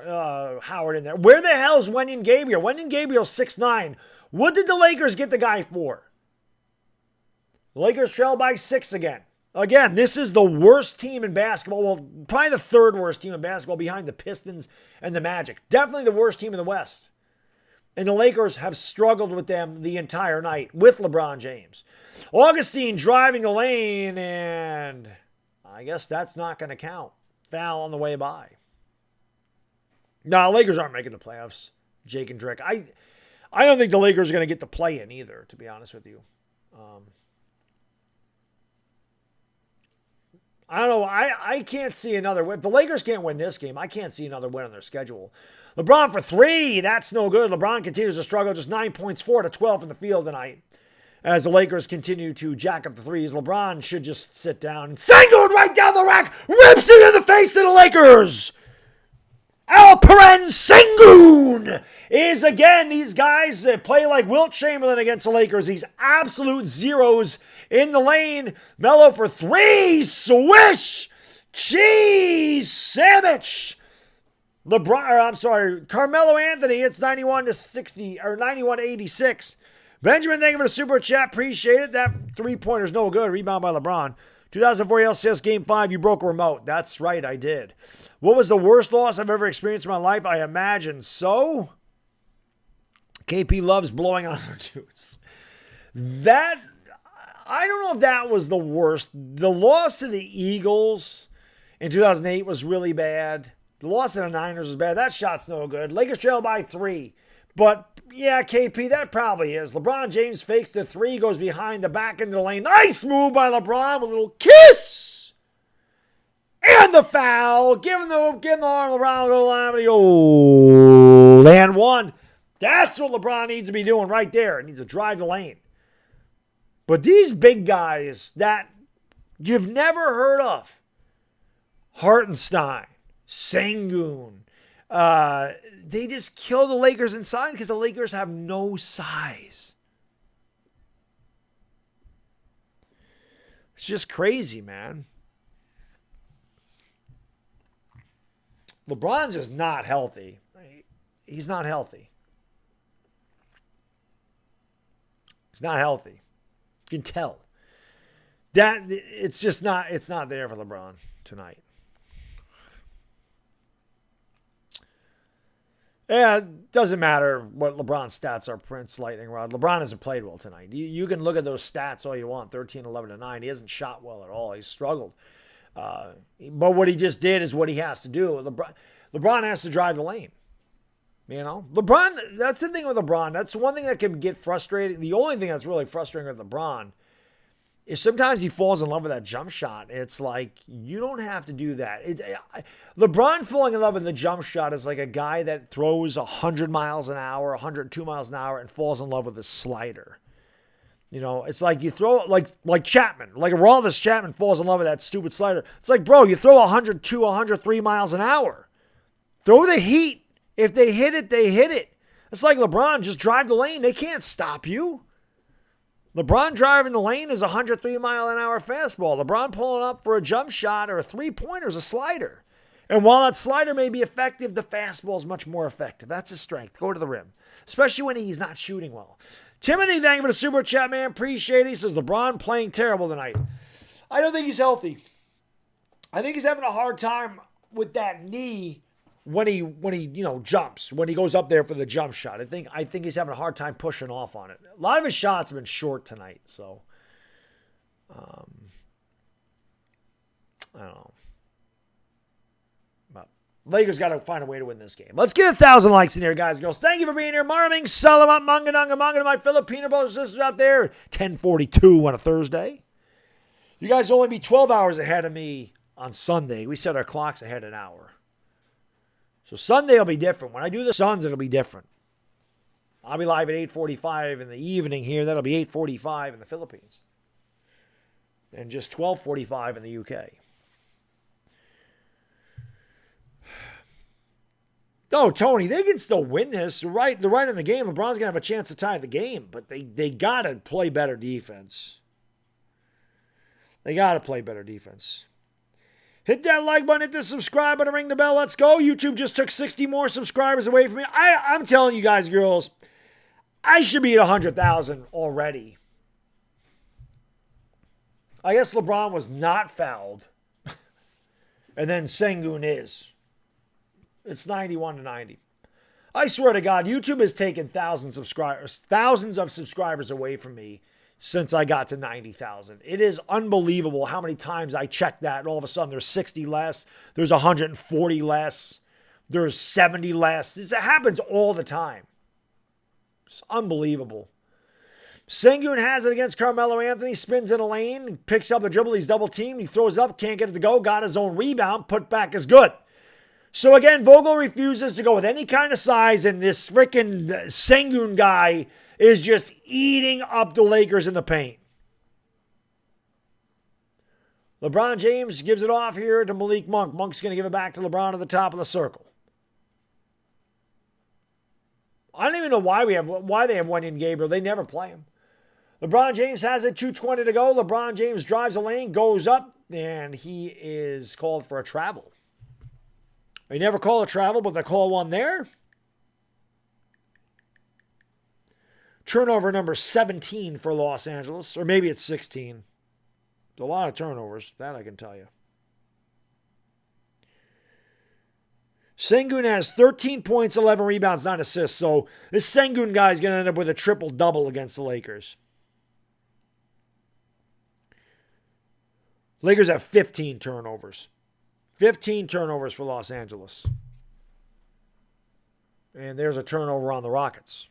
Howard in there. Where the hell is Wenyen Gabriel? Wenyen Gabriel's 6'9". What did the Lakers get the guy for? The Lakers trail by 6 again. Again, this is the worst team in basketball. Well, probably the 3rd worst team in basketball behind the Pistons and the Magic. Definitely the worst team in the West. And the Lakers have struggled with them the entire night with LeBron James. Augustine driving the lane, and I guess that's not going to count. Foul on the way by. No, Lakers aren't making the playoffs, Jake and Drake. I don't think the Lakers are going to get the play in either, to be honest with you. I don't know. I can't see another win. If the Lakers can't win this game, I can't see another win on their schedule. LeBron for 3. That's no good. LeBron continues to struggle. Just 9 points, 4 to 12 in the field tonight. As the Lakers continue to jack up the threes, LeBron should just sit down. And Sengun right down the rack, rips it in the face of the Lakers. Alperen Sengun is again, these guys that play like Wilt Chamberlain against the Lakers. These absolute zeros in the lane. Melo for 3. Swish. Cheese sandwich. Carmelo Anthony hits 91-60 or 91-86. Benjamin, thank you for the super chat. Appreciate it. That 3-pointer's no good. Rebound by LeBron. 2004 LCS Game 5, you broke a remote. That's right, I did. What was the worst loss I've ever experienced in my life? I imagine so. KP loves blowing on her dudes. That, I don't know if that was the worst. The loss to the Eagles in 2008 was really bad. The loss to the Niners was bad. That shot's no good. Lakers trail by 3. But, yeah, KP, that probably is. LeBron James fakes the 3, goes behind the back into the lane. Nice move by LeBron with a little kiss. And the foul. Give him the arm around the line. Oh, land one. That's what LeBron needs to be doing right there. He needs to drive the lane. But these big guys that you've never heard of, Hartenstein, Sengun, they just kill the Lakers inside because the Lakers have no size. It's just crazy, man. LeBron's just not healthy. He's not healthy. He's not healthy. You can tell. That it's just not, it's not there for LeBron tonight. Yeah, it doesn't matter what LeBron's stats are, Prince Lightning Rod. LeBron hasn't played well tonight. You can look at those stats all you want, 13, 11, and 9. He hasn't shot well at all. He's struggled. But what he just did is what he has to do. LeBron has to drive the lane. You know? LeBron, that's the thing with LeBron. That's one thing that can get frustrating. The only thing that's really frustrating with LeBron is sometimes he falls in love with that jump shot. It's like, you don't have to do that. LeBron falling in love with the jump shot is like a guy that throws 100 miles an hour, 102 miles an hour, and falls in love with a slider. You know, it's like you throw, like Chapman. Like Aroldis Chapman falls in love with that stupid slider. It's like, bro, you throw 102, 103 miles an hour. Throw the heat. If they hit it, they hit it. It's like LeBron, just drive the lane. They can't stop you. LeBron driving the lane is a 103-mile-an-hour fastball. LeBron pulling up for a jump shot or a three-pointer is a slider. And while that slider may be effective, the fastball is much more effective. That's his strength. Go to the rim. Especially when he's not shooting well. Timothy, thank you for the super chat, man. Appreciate it. He says, LeBron playing terrible tonight. I don't think he's healthy. I think he's having a hard time with that knee when he jumps, when he goes up there for the jump shot. I think he's having a hard time pushing off on it. A lot of his shots have been short tonight, so I don't know. But Lakers got to find a way to win this game. Let's get 1,000 likes in here, guys and girls. Thank you for being here. Maraming, Salamat, Mangananga to my Filipino brothers and sisters out there. 10:42 on a Thursday. You guys will only be 12 hours ahead of me on Sunday. We set our clocks ahead an hour. So Sunday will be different. When I do the Suns, it'll be different. I'll be live at 8:45 in the evening here. That'll be 8:45 in the Philippines. And just 12:45 in the UK. Oh, Tony, they can still win this. They're right in the game. LeBron's going to have a chance to tie the game. But they got to play better defense. They got to play better defense. Hit that like button, hit the subscribe button, ring the bell. Let's go. YouTube just took 60 more subscribers away from me. I'm telling you guys, girls, I should be at 100,000 already. I guess LeBron was not fouled. And then Sengun is. It's 91-90. I swear to God, YouTube has taken thousands of subscribers away from me since I got to 90,000. It is unbelievable how many times I check that and all of a sudden there's 60 less, there's 140 less, there's 70 less. This happens all the time. It's unbelievable. Sengun has it against Carmelo Anthony, spins in a lane, picks up the dribble, he's double teamed, he throws it up, can't get it to go, got his own rebound, put back is good. So again, Vogel refuses to go with any kind of size, and this freaking Sengun guy is just eating up the Lakers in the paint. LeBron James gives it off here to Malik Monk. Monk's going to give it back to LeBron at the top of the circle. I don't even know why they have Wenyen Gabriel. They never play him. LeBron James has it, 2:20 to go. LeBron James drives the lane, goes up, and he is called for a travel. They never call a travel, but they call one there. Turnover number 17 for Los Angeles, or maybe it's 16. It's a lot of turnovers, that I can tell you. Sengun has 13 points, 11 rebounds, 9 assists. So this Sengun guy is going to end up with a triple-double against the Lakers. Lakers have 15 turnovers. 15 turnovers for Los Angeles. And there's a turnover on the Rockets.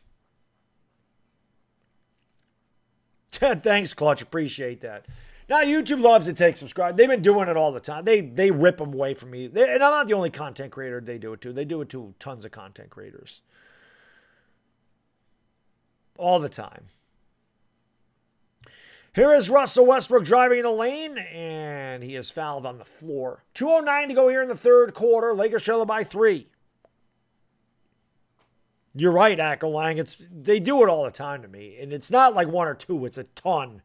Thanks, Clutch. Appreciate that. Now, YouTube loves to take subscribe. They've been doing it all the time. They rip them away from me. And I'm not the only content creator they do it to. They do it to tons of content creators. All the time. Here is Russell Westbrook driving in the lane, and he is fouled on the floor. 2:09 to go here in the third quarter. Lakers trail by 3. You're right, Acklelang. They do it all the time to me. And it's not like 1 or 2. It's a ton.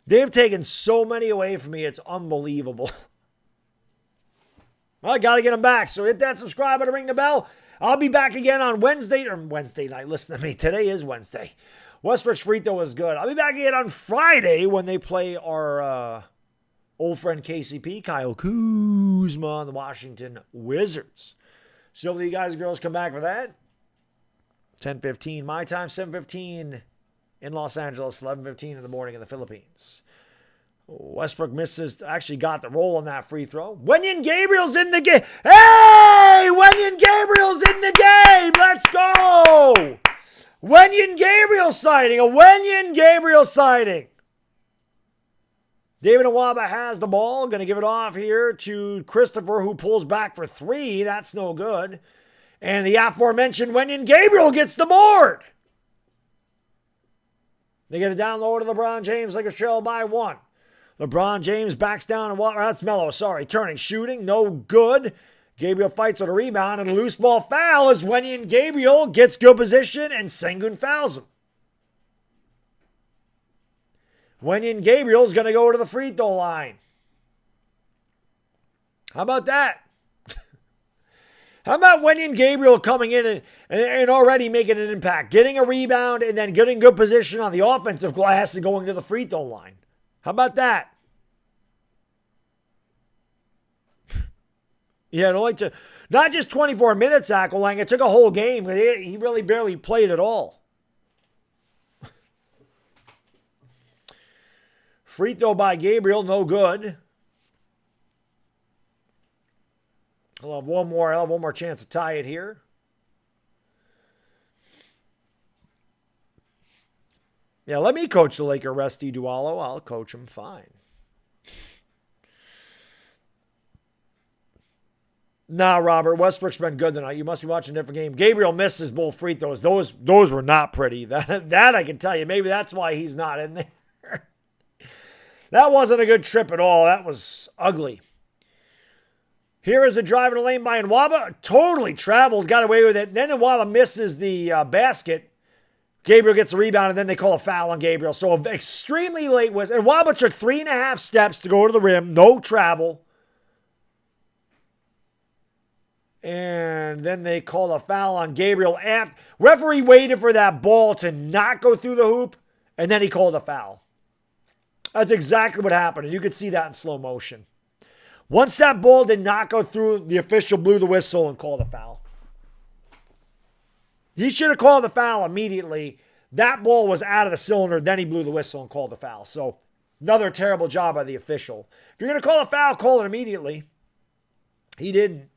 They've taken so many away from me. It's unbelievable. Well, I got to get them back. So hit that subscribe button, ring the bell. I'll be back again on Wednesday night. Listen to me. Today is Wednesday. Westbrook's free throw is good. I'll be back again on Friday when they play our old friend KCP, Kyle Kuzma, and the Washington Wizards. So hopefully you guys and girls come back for that. 10:15 my time, 7:15 in Los Angeles, 11:15 in the morning in the Philippines. Westbrook actually got the roll on that free throw. Wenyen Gabriel's in the game. Hey! Wenyen Gabriel's in the game! Let's go! Wenyen Gabriel sighting. A Wenyen Gabriel sighting. David Nwaba has the ball. Going to give it off here to Christopher, who pulls back for 3. That's no good. And the aforementioned Wenyen Gabriel gets the board. They get it down low to LeBron James. Lakers trail by 1. LeBron James backs down and that's Melo. Turning, shooting, no good. Gabriel fights with a rebound and a loose ball foul as Wenyen Gabriel gets good position and Sengun fouls him. Wenyen Gabriel's going to go to the free throw line. How about that? How about Wenyen Gabriel coming in and already making an impact, getting a rebound and then getting good position on the offensive glass and going to the free throw line? How about that? Yeah, not just 24 minutes, Acklelang. It took a whole game. He really barely played at all. Free throw by Gabriel, no good. I'll have one more chance to tie it here. Yeah, let me coach the Laker Rusty Dualo. I'll coach him fine. Nah, Robert, Westbrook's been good tonight. You must be watching a different game. Gabriel misses both free throws. Those were not pretty. That I can tell you. Maybe that's why he's not in there. That wasn't a good trip at all. That was ugly. Here is a drive in the lane by Nwaba. Totally traveled, got away with it. Then Nwaba misses the basket. Gabriel gets a rebound, and then they call a foul on Gabriel. So extremely late. Nwaba took 3.5 steps to go to the rim. No travel. And then they call a foul on Gabriel. Referee waited for that ball to not go through the hoop, and then he called a foul. That's exactly what happened, and you could see that in slow motion. Once that ball did not go through, the official blew the whistle and called a foul. He should have called the foul immediately. That ball was out of the cylinder, then he blew the whistle and called the foul. So, another terrible job by the official. If you're going to call a foul, call it immediately. He didn't.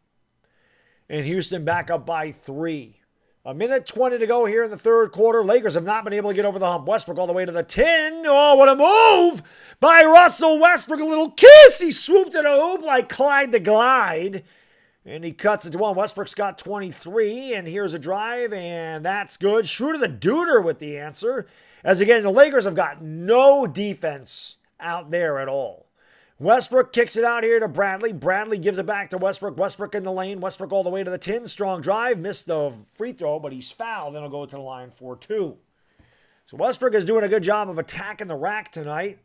And Houston back up by 3. A minute 20 to go here in the third quarter. Lakers have not been able to get over the hump. Westbrook all the way to the 10. Oh, what a move by Russell Westbrook. A little kiss. He swooped in a hoop like Clyde the Glide. And he cuts it to one. Westbrook's got 23. And here's a drive. And that's good. Schroeder the Duder with the answer. As again, the Lakers have got no defense out there at all. Westbrook kicks it out here to Bradley. Bradley gives it back to Westbrook. Westbrook in the lane. Westbrook all the way to the 10. Strong drive. Missed the free throw, but he's fouled. Then he'll go to the line for 2. So Westbrook is doing a good job of attacking the rack tonight.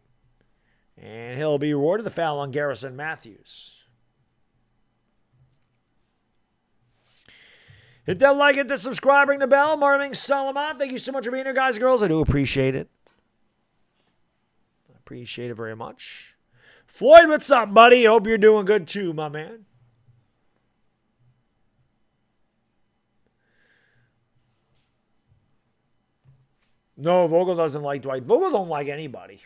And he'll be rewarded. The foul on Garrison Matthews. Hit that like, hit the subscribe, ring the bell. Marvin Salamat, thank you so much for being here, guys and girls. I do appreciate it. I appreciate it very much. Floyd, what's up, buddy? Hope you're doing good too, my man. No, Vogel doesn't like Dwight. Vogel don't like anybody.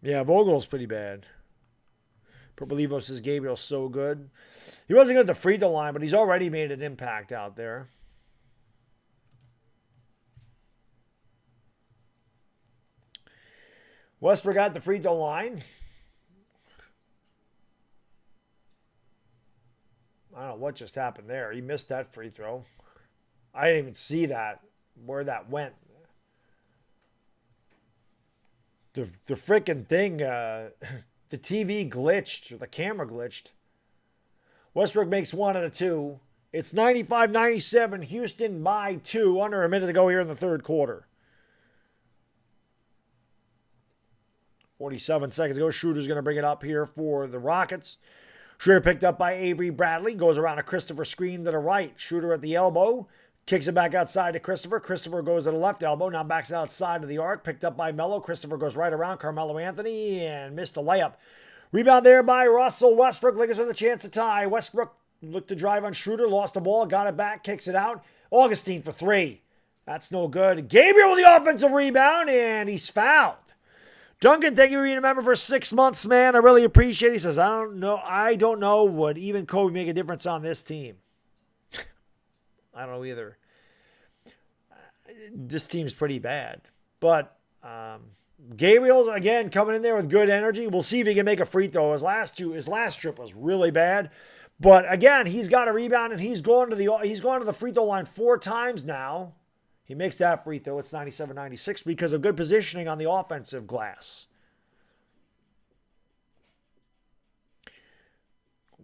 Yeah, Vogel's pretty bad. Propolivo says Gabriel's so good. He wasn't good at the free throw line, but he's already made an impact out there. Westbrook at the free throw line. I don't know what just happened there. He missed that free throw. I didn't even see that, where that went. The freaking thing, the TV glitched, or the camera glitched. Westbrook makes 1 out of 2. It's 95-97, Houston by 2. Under a minute to go here in the third quarter. 47 seconds ago, Schroeder's going to bring it up here for the Rockets. Schroeder picked up by Avery Bradley. Goes around a Christopher screen to the right. Schroeder at the elbow. Kicks it back outside to Christopher. Christopher goes to the left elbow. Now backs outside of the arc. Picked up by Melo. Christopher goes right around Carmelo Anthony and missed a layup. Rebound there by Russell Westbrook. Lakers with a chance to tie. Westbrook looked to drive on Schroeder. Lost the ball. Got it back. Kicks it out. Augustine for 3. That's no good. Gabriel with the offensive rebound. And he's fouled. Duncan, thank you for being a member for 6 months, man. I really appreciate it. He says, I don't know. Would even Kobe make a difference on this team? I don't know either. This team's pretty bad. But Gabriel, again, coming in there with good energy. We'll see if he can make a free throw. His last trip was really bad. But again, he's got a rebound and he's gone to the free throw line 4 times now. He makes that free throw. It's 97-96 because of good positioning on the offensive glass.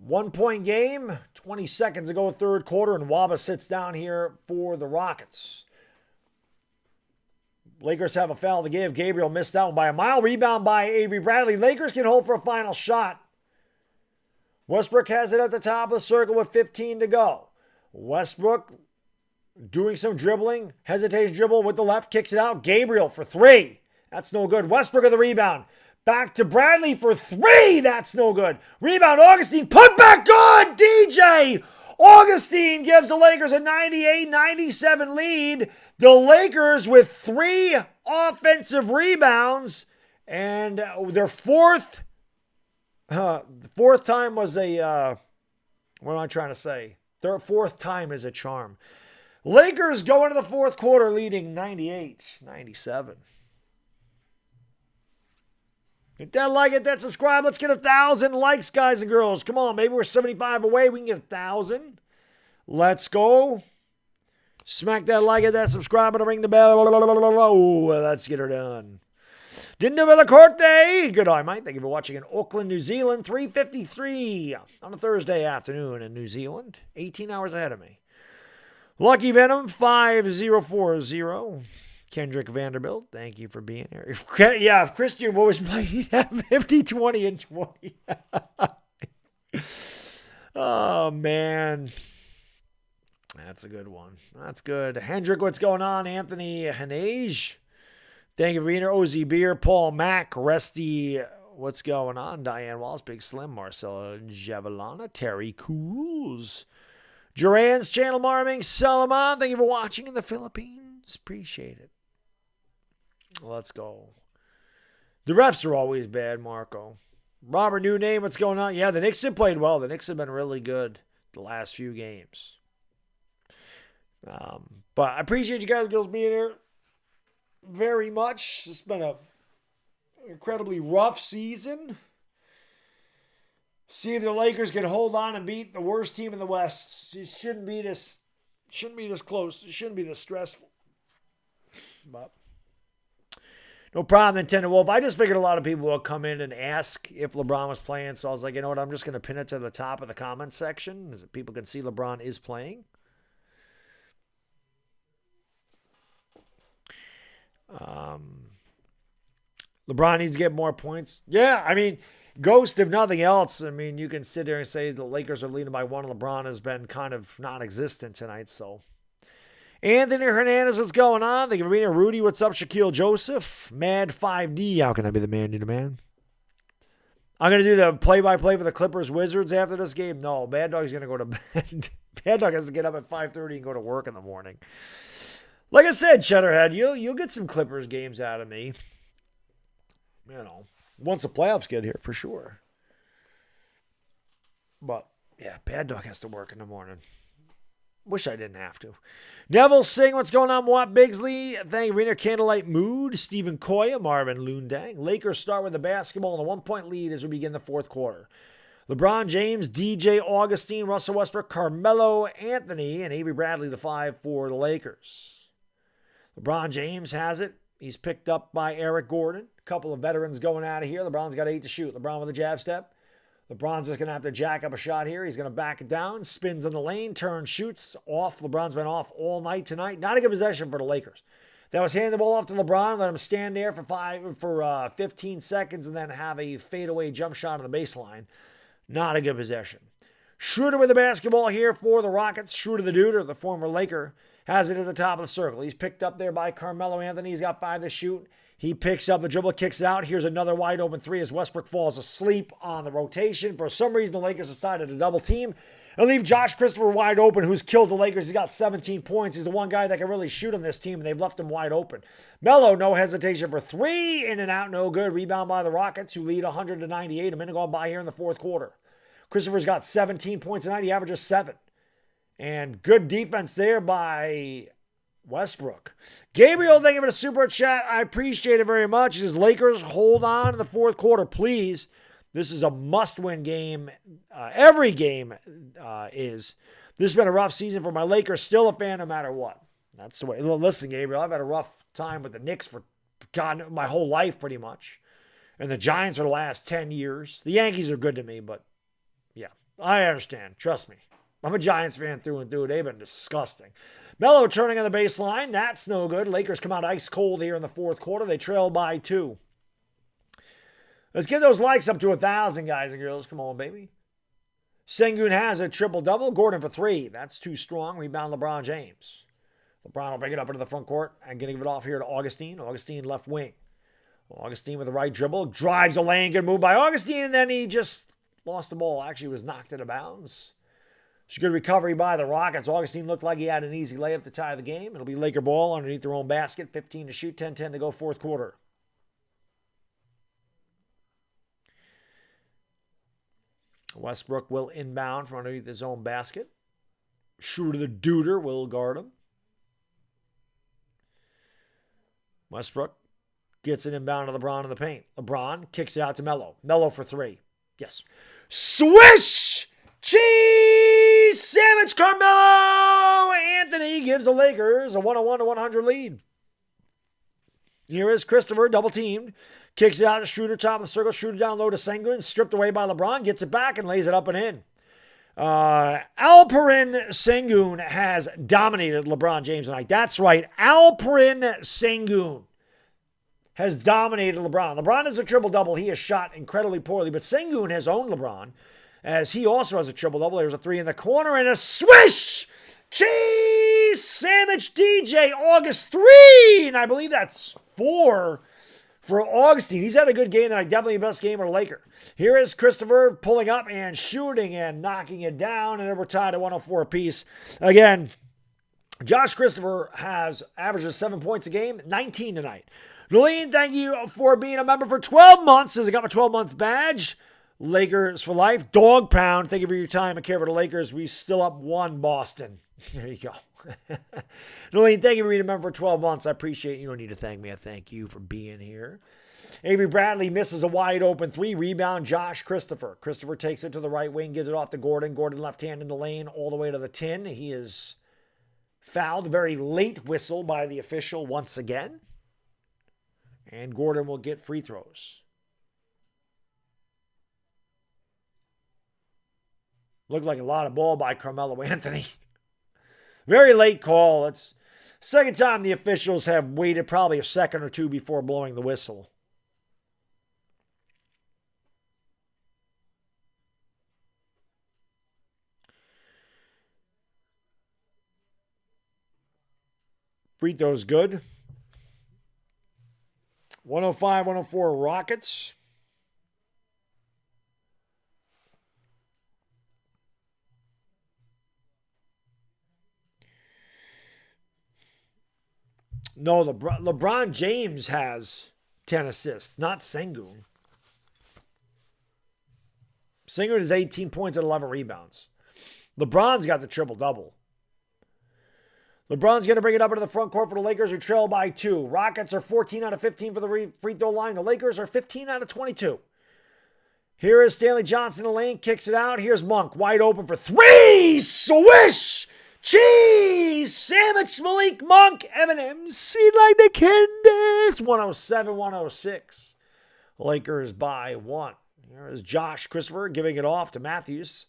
1-point game, 20 seconds to go, third quarter, and Waba sits down here for the Rockets. Lakers have a foul to give. Gabriel missed out by a mile. Rebound by Avery Bradley. Lakers can hold for a final shot. Westbrook has it at the top of the circle with 15 to go. Westbrook doing some dribbling, hesitation dribble with the left, kicks it out. Gabriel for 3. That's no good. Westbrook of the rebound. Back to Bradley for 3. That's no good. Rebound, Augustine. Put back good. DJ Augustine gives the Lakers a 98-97 lead. The Lakers with 3 offensive rebounds. And their fourth time was a, what am I trying to say? Their fourth time is a charm. Lakers go into the fourth quarter leading 98-97. Hit that like, hit that subscribe. Let's get 1,000 likes, guys and girls. Come on, maybe we're 75 away. We can get 1,000. Let's go. Smack that like, hit that subscribe, and ring the bell. Let's get her done. Didn't do the corte. Good eye, mate. Thank you for watching in Auckland, New Zealand. 3:53 on a Thursday afternoon in New Zealand. 18 hours ahead of me. Lucky Venom 5040. Kendrick Vanderbilt, thank you for being here. If Christian was playing, he'd have 50, 20, and 20. Oh, man. That's a good one. That's good. Hendrick, what's going on? Anthony Hanage, thank you for being here. OZ Beer, Paul Mack, Rusty, what's going on? Diane Wallace, Big Slim, Marcella Javelana, Terry Cools, Duran's channel, Marming, Salaman, thank you for watching in the Philippines. Appreciate it. Let's go. The refs are always bad, Marco. Robert, new name, what's going on? Yeah, the Knicks have played well. The Knicks have been really good the last few games. But I appreciate you guys, girls, being here very much. It's been an incredibly rough season. See if the Lakers can hold on and beat the worst team in the West. It shouldn't be this close. It shouldn't be this stressful. But no problem, Nintendo Wolf. I just figured a lot of people will come in and ask if LeBron was playing. So I was like, you know what? I'm just going to pin it to the top of the comment section so people can see LeBron is playing. LeBron needs to get more points. Yeah, I mean, Ghost, if nothing else, I mean, you can sit there and say the Lakers are leading by one. LeBron has been kind of non-existent tonight, so. Anthony Hernandez, what's going on? Thank you for being here. Rudy, what's up? Shaquille Joseph. Mad 5D. How can I be the man, you man? I'm going to do the play-by-play for the Clippers Wizards after this game. No, Baddog's going to go to bed. Baddog has to get up at 5:30 and go to work in the morning. Like I said, Cheddarhead, you'll get some Clippers games out of me. You know, once the playoffs get here, for sure. But, yeah, Baddog has to work in the morning. Wish I didn't have to. Neville Singh, what's going on? Watt Bigsley, thank you, Rena Candlelight Mood, Stephen Koya, Marvin Lundang. Lakers start with the basketball and a 1-point lead as we begin the fourth quarter. LeBron James, DJ Augustine, Russell Westbrook, Carmelo Anthony, and Avery Bradley, the 5 for the Lakers. LeBron James has it. He's picked up by Eric Gordon. A couple of veterans going out of here. LeBron's got 8 to shoot. LeBron with a jab step. LeBron's just going to have to jack up a shot here. He's going to back it down. Spins in the lane. Turns, shoots. Off. LeBron's been off all night tonight. Not a good possession for the Lakers. That was hand the ball off to LeBron. Let him stand there for 15 seconds and then have a fadeaway jump shot on the baseline. Not a good possession. Schroeder with the basketball here for the Rockets. Schroeder the Duder, the former Laker, has it at the top of the circle. He's picked up there by Carmelo Anthony. He's got 5 to shoot. He picks up the dribble, kicks it out. Here's another wide open 3 as Westbrook falls asleep on the rotation. For some reason, the Lakers decided to double team and leave Josh Christopher wide open, who's killed the Lakers. He's got 17 points. He's the one guy that can really shoot on this team, and they've left him wide open. Melo, no hesitation for 3. In and out, no good. Rebound by the Rockets, who lead 100-98. A minute gone by here in the fourth quarter. Christopher's got 17 points tonight. He averages 7. And good defense there by Westbrook. Gabriel, thank you for the super chat. I appreciate it very much. He says, Lakers, hold on in the fourth quarter, please. This is a must-win game. Every game is. This has been a rough season for my Lakers. Still a fan no matter what. That's the way. Listen, Gabriel, I've had a rough time with the Knicks for God, my whole life pretty much. And the Giants for the last 10 years. The Yankees are good to me, but yeah, I understand. Trust me. I'm a Giants fan through and through. They've been disgusting. Melo turning on the baseline. That's no good. Lakers come out ice cold here in the fourth quarter. They trail by 2. Let's get those likes up to 1,000, guys and girls. Come on, baby. Sengun has a triple-double. Gordon for 3. That's too strong. Rebound LeBron James. LeBron will bring it up into the front court and give it off here to Augustine. Augustine left wing. Augustine with the right dribble. Drives a lane. Good move by Augustine. And then he just lost the ball. Actually was knocked out of bounds. It's a good recovery by the Rockets. Augustine looked like he had an easy layup to tie the game. It'll be Laker ball underneath their own basket. 15 to shoot, 10-10 to go fourth quarter. Westbrook will inbound from underneath his own basket. Schroeder the Duder will guard him. Westbrook gets an inbound to LeBron in the paint. LeBron kicks it out to Melo. Melo for 3. Yes. Swish! Cheese sandwich. Carmelo Anthony gives the Lakers a 101 to 100 lead. Here is Christopher, double teamed. Kicks it out to Schroeder, top of the circle. Schroeder down low to Sengun. Stripped away by LeBron. Gets it back and lays it up and in. Alperen Sengun has dominated LeBron James tonight. That's right. Alperen Sengun has dominated LeBron. LeBron has a triple-double. He has shot incredibly poorly, but Sengun has owned LeBron, as he also has a triple-double. There's a 3 in the corner and a swish! Cheese sandwich DJ August 3! And I believe that's 4 for Augustine. He's had a good game tonight. Definitely the best game of the Laker. Here is Christopher pulling up and shooting and knocking it down, and we're tied at 104 apiece. Again, Josh Christopher has averages 7 points a game, 19 tonight. Nolene, thank you for being a member for 12 months. As I got my 12-month badge. Lakers for life. Dog pound. Thank you for your time and care for the Lakers. We still up 1 Boston. There you go. Nolene, thank you for being a member for 12 months. I appreciate it. You don't need to thank me. I thank you for being here. Avery Bradley misses a wide open 3. Rebound, Josh Christopher. Christopher takes it to the right wing, gives it off to Gordon. Gordon left hand in the lane all the way to the 10. He is fouled. Very late whistle by the official once again. And Gordon will get free throws. Looked like a lot of ball by Carmelo Anthony. Very late call. It's second time the officials have waited probably a second or two before blowing the whistle. Free throw's good. 105-104 Rockets. No, LeBron James has 10 assists, not Sengun. Sengun has 18 points and 11 rebounds. LeBron's got the triple-double. LeBron's going to bring it up into the front court for the Lakers, who trail by 2. Rockets are 14 out of 15 for the free throw line. The Lakers are 15 out of 22. Here is Stanley Johnson in the lane, kicks it out. Here's Monk, wide open for 3. Swish! Cheese! Sandwich, Malik Monk, M&M's, sweet like the candies. 107-106. Lakers by 1. Here is Josh Christopher giving it off to Matthews.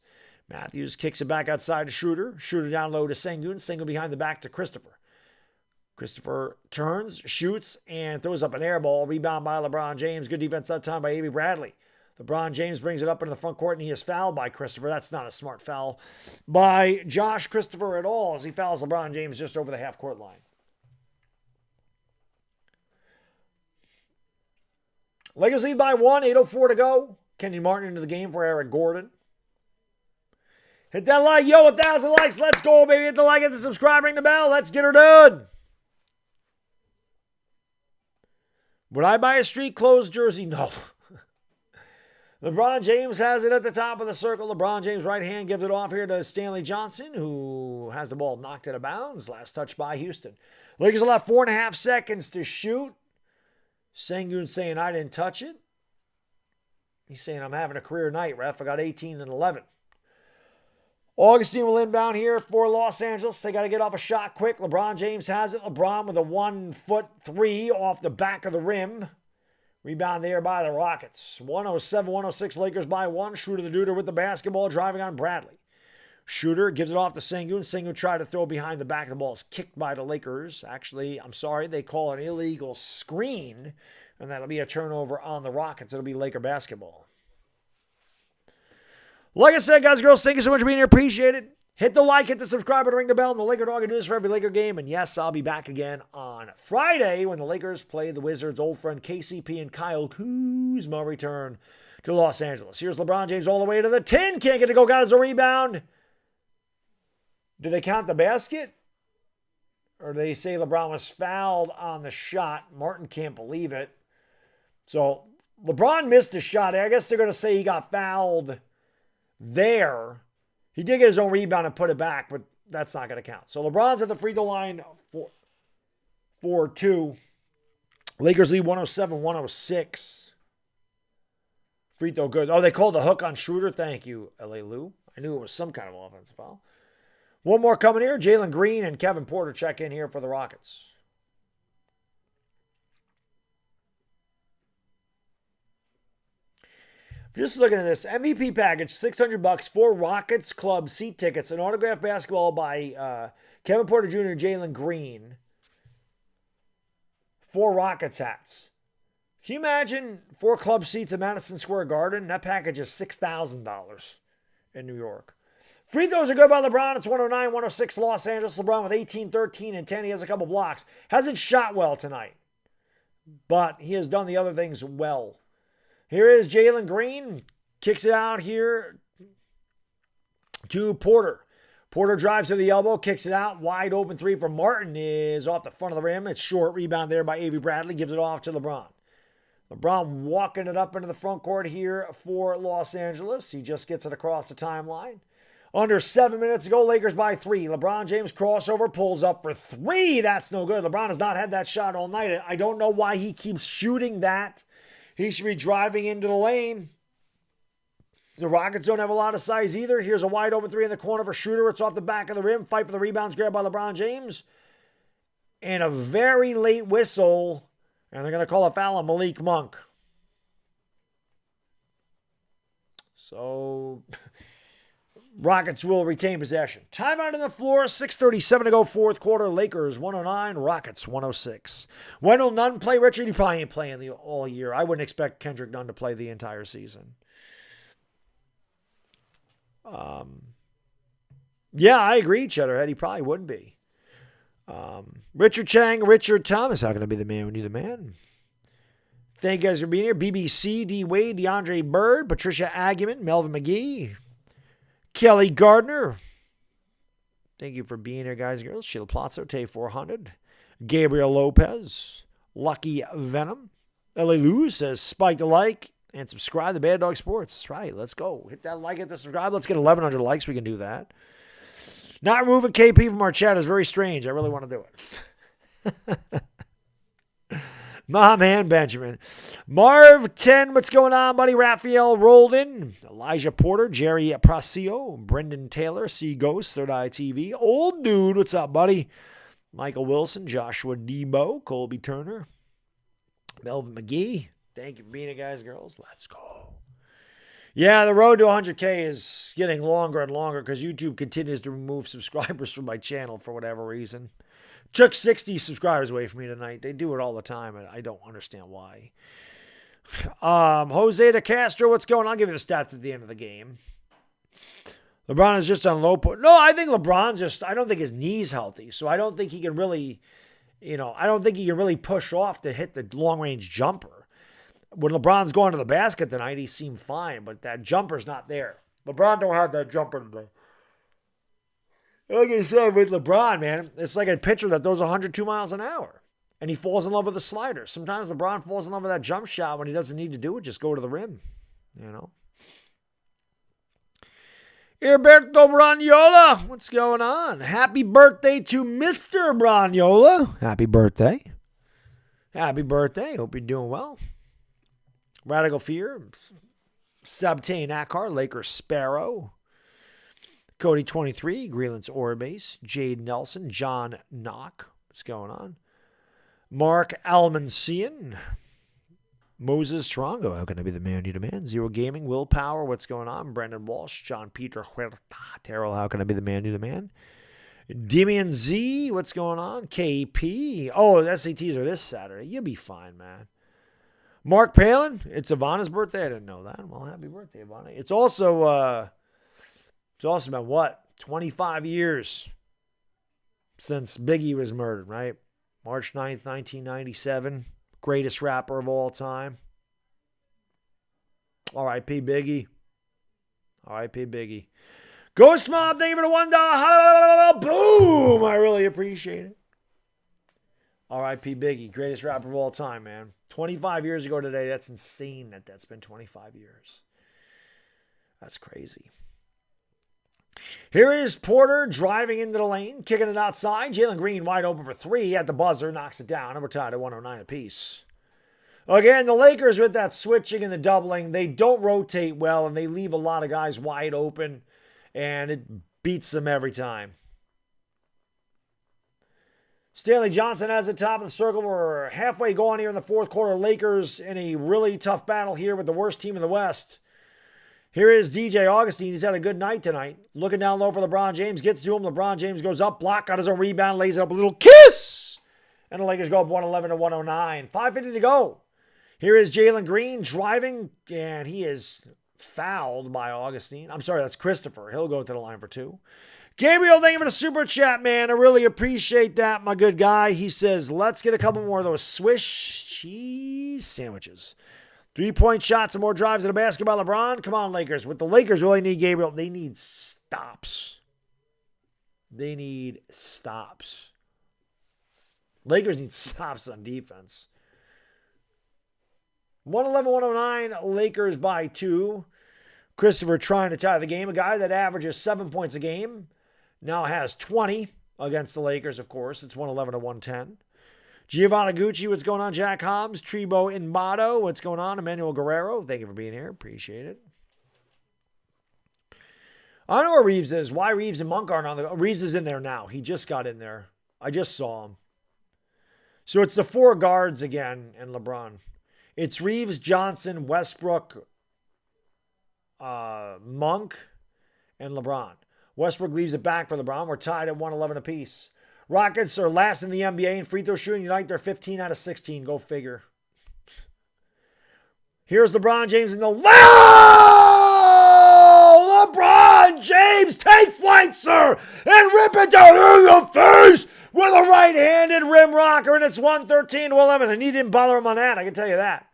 Matthews kicks it back outside to Schroeder. Schroeder down low to Sengun. Sengun behind the back to Christopher. Christopher turns, shoots, and throws up an air ball. Rebound by LeBron James. Good defense that time by Avery Bradley. LeBron James brings it up into the front court, and he is fouled by Christopher. That's not a smart foul by Josh Christopher at all, as he fouls LeBron James just over the half-court line. Lakers lead by 1, 8:04 to go. Kenny Martin into the game for Eric Gordon. Hit that like, yo, 1,000 likes. Let's go, baby. Hit the like, hit the subscribe, ring the bell. Let's get her done. Would I buy a street clothes jersey? No. LeBron James has it at the top of the circle. LeBron James' right hand gives it off here to Stanley Johnson, who has the ball knocked out of bounds. Last touch by Houston. Lakers will have 4.5 seconds to shoot. Sengun saying, I didn't touch it. He's saying, I'm having a career night, ref. I got 18 and 11. Augustine will inbound here for Los Angeles. They got to get off a shot quick. LeBron James has it. LeBron with a 1-foot 3 off the back of the rim. Rebound there by the Rockets. 107-106 Lakers by 1. Schroeder the Duder with the basketball, driving on Bradley. Schroeder gives it off to Sengun. Sengun tried to throw behind the back. The ball is kicked by the Lakers. Actually, I'm sorry, they call an illegal screen, and that'll be a turnover on the Rockets. It'll be Laker basketball. Like I said, guys and girls, thank you so much for being here. Appreciate it. Hit the like, hit the subscribe, and ring the bell. And the LakerDog will do this for every Laker game. And yes, I'll be back again on Friday when the Lakers play the Wizards. Old friend KCP and Kyle Kuzma return to Los Angeles. Here's LeBron James all the way to the 10. Can't get to go. Got his rebound. Do they count the basket? Or do they say LeBron was fouled on the shot? Martin can't believe it. So LeBron missed the shot. I guess they're going to say he got fouled there. He did get his own rebound and put it back, but that's not going to count. So LeBron's at the free throw line for 2. Lakers lead 107-106. Free throw good. Oh, they called the hook on Schroeder. Thank you, L.A. Lou. I knew it was some kind of offensive foul. One more coming here. Jalen Green and Kevin Porter check in here for the Rockets. Just looking at this MVP package, $600 for Rockets Club seat tickets, an autographed basketball by Kevin Porter Jr. and Jalen Green, 4 Rockets hats. Can you imagine 4 club seats at Madison Square Garden? That package is $6,000 in New York. Free throws are good by LeBron. It's 109-106 Los Angeles. LeBron with 18, 13, and 10. He has a couple blocks. Hasn't shot well tonight, but he has done the other things well. Here is Jalen Green. Kicks it out here to Porter. Porter drives to the elbow, kicks it out. Wide open 3 from Martin is off the front of the rim. It's short. Rebound there by Avery Bradley. Gives it off to LeBron. LeBron walking it up into the front court here for Los Angeles. He just gets it across the timeline. Under 7 minutes to go, Lakers by 3. LeBron James crossover pulls up for 3. That's no good. LeBron has not had that shot all night. I don't know why he keeps shooting that. He should be driving into the lane. The Rockets don't have a lot of size either. Here's a wide open 3 in the corner for Schroeder. It's off the back of the rim. Fight for the rebounds grabbed by LeBron James. And a very late whistle. And they're going to call a foul on Malik Monk. So, Rockets will retain possession. Timeout on the floor. 6:37 to go, fourth quarter. Lakers 109, Rockets 106. When will Nunn play, Richard? He probably ain't playing all year. I wouldn't expect Kendrick Nunn to play the entire season. Yeah, I agree, Cheddarhead. He probably would be. Richard Chang, Richard Thomas. How can I be the man when you're the man? Thank you guys for being here. BBC, D. Wade, DeAndre Bird, Patricia Agyeman, Melvin McGee, Kelly Gardner. Thank you for being here, guys and girls. Sheila Plazzo, Tay 400, Gabriel Lopez, Lucky Venom. L.A. Lou says, spike the like and subscribe to Baddog Sports. That's right. Let's go. Hit that like, hit the subscribe. Let's get 1,100 likes. We can do that. Not removing KP from our chat is very strange. I really want to do it. My man, Benjamin. Marv 10, what's going on, buddy? Raphael Roldan, Elijah Porter, Jerry Pracio, Brendan Taylor, C Ghost, Third Eye TV. Old Dude, what's up, buddy? Michael Wilson, Joshua Debo, Colby Turner, Melvin McGee. Thank you for being here, guys and girls. Let's go. Yeah, the road to 100K is getting longer and longer because YouTube continues to remove subscribers from my channel for whatever reason. Took 60 subscribers away from me tonight. They do it all the time, and I don't understand why. Jose de Castro, what's going on? I'll give you the stats at the end of the game. LeBron is just on low point. No, I think LeBron's just, I don't think his knee's healthy, so I don't think he can really, I don't think he can really push off to hit the long-range jumper. When LeBron's going to the basket tonight, he seemed fine, but that jumper's not there. LeBron don't have that jumper today. Like I said, with LeBron, man, it's like a pitcher that throws 102 miles an hour, and he falls in love with the slider. Sometimes LeBron falls in love with that jump shot when he doesn't need to do it, just go to the rim, Herberto Bragnola, what's going on? Happy birthday to Mr. Bragnola. Happy birthday. Happy birthday. Hope you're doing well. Radical Fear, Sabtane Akar, Lakers Sparrow, Cody 23, Greenland's Orbase, Jade Nelson, John Knock, what's going on? Mark Almansian, Moses Trongo, how can I be the man you demand? Zero Gaming, Willpower, what's going on? Brendan Walsh, John Peter Huerta, Terrell, how can I be the man you demand? Demian Z, what's going on? KP, oh, the SATs are this Saturday. You'll be fine, man. Mark Palin, it's Ivana's birthday. I didn't know that. Well, happy birthday, Ivana. It's also been, 25 years since Biggie was murdered, right? March 9th, 1997. Greatest rapper of all time. R.I.P. Biggie. R.I.P. Biggie. Ghost Mob, thank you for the $1. Boom! I really appreciate it. R.I.P. Biggie, greatest rapper of all time, man. 25 years ago today, that's insane that's been 25 years. That's crazy. Here is Porter driving into the lane, kicking it outside. Jalen Green wide open for 3 at the buzzer, knocks it down, and we're tied at 109 apiece. Again, the Lakers with that switching and the doubling, they don't rotate well, and they leave a lot of guys wide open, and it beats them every time. Stanley Johnson has the top of the circle. We're halfway gone here in the fourth quarter. Lakers in a really tough battle here with the worst team in the West. Here is DJ Augustine. He's had a good night tonight. Looking down low for LeBron James. Gets to him. LeBron James goes up. Block. Got his own rebound. Lays it up. A little kiss. And the Lakers go up 111 to 109. 5:50 to go. Here is Jalen Green driving. And he is fouled by Augustine. I'm sorry. That's Christopher. He'll go to the line for 2. Gabriel, thank you for the super chat, man. I really appreciate that, my good guy. He says, let's get a couple more of those Swiss cheese sandwiches. 3-point shots and more drives to the basket by LeBron. Come on, Lakers. What the Lakers really need, Gabriel, they need stops. They need stops. Lakers need stops on defense. 111-109, Lakers by 2. Christopher trying to tie the game. A guy that averages 7 points a game now has 20 against the Lakers, of course. It's 111-110. Giovanni Gucci, what's going on? Jack Hobbs, Trebo Inmato, what's going on? Emmanuel Guerrero, thank you for being here. Appreciate it. I don't know where Reeves is. Why Reeves and Monk aren't on the... Reeves is in there now. He just got in there. I just saw him. So it's the 4 guards again and LeBron. It's Reeves, Johnson, Westbrook, Monk, and LeBron. Westbrook leaves it back for LeBron. We're tied at 111 apiece. Rockets are last in the NBA in free throw shooting tonight. They're 15 out of 16. Go figure. Here's LeBron James in the... LeBron James, take flight, sir, and rip it down in your face with a right-handed rim rocker, and it's 113-11, and he didn't bother him on that, I can tell you that.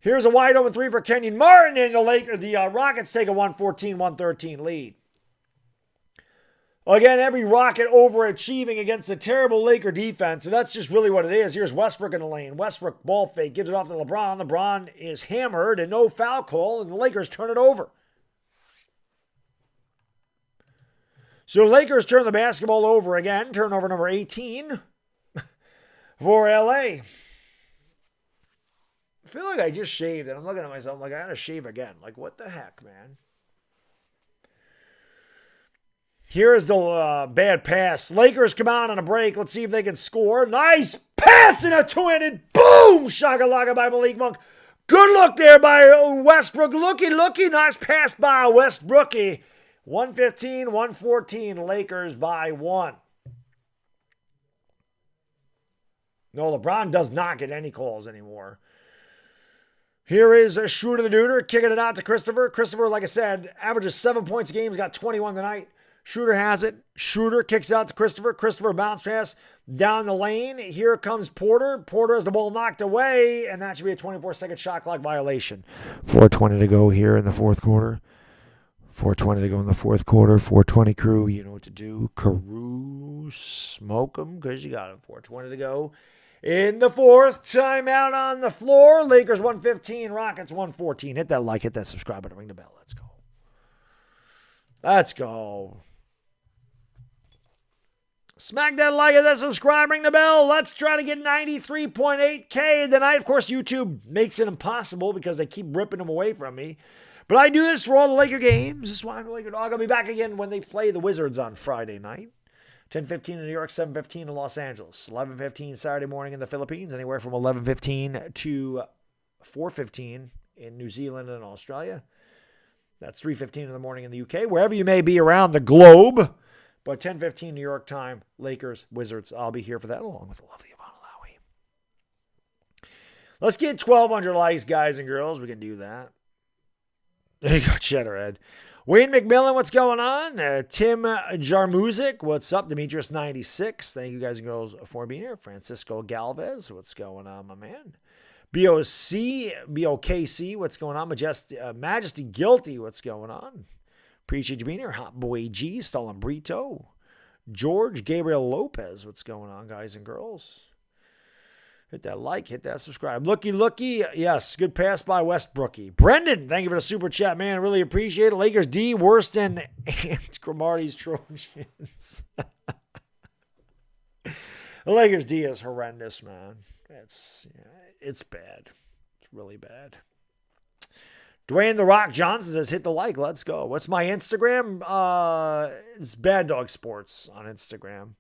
Here's a wide open 3 for Kenyon Martin, and the Rockets take a 114-113 lead. Again, every Rocket overachieving against a terrible Laker defense, so that's just really what it is. Here's Westbrook in the lane. Westbrook ball fake, gives it off to LeBron. LeBron is hammered, and no foul call, and the Lakers turn it over. So the Lakers turn the basketball over again. Turnover number 18 for LA. I feel like I just shaved and I'm looking at myself like I gotta shave again. Like, what the heck, man? Here is the bad pass. Lakers come out on a break. Let's see if they can score. Nice pass and a two-handed boom! Shaka-laka by Malik Monk. Good look there by Westbrook. Looky. Nice pass by Westbrookie. 115-114, Lakers by 1. No, LeBron does not get any calls anymore. Here is a Schroeder the Duder kicking it out to Christopher. Christopher, like I said, averages 7 points a game. He's got 21 tonight. Schroeder has it. Schroeder kicks it out to Christopher. Christopher bounce pass down the lane. Here comes Porter. Porter has the ball knocked away, and that should be a 24-second shot clock violation. 4:20 to go here in the fourth quarter. 4:20 to go in the fourth quarter. 4:20 crew, you know what to do. Carew, smoke them because you got them. 4:20 to go in the fourth. Timeout on the floor. Lakers 115, Rockets 114. Hit that like, hit that subscribe button, ring the bell. Let's go. Let's go. Smack that like, hit that subscribe, ring the bell. Let's try to get 93.8K tonight. Of course, YouTube makes it impossible because they keep ripping them away from me. But I do this for all the Laker games. This is why I'm a LakerDog. I'll be back again when they play the Wizards on Friday night. 10:15 in New York, 7:15 in Los Angeles. 11:15 Saturday morning in the Philippines. Anywhere from 11:15 to 4:15 in New Zealand and Australia. That's 3:15 in the morning in the UK. Wherever you may be around the globe. But 10:15 New York time, Lakers, Wizards. I'll be here for that along with the lovely Ivana Lowy. Let's get 1,200 likes, guys and girls. We can do that. There you go, Cheddarhead. Wayne McMillan, what's going on? Tim Jarmuzik, what's up? Demetrius96, thank you guys and girls for being here. Francisco Galvez, what's going on, my man? BOKC, what's going on? Majesty Guilty, what's going on? Appreciate you being here. Hot Boy G, Stalin Brito. George Gabriel Lopez, what's going on, guys and girls? Hit that like, hit that subscribe. Looky. Yes, good pass by Westbrookie. Brendan, thank you for the super chat, man. I really appreciate it. Lakers D, worse than Ant Cromartie's Trojans. The Lakers D is horrendous, man. It's bad. It's really bad. Dwayne The Rock Johnson says, hit the like. Let's go. What's my Instagram? It's Baddog Sports on Instagram.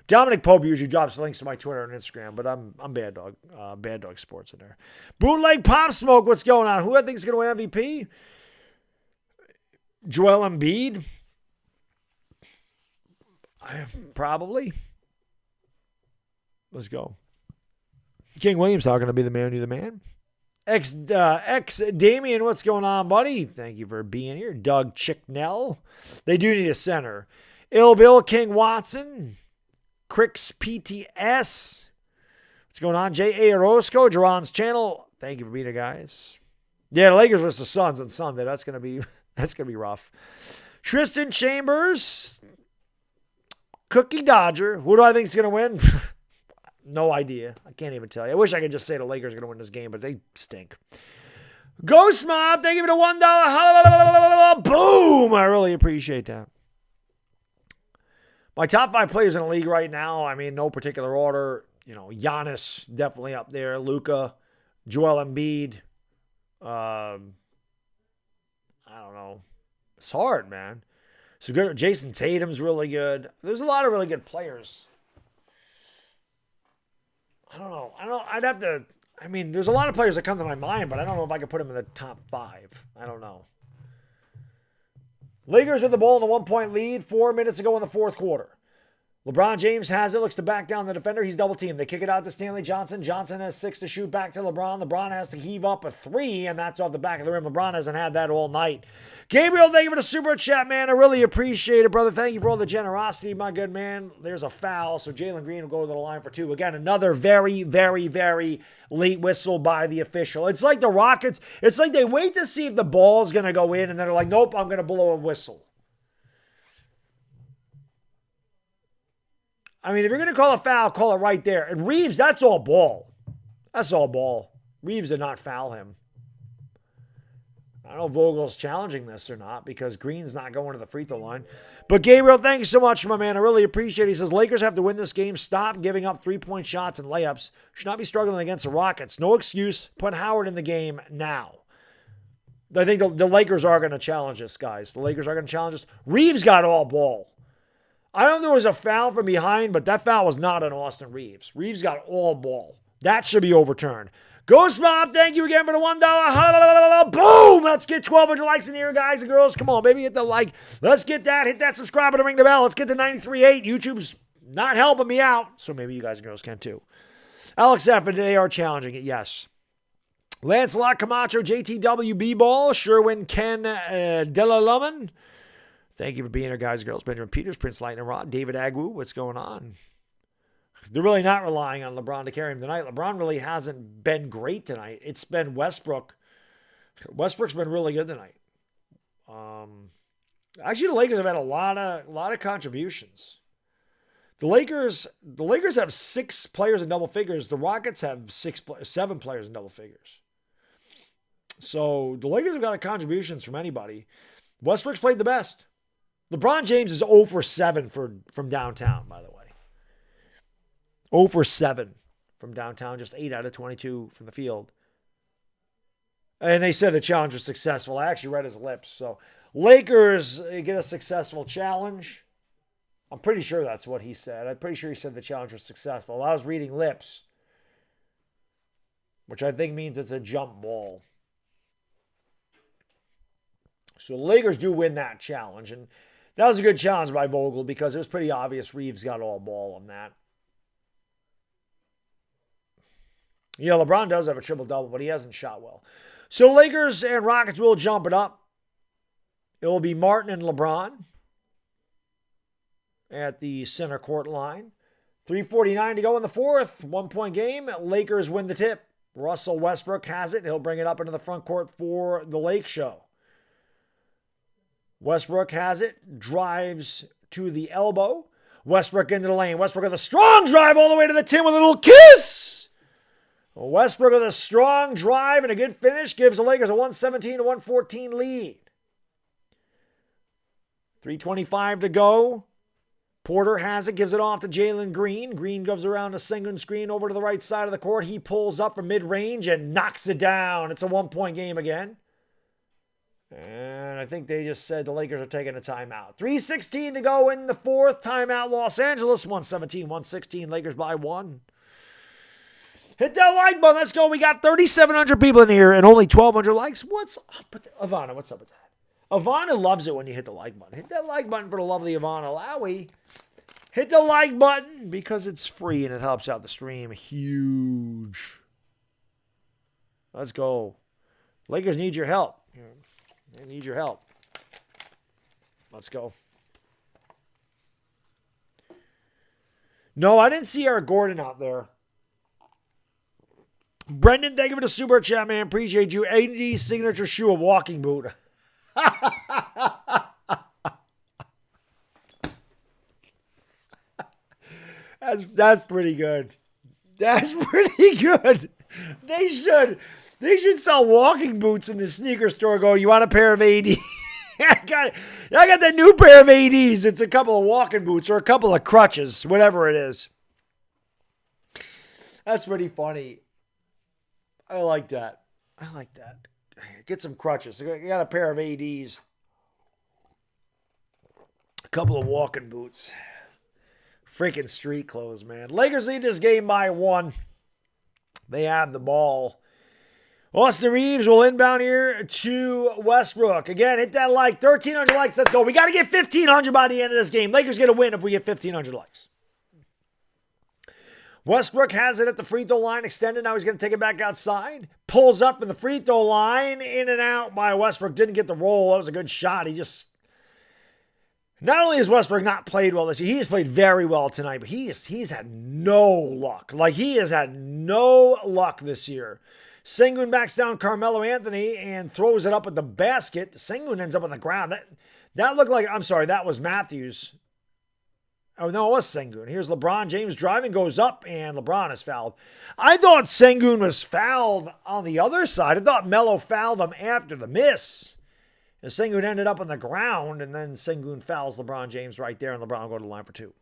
Dominic Pope usually drops links to my Twitter and Instagram, but I'm Baddog. Baddog Sports in there. Bootleg Pop Smoke, what's going on? Who I think is going to win MVP? Joel Embiid? Probably. Let's go. King Williams, how going to be the man? You the man? Ex Damien, what's going on, buddy? Thank you for being here. Doug Chicknell. They do need a center. Ill Bill King Watson. Crix PTS. What's going on? J.A. Orozco, Jerron's channel. Thank you for being here, guys. Yeah, the Lakers versus the Suns on Sunday. That's gonna be rough. Tristan Chambers. Cookie Dodger. Who do I think is gonna win? No idea. I can't even tell you. I wish I could just say the Lakers are going to win this game, but they stink. Ghost Mob, thank you for the $1. Boom! I really appreciate that. My top 5 players in the league right now, I mean, no particular order. You know, Giannis, definitely up there. Luka, Joel Embiid. I don't know. It's hard, man. So good. Jason Tatum's really good. There's a lot of really good players. I don't know. I'd have to. I mean, there's a lot of players that come to my mind, but I don't know if I could put them in the top 5. I don't know. Lakers with the ball in a 1-point lead 4 minutes ago in the fourth quarter. LeBron James has it, looks to back down the defender. He's double teamed. They kick it out to Stanley Johnson. Johnson has 6 to shoot back to LeBron. LeBron has to heave up a 3, and that's off the back of the rim. LeBron hasn't had that all night. Gabriel, thank you for the super chat, man. I really appreciate it, brother. Thank you for all the generosity, my good man. There's a foul, so Jalen Green will go to the line for 2. Again, another very, very, very late whistle by the official. It's like the Rockets. It's like they wait to see if the ball's going to go in, and then they're like, nope, I'm going to blow a whistle. I mean, if you're going to call a foul, call it right there. And Reeves, that's all ball. That's all ball. Reeves did not foul him. I don't know if Vogel's challenging this or not because Green's not going to the free throw line. But Gabriel, thank you so much, my man. I really appreciate it. He says, Lakers have to win this game. Stop giving up 3-point shots and layups. Should not be struggling against the Rockets. No excuse. Put Howard in the game now. I think the Lakers are going to challenge this, guys. The Lakers are going to challenge this. Reeves got all ball. I don't know if there was a foul from behind, but that foul was not on Austin Reeves. Reeves got all ball. That should be overturned. Ghost Mob, thank you again for the $1. Boom! Let's get 1,200 likes in here, guys and girls. Come on, baby, hit the like. Let's get that. Hit that subscribe and ring the bell. Let's get to 93.8. YouTube's not helping me out, so maybe you guys and girls can too. Alex F., they are challenging it, yes. Lancelot Camacho, JTW B-Ball, Sherwin Ken Delaluman. Thank you for being here, guys and girls. Benjamin Peters, Prince Lightning Rod, David Agwu. What's going on? They're really not relying on LeBron to carry him tonight. LeBron really hasn't been great tonight. It's been Westbrook. Westbrook's been really good tonight. Actually, the Lakers have had a lot of contributions. The Lakers have 6 players in double figures. The Rockets have 7 players in double figures. So the Lakers have got contributions from anybody. Westbrook's played the best. LeBron James is 0 for 7 from downtown, by the way. 0 for 7 from downtown, just 8 out of 22 from the field. And they said the challenge was successful. I actually read his lips. So Lakers get a successful challenge. I'm pretty sure that's what he said. I'm pretty sure he said the challenge was successful. I was reading lips, which I think means it's a jump ball. So the Lakers do win that challenge. And that was a good challenge by Vogel because it was pretty obvious Reeves got all ball on that. Yeah, LeBron does have a triple-double, but he hasn't shot well. So Lakers and Rockets will jump it up. It will be Martin and LeBron at the center court line. 3:49 to go in the fourth. 1-point game. Lakers win the tip. Russell Westbrook has it. He'll bring it up into the front court for the Lake Show. Westbrook has it. Drives to the elbow. Westbrook into the lane. Westbrook with a strong drive all the way to the tin with a little kiss. Westbrook with a strong drive and a good finish gives the Lakers a 117 to 114 lead. 3:25 to go. Porter has it, gives it off to Jalen Green. Green goes around a single screen over to the right side of the court. He pulls up from mid-range and knocks it down. It's a 1-point game again. And I think they just said the Lakers are taking a timeout. 3:16 to go in the fourth. Timeout Los Angeles. 117-116. Lakers by 1. Hit that like button. Let's go. We got 3,700 people in here and only 1,200 likes. What's up with that? Ivana, what's up with that? Ivana loves it when you hit the like button. Hit that like button for the lovely Ivana Lowy. Hit the like button because it's free and it helps out the stream. Huge. Let's go. Lakers need your help. They need your help. Let's go. No, I didn't see Eric Gordon out there. Brendan, thank you for the super chat, man. Appreciate you. AD's signature shoe, a walking boot. That's pretty good. That's pretty good. They should. They should sell walking boots in the sneaker store. Go, you want a pair of AD? I got that new pair of ADs. It's a couple of walking boots or a couple of crutches, whatever it is. That's pretty funny. I like that. Get some crutches. I got a pair of ADs. A couple of walking boots. Freaking street clothes, man. Lakers lead this game by 1. They have the ball. Austin Reeves will inbound here to Westbrook. Again, hit that like. 1,300 likes. Let's go. We got to get 1,500 by the end of this game. Lakers get a win if we get 1,500 likes. Westbrook has it at the free throw line extended. Now he's going to take it back outside. Pulls up from the free throw line. In and out by Westbrook. Didn't get the roll. That was a good shot. Not only has Westbrook not played well this year, he has played very well tonight, but he's had no luck. Like, he has had no luck this year. Sengun backs down Carmelo Anthony and throws it up at the basket. Sengun ends up on the ground. That looked like, I'm sorry, that was Matthews. Oh, no, it was Sengun. Here's LeBron James driving, goes up, and LeBron is fouled. I thought Sengun was fouled on the other side. I thought Melo fouled him after the miss. And Sengun ended up on the ground, and then Sengun fouls LeBron James right there, and LeBron go to the line for 2.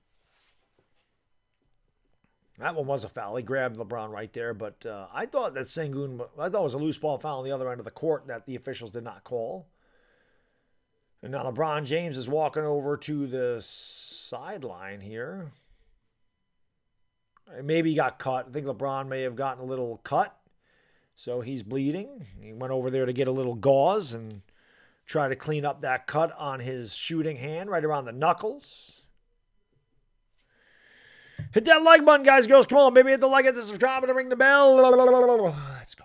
That one was a foul. He grabbed LeBron right there, but I thought it was a loose ball foul on the other end of the court that the officials did not call. And now LeBron James is walking over to the sideline here. Maybe he got cut. I think LeBron may have gotten a little cut, so he's bleeding. He went over there to get a little gauze and try to clean up that cut on his shooting hand right around the knuckles. Hit that like button, guys, girls. Come on, baby. Hit the like, hit the subscribe, and ring the bell. Let's go.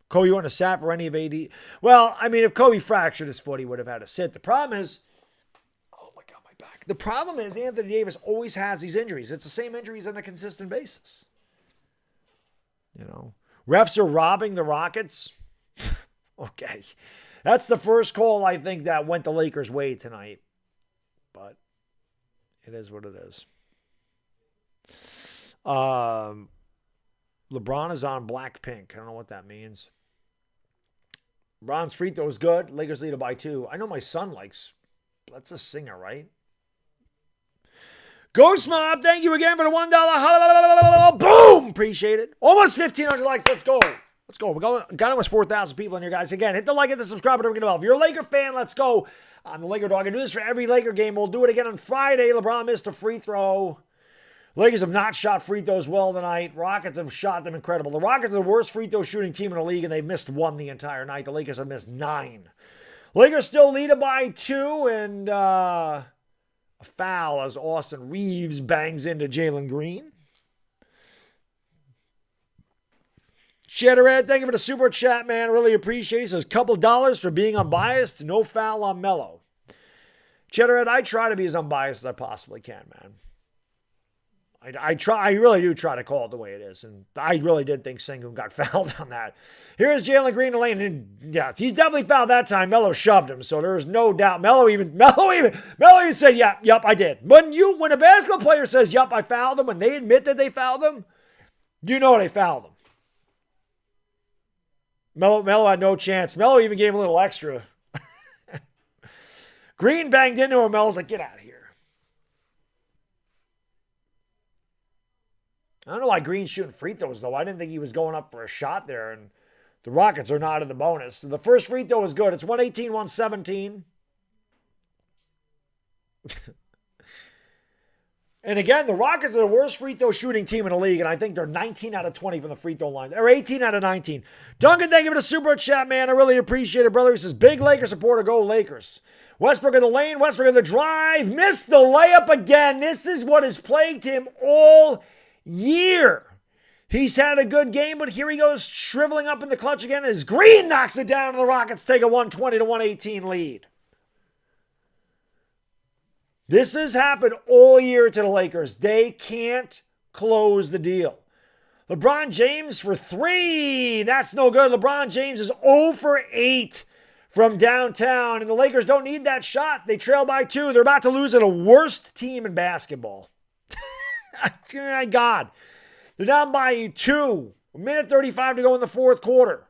Kobe, you want to sat for any of AD? Well, I mean, if Kobe fractured his foot, he would have had to sit. The problem is, oh my God, my back. The problem is Anthony Davis always has these injuries. It's the same injuries on a consistent basis. You know, refs are robbing the Rockets. Okay. That's the first call, I think, that went the Lakers' way tonight. But it is what it is. LeBron is on black pink. I don't know what that means. LeBron's free throw is good. Lakers lead it by 2. I know my son likes. That's a singer, right? Ghost Mob, thank you again for the $1. Boom! Appreciate it. Almost 1,500 likes. Let's go. Let's go. We got almost 4,000 people in here, guys. Again, hit the like, hit the subscribe, and ring the bell. If you're a Laker fan, let's go. I'm the LakerDog. I do this for every Laker game. We'll do it again on Friday. LeBron missed a free throw. Lakers have not shot free throws well tonight. Rockets have shot them incredible. The Rockets are the worst free throw shooting team in the league, and they've missed 1 the entire night. The Lakers have missed 9. Lakers still lead it by 2, and a foul as Austin Reeves bangs into Jalen Green. Shatterhead, thank you for the super chat, man. Really appreciate it. He says, couple dollars for being unbiased. No foul on Melo. Shatterhead, I try to be as unbiased as I possibly can, man. I really do try to call it the way it is. And I really did think Sengun got fouled on that. Here's Jalen Green in the lane. And yeah, he's definitely fouled that time. Melo shoved him. So there's no doubt. Melo even said, yep, I did. When a basketball player says, yep, I fouled him, when they admit that they fouled him, you know they fouled him. Melo had no chance. Melo even gave him a little extra. Green banged into him. Melo's like, get out of here. I don't know why Green's shooting free throws, though. I didn't think he was going up for a shot there, and the Rockets are not in the bonus. So the first free throw was good. It's 118-117. And again, the Rockets are the worst free throw shooting team in the league, and I think they're 19 out of 20 from the free throw line. They're 18 out of 19. Duncan, thank you for the super chat, man. I really appreciate it, brother. He says, big Lakers supporter, go Lakers. Westbrook in the lane, Westbrook in the drive. Missed the layup again. This is what has plagued him all year. He's had a good game, but here he goes shriveling up in the clutch again as Green knocks it down, and the Rockets take a 120-118 lead. This has happened all year to the Lakers. They can't close the deal. LeBron James for 3. That's no good. LeBron James is 0 for 8 from downtown, and the Lakers don't need that shot. They trail by 2. They're about to lose to the worst team in basketball. My God. They're down by 2. A minute 35 to go in the fourth quarter.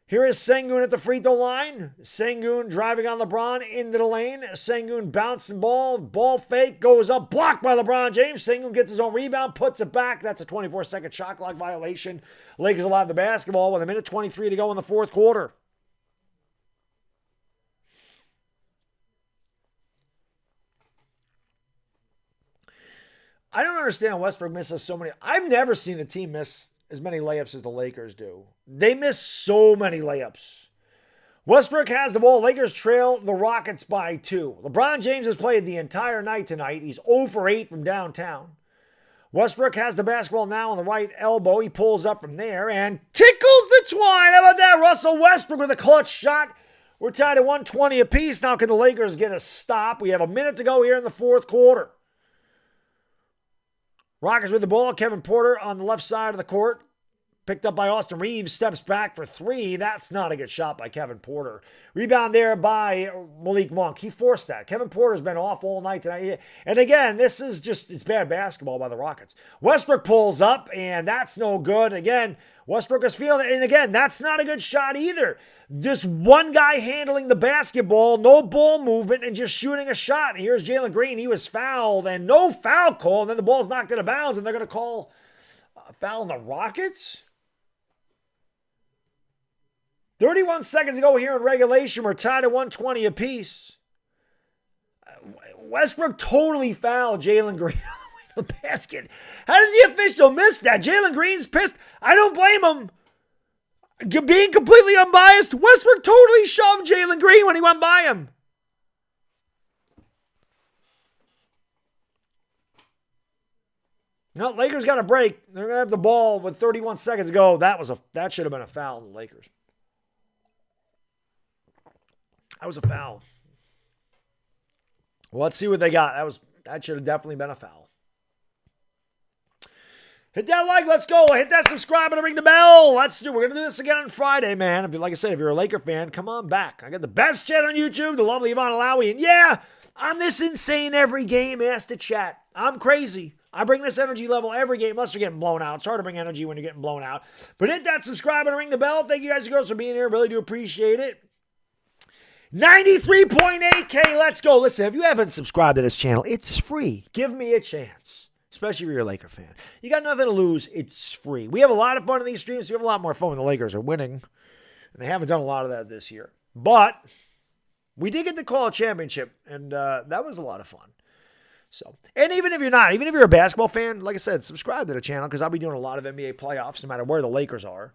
Here is Sengun at the free throw line. Sengun driving on LeBron into the lane. Sengun bouncing ball. Ball fake goes up. Blocked by LeBron James. Sengun gets his own rebound. Puts it back. That's a 24-second shot clock violation. Lakers will have the basketball with a minute 23 to go in the fourth quarter. I don't understand Westbrook misses so many. I've never seen a team miss as many layups as the Lakers do. They miss so many layups. Westbrook has the ball. Lakers trail the Rockets by 2. LeBron James has played the entire night tonight. He's 0 for 8 from downtown. Westbrook has the basketball now on the right elbow. He pulls up from there and tickles the twine. How about that? Russell Westbrook with a clutch shot. We're tied at 120 apiece. Now can the Lakers get a stop? We have a minute to go here in the fourth quarter. Rockets with the ball. Kevin Porter on the left side of the court. Picked up by Austin Reeves. Steps back for 3. That's not a good shot by Kevin Porter. Rebound there by Malik Monk. He forced that. Kevin Porter's been off all night tonight. And again, this is just, it's bad basketball by the Rockets. Westbrook pulls up, and that's no good. Again, Westbrook is feeling it. And again, that's not a good shot either. Just one guy handling the basketball, no ball movement, and just shooting a shot. And here's Jalen Green. He was fouled, and no foul call. And then the ball's knocked out of bounds, and they're going to call a foul on the Rockets? 31 seconds to go here in regulation. We're tied at 120 apiece. Westbrook totally fouled Jalen Green on the basket. How does the official miss that? Jalen Green's pissed. I don't blame him. Being completely unbiased, Westbrook totally shoved Jalen Green when he went by him. No, Lakers got a break. They're going to have the ball with 31 seconds to go. That should have been a foul on the Lakers. That was a foul. Well, let's see what they got. That should have definitely been a foul. Hit that like, let's go. Hit that subscribe and ring the bell. We're going to do this again on Friday, man. Like I said, if you're a Laker fan, come on back. I got the best chat on YouTube, the lovely Yvonne Alawi. And yeah, I'm this insane every game. Ask to chat. I'm crazy. I bring this energy level every game, unless you're getting blown out. It's hard to bring energy when you're getting blown out. But hit that subscribe and ring the bell. Thank you guys and girls for being here. Really do appreciate it. 93.8K, let's go. Listen, if you haven't subscribed to this channel, it's free. Give me a chance, especially if you're a Laker fan. You got nothing to lose. It's free. We have a lot of fun in these streams. We have a lot more fun when the Lakers are winning, and they haven't done a lot of that this year. But we did get to call a championship, and that was a lot of fun. So, and even if you're a basketball fan, like I said, subscribe to the channel because I'll be doing a lot of NBA playoffs no matter where the Lakers are.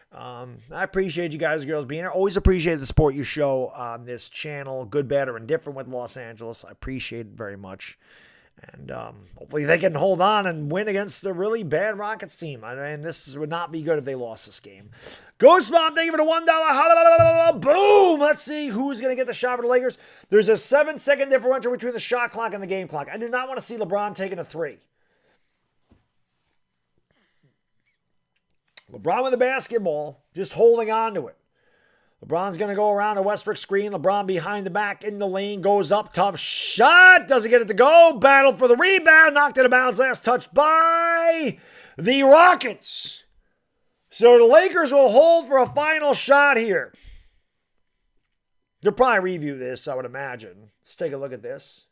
I appreciate you guys and girls being here. Always appreciate the support you show on this channel, good, bad, or indifferent with Los Angeles. I appreciate it very much. And hopefully they can hold on and win against the really bad Rockets team. I mean, this would not be good if they lost this game. Ghost Mom, thank you for the $1. Boom! Let's see who's going to get the shot for the Lakers. There's a 7-second differential between the shot clock and the game clock. I do not want to see LeBron taking a 3. LeBron with the basketball, just holding on to it. LeBron's going to go around a Westbrook screen. LeBron behind the back in the lane, goes up, tough shot, doesn't get it to go. Battle for the rebound, knocked it out of bounds, last touch by the Rockets. So the Lakers will hold for a final shot here. They'll probably review this, I would imagine. Let's take a look at this.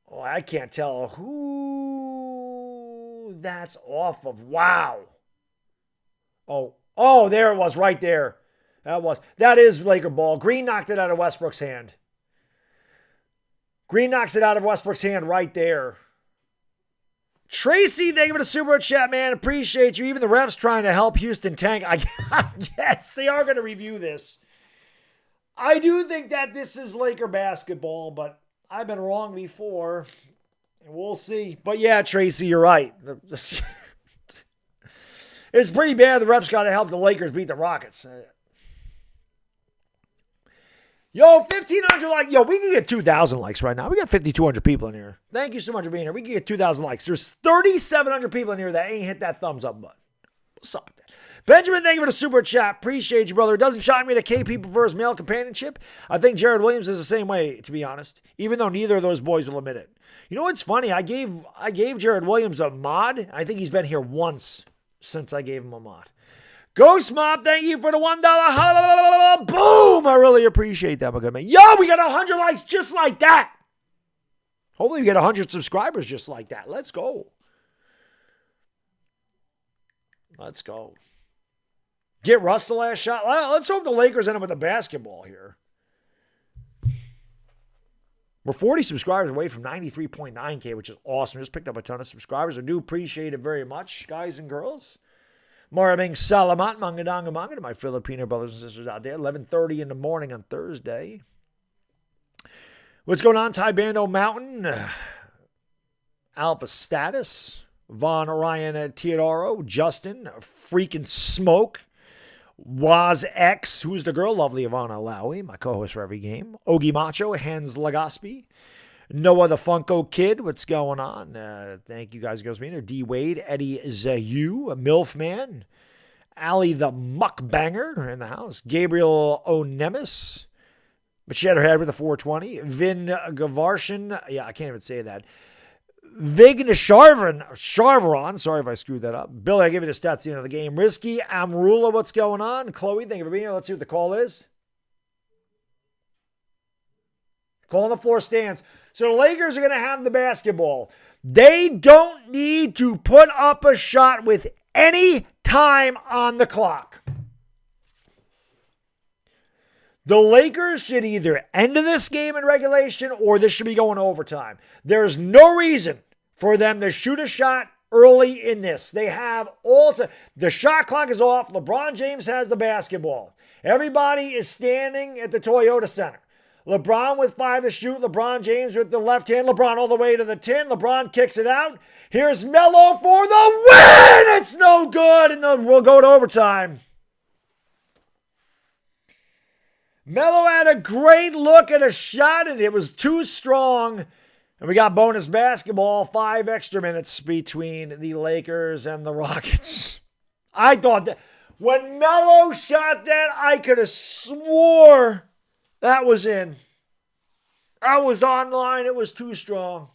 Oh, I can't tell who that's off of. Wow. Oh, there it was right there. That is Laker ball. Green knocked it out of Westbrook's hand. Green knocks it out of Westbrook's hand right there. Tracy, thank you for the super chat, man. Appreciate you. Even the refs trying to help Houston tank. I guess they are going to review this. I do think that this is Laker basketball, but I've been wrong before. And we'll see. But yeah, Tracy, you're right. It's pretty bad. The refs got to help the Lakers beat the Rockets. Yo, 1,500 likes. Yo, we can get 2,000 likes right now. We got 5,200 people in here. Thank you so much for being here. We can get 2,000 likes. There's 3,700 people in here that ain't hit that thumbs up button. What's up with that? Benjamin, thank you for the super chat. Appreciate you, brother. It doesn't shock me that KP prefers male companionship. I think Jared Williams is the same way, to be honest, even though neither of those boys will admit it. You know what's funny? I gave Jared Williams a mod. I think he's been here once since I gave him a mod. Ghost Mob, thank you for the $1. Boom! I really appreciate that, my good man. Yo, we got 100 likes just like that. Hopefully we get 100 subscribers just like that. Let's go. Let's go. Get Russ the last shot. Let's hope the Lakers end up with a basketball here. We're 40 subscribers away from 93.9K, which is awesome. Just picked up a ton of subscribers. I do appreciate it very much, guys and girls. Maraming Salamat, Mangadanga Manga to my Filipino brothers and sisters out there. 11:30 in the morning on Thursday. What's going on, Tybando Mountain? Alpha Status. Von Ryan Teodoro. Justin. Freaking Smoke. Waz X. Who's the girl? Lovely Ivana Alawi, my co-host for every game. Ogie Macho. Hans Legaspi. Noah the Funko Kid, what's going on? Thank you guys, girls, being here. D Wade, Eddie Zayu, Milfman, Ali the Muckbanger in the house, Gabriel Onemis, but she had her head with a 420. Vin Gavarshan, yeah, I can't even say that. Vigna Sharvaron, sorry if I screwed that up. Billy, I give you the stats at the end of the game. Risky Amrula, what's going on? Chloe, thank you for being here. Let's see what the call is. Call on the floor stands. So the Lakers are going to have the basketball. They don't need to put up a shot with any time on the clock. The Lakers should either end this game in regulation or this should be going to overtime. There's no reason for them to shoot a shot early in this. They have the shot clock is off. LeBron James has the basketball. Everybody is standing at the Toyota Center. LeBron with 5 to shoot. LeBron James with the left hand. LeBron all the way to the 10. LeBron kicks it out. Here's Melo for the win. It's no good. And then we'll go to overtime. Melo had a great look at a shot, and it was too strong. And we got bonus basketball. 5 extra minutes between the Lakers and the Rockets. I thought that when Melo shot that, I could have swore that was in. I was online. It was too strong.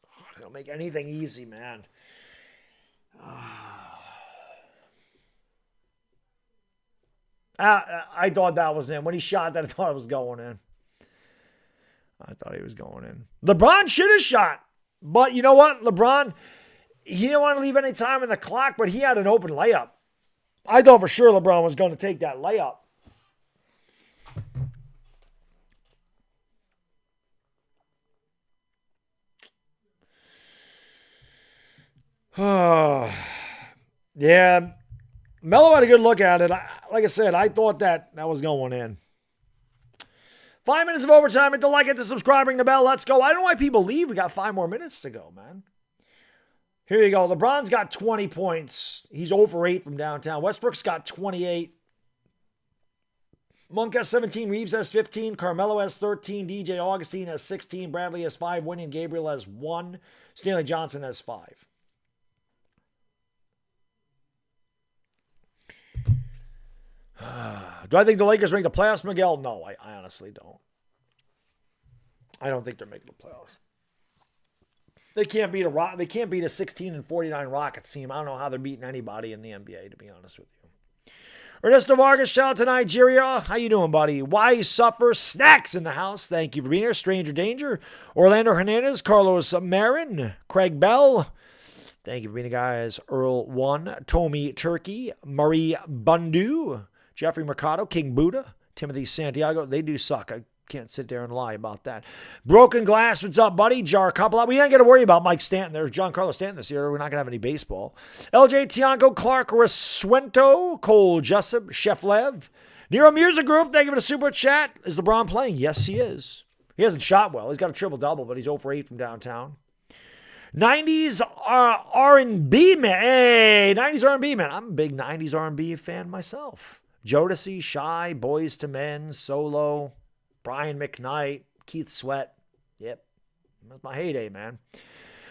Oh, they don't make anything easy, man. I thought that was in. When he shot that, I thought it was going in. I thought he was going in. LeBron should have shot. But you know what? LeBron, he didn't want to leave any time on the clock, but he had an open layup. I thought for sure LeBron was going to take that layup. Yeah, Melo had a good look at it. Like I said, I thought that was going in. 5 minutes of overtime. Hit the like, hit the subscribe, ring the bell. Let's go. I don't know why people leave. We got 5 more minutes to go, man. Here you go. LeBron's got 20 points. He's over 8 from downtown. Westbrook's got 28. Monk has 17. Reeves has 15. Carmelo has 13. DJ Augustine has 16. Bradley has 5. Winnie and Gabriel has 1. Stanley Johnson has 5. Do I think the Lakers make the playoffs, Miguel? No, I honestly don't. I don't think they're making the playoffs. They can't beat a 16-49 Rockets team. I don't know how they're beating anybody in the NBA, to be honest with you. Ernesto Vargas, shout out to Nigeria. How you doing, buddy? Why Suffer Snacks in the house. Thank you for being here. Stranger Danger. Orlando Hernandez, Carlos Marin, Craig Bell. Thank you for being here, guys. Earl 1, Tommy Turkey, Marie Bundu, Jeffrey Mercado, King Buddha, Timothy Santiago. They do suck. I can't sit there and lie about that. Broken Glass, what's up, buddy? Jar Couple. We ain't got to worry about Mike Stanton. There's Giancarlo Stanton this year. We're not going to have any baseball. LJ Tianco, Clark Rasuento, Cole Jessup, Chef Lev. Nero Music Group, thank you for the super chat. Is LeBron playing? Yes, he is. He hasn't shot well. He's got a triple-double, but he's 0 for 8 from downtown. 90s R&B man. Hey, 90s R&B man. I'm a big 90s R&B fan myself. Jodeci, Shy, Boys to Men, Solo, Brian McKnight, Keith Sweat. Yep. That's my heyday, man.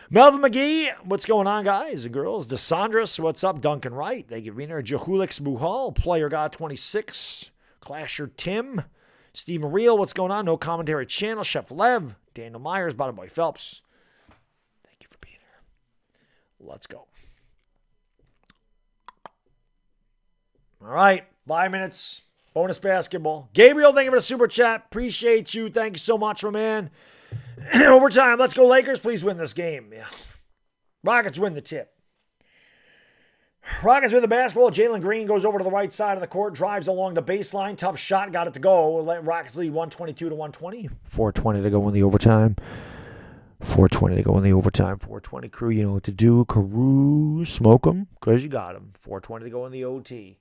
Melvin McGee, what's going on, guys and girls? DeSandras, what's up? Duncan Wright, thank you for being there. Jahulix Buhal, Player God 26. Clasher Tim. Steve Real, what's going on? No commentary channel. Chef Lev, Daniel Myers, Bottom Boy Phelps. Thank you for being here. Let's go. All right, 5 minutes. Bonus basketball. Gabriel, thank you for the super chat. Appreciate you. Thank you so much, my man. Overtime. Let's go, Lakers. Please win this game. Yeah. Rockets win the tip. Rockets win the basketball. Jalen Green goes over to the right side of the court, drives along the baseline. Tough shot. Got it to go. Rockets lead 122-120. 4:20 to go in the overtime. 4:20 to go in the overtime. 4:20 crew, you know what to do. Carew, smoke them because you got them. 4:20 to go in the OT.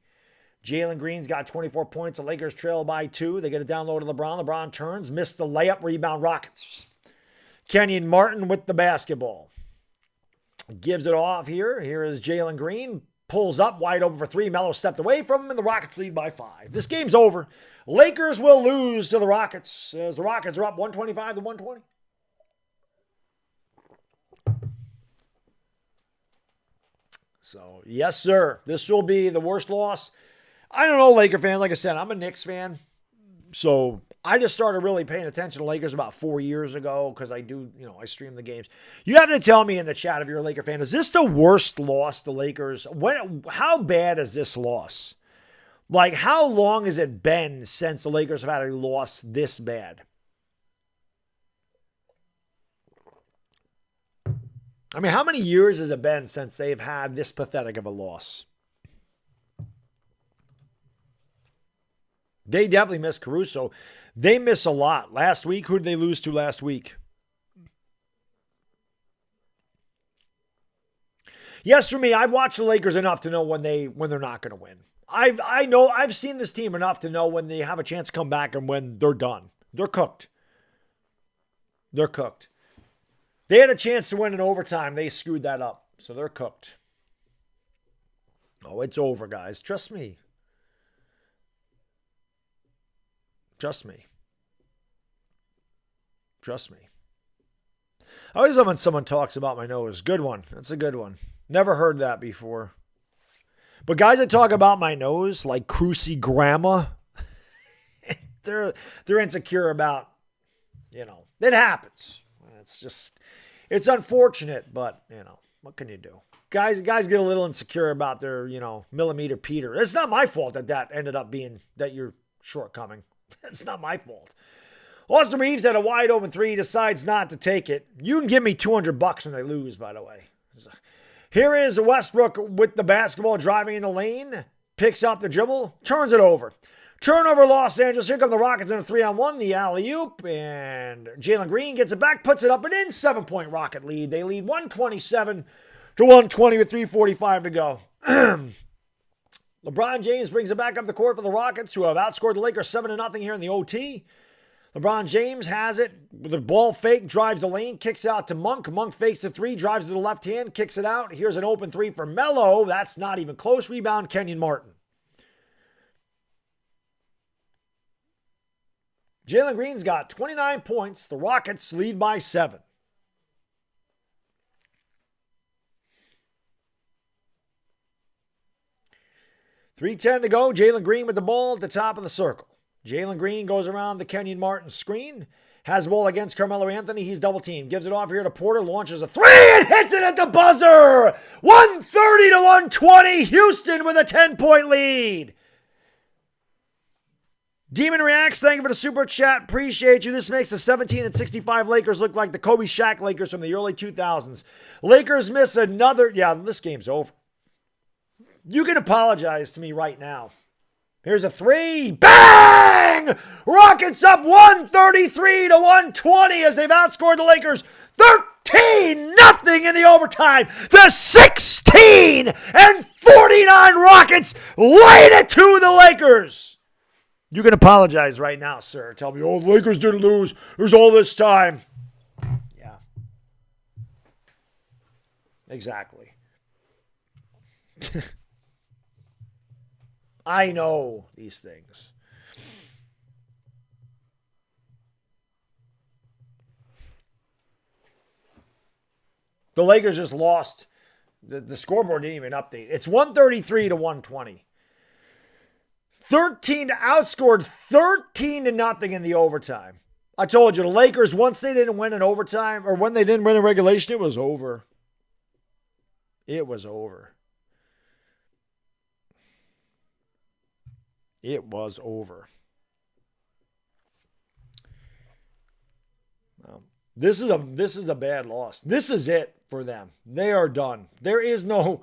Jalen Green's got 24 points. The Lakers trail by 2. They get it down low to LeBron. LeBron turns, missed the layup, rebound Rockets. Kenyon Martin with the basketball. Gives it off here. Here is Jalen Green. Pulls up, wide open for 3. Melo stepped away from him, and the Rockets lead by 5. This game's over. Lakers will lose to the Rockets as the Rockets are up 125-120. So, yes, sir. This will be the worst loss. I don't know, Laker fan. Like I said, I'm a Knicks fan. So I just started really paying attention to Lakers about 4 years ago because I do, I stream the games. You have to tell me in the chat if you're a Laker fan, is this the worst loss the Lakers? How bad is this loss? Like, how long has it been since the Lakers have had a loss this bad? I mean, how many years has it been since they've had this pathetic of a loss? They definitely miss Caruso. They miss a lot. Last week, who did they lose to last week? Yes, for me, I've watched the Lakers enough to know when they're not going to win. I've seen this team enough to know when they have a chance to come back and when they're done. They're cooked. They're cooked. They had a chance to win in overtime. They screwed that up. So they're cooked. Oh, it's over, guys. Trust me. Trust me. Trust me. I always love when someone talks about my nose. Good one. That's a good one. Never heard that before. But guys that talk about my nose, like Crucy Grandma, they're insecure about, it happens. It's unfortunate, but, what can you do? Guys get a little insecure about their, millimeter Peter. It's not my fault that ended up being that your shortcoming. It's not my fault. Austin Reeves had a wide open 3, decides not to take it. You can give me $200 when they lose, by the way. Here is Westbrook with the basketball driving in the lane. Picks up the dribble, turns it over. Turnover Los Angeles. Here come the Rockets in a 3-on-1. The alley-oop. And Jalen Green gets it back, puts it up, and in 7-point Rocket lead. They lead 127-120 with 3:45 to go. LeBron James brings it back up the court for the Rockets, who have outscored the Lakers 7-0 here in the OT. LeBron James has it. The ball fake, drives the lane, kicks it out to Monk. Monk fakes the 3, drives to the left hand, kicks it out. Here's an open 3 for Melo. That's not even close. Rebound, Kenyon Martin. Jalen Green's got 29 points. The Rockets lead by 7. .310 to go. Jalen Green with the ball at the top of the circle. Jalen Green goes around the Kenyon Martin screen. Has the ball against Carmelo Anthony. He's double teamed. Gives it off here to Porter. Launches a 3 and hits it at the buzzer. 130-120. Houston with a 10-point lead. Demon Reacts, thank you for the super chat. Appreciate you. This makes the 17-65 Lakers look like the Kobe Shaq Lakers from the early 2000s. Lakers miss another. Yeah, this game's over. You can apologize to me right now. Here's a 3. Bang! Rockets up 133-120 as they've outscored the Lakers 13-0 in the overtime. The 16-49 Rockets laid it to the Lakers. You can apologize right now, sir. Tell me, the Lakers didn't lose. There's all this time. Yeah. Exactly. I know these things. The Lakers just lost. The scoreboard didn't even update. It's 133-120. outscored 13 to nothing in the overtime. I told you, the Lakers, once they didn't win in overtime, or when they didn't win in regulation, it was over. It was over. It was over. This is a bad loss. This is it for them. They are done. There is no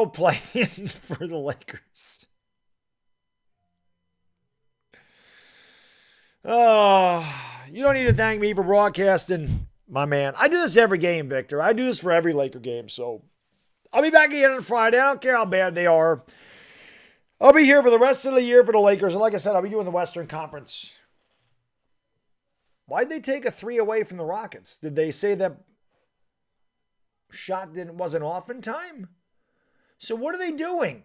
play-in for the Lakers. Oh, you don't need to thank me for broadcasting, my man. I do this every game, Victor. I do this for every Laker game. So I'll be back again on Friday. I don't care how bad they are. I'll be here for the rest of the year for the Lakers. And like I said, I'll be doing the Western Conference. Why'd they take a 3 away from the Rockets? Did they say that shot wasn't off in time? So what are they doing?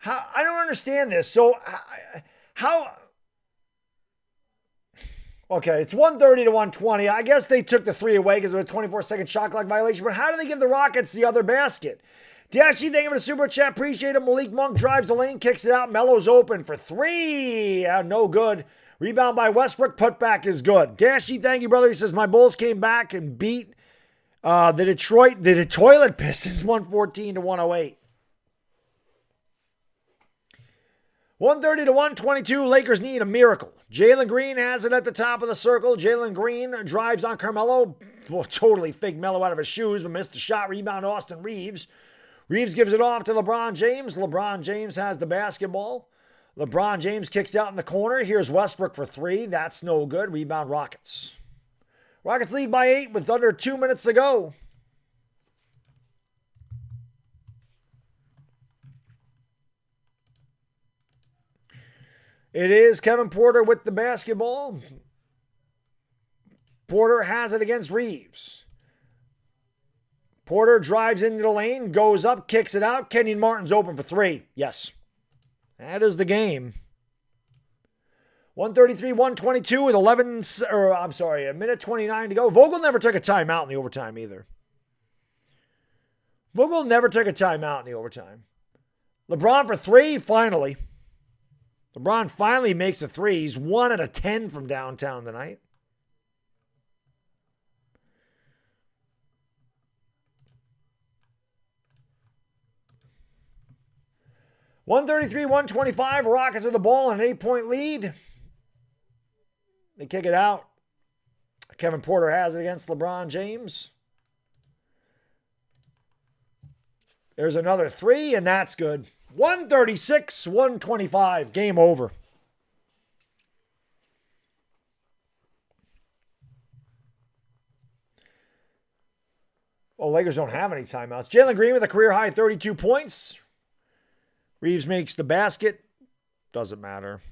I don't understand this. So how? Okay, it's 130 to 120. I guess they took the 3 away because of a 24-second shot clock violation. But how do they give the Rockets the other basket? Dashy, thank you for the super chat. Appreciate it. Malik Monk drives the lane, kicks it out. Melo's open for 3. No good. Rebound by Westbrook. Putback is good. Dashy, thank you, brother. He says, my Bulls came back and beat the Toilet Pistons 114 to 108. 130 to 122. Lakers need a miracle. Jalen Green has it at the top of the circle. Jalen Green drives on Carmelo. Well, totally faked Melo out of his shoes, but missed the shot. Rebound Austin Reeves. Reeves gives it off to LeBron James. LeBron James has the basketball. LeBron James kicks out in the corner. Here's Westbrook for 3. That's no good. Rebound Rockets. Rockets lead by 8 with under 2 minutes to go. It is Kevin Porter with the basketball. Porter has it against Reeves. Porter drives into the lane, goes up, kicks it out. Kenyon Martin's open for 3. Yes. That is the game. 133-122 with a minute 29 to go. Vogel never took a timeout in the overtime either. Vogel never took a timeout in the overtime. LeBron for 3, finally. LeBron finally makes a 3. He's 1 out of 10 from downtown tonight. (133-125). Rockets with the ball and an 8-point lead. They kick it out. Kevin Porter has it against LeBron James. There's another 3, and that's good. 136-125. Game over. Well, Lakers don't have any timeouts. Jalen Green with a career-high 32 points. Reeves makes the basket. Doesn't matter.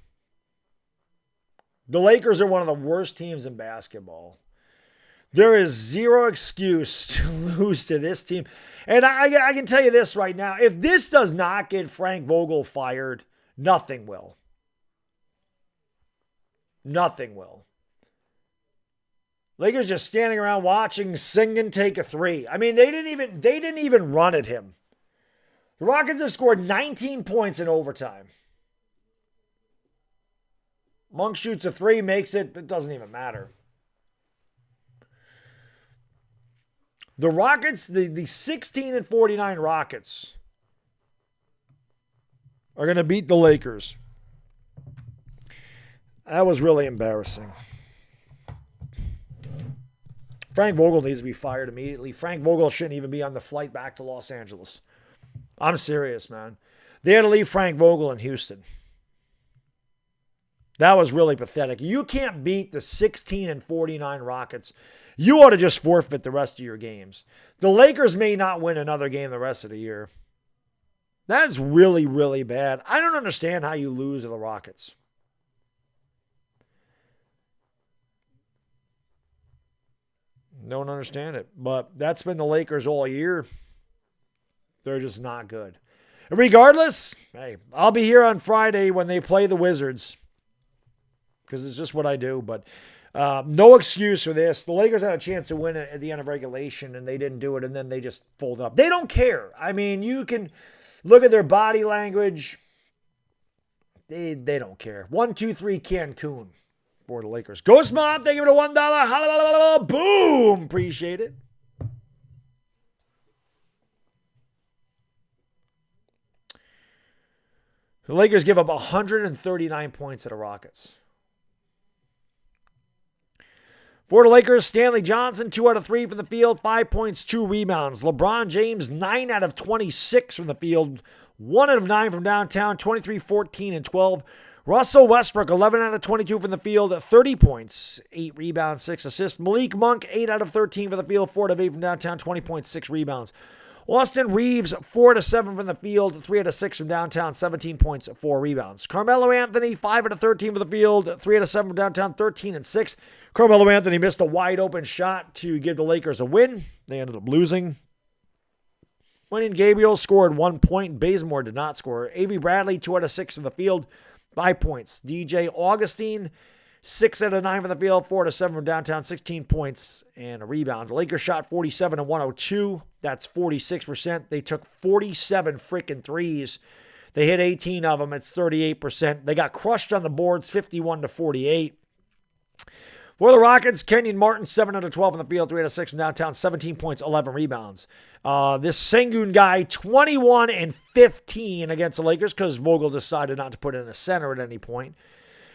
The Lakers are one of the worst teams in basketball. There is zero excuse to lose to this team. And I can tell you this right now. If this does not get Frank Vogel fired, nothing will. Nothing will. Lakers just standing around watching Singen take a 3. I mean, they didn't even run at him. The Rockets have scored 19 points in overtime. Monk shoots a 3, makes it. It doesn't even matter. The Rockets, the 16-49 Rockets are going to beat the Lakers. That was really embarrassing. Frank Vogel needs to be fired immediately. Frank Vogel shouldn't even be on the flight back to Los Angeles. I'm serious, man. They had to leave Frank Vogel in Houston. That was really pathetic. You can't beat the 16-49 Rockets. You ought to just forfeit the rest of your games. The Lakers may not win another game the rest of the year. That's really, really bad. I don't understand how you lose to the Rockets. Don't understand it. But that's been the Lakers all year. They're just not good. And regardless, hey, I'll be here on Friday when they play the Wizards. because it's just what I do. But no excuse for this. The Lakers had a chance to win it at the end of regulation, and they didn't do it, and then they just folded up. They don't care. I mean, you can look at their body language. They don't care. 1, 2, 3 Cancun for the Lakers. Ghost Mom, thank you for the $1. Boom. Appreciate it. The Lakers give up 139 points to the Rockets. For the Lakers, Stanley Johnson, 2 out of 3 from the field, 5 points, 2 rebounds. LeBron James, 9 out of 26 from the field, 1 out of 9 from downtown, 23, 14, and 12. Russell Westbrook, 11 out of 22 from the field, 30 points, 8 rebounds, 6 assists. Malik Monk, 8 out of 13 from the field, 4 out of 8 from downtown, 20 points, 6 rebounds. Austin Reeves, 4 out of 7 from the field, 3 out of 6 from downtown, 17 points, 4 rebounds. Carmelo Anthony, 5 out of 13 from the field, 3 out of 7 from downtown, 13 and 6. Carmelo Anthony missed a wide open shot to give the Lakers a win. They ended up losing. Wayne Gabriel scored 1 point. Bazemore did not score. Avery Bradley, 2 out of 6 from the field, 5 points. DJ Augustine, 6 out of 9 from the field, 4 out of 7 from downtown, 16 points and a rebound. The Lakers shot 47 and 102. That's 46%. They took 47 freaking threes. They hit 18 of them. It's 38%. They got crushed on the boards, 51 to 48. For the Rockets, Kenyon Martin, 7 out of 12 in the field, 3 out of 6 from downtown, 17 points, 11 rebounds. This Sengun guy, 21 and 15 against the Lakers because Vogel decided not to put in a center at any point.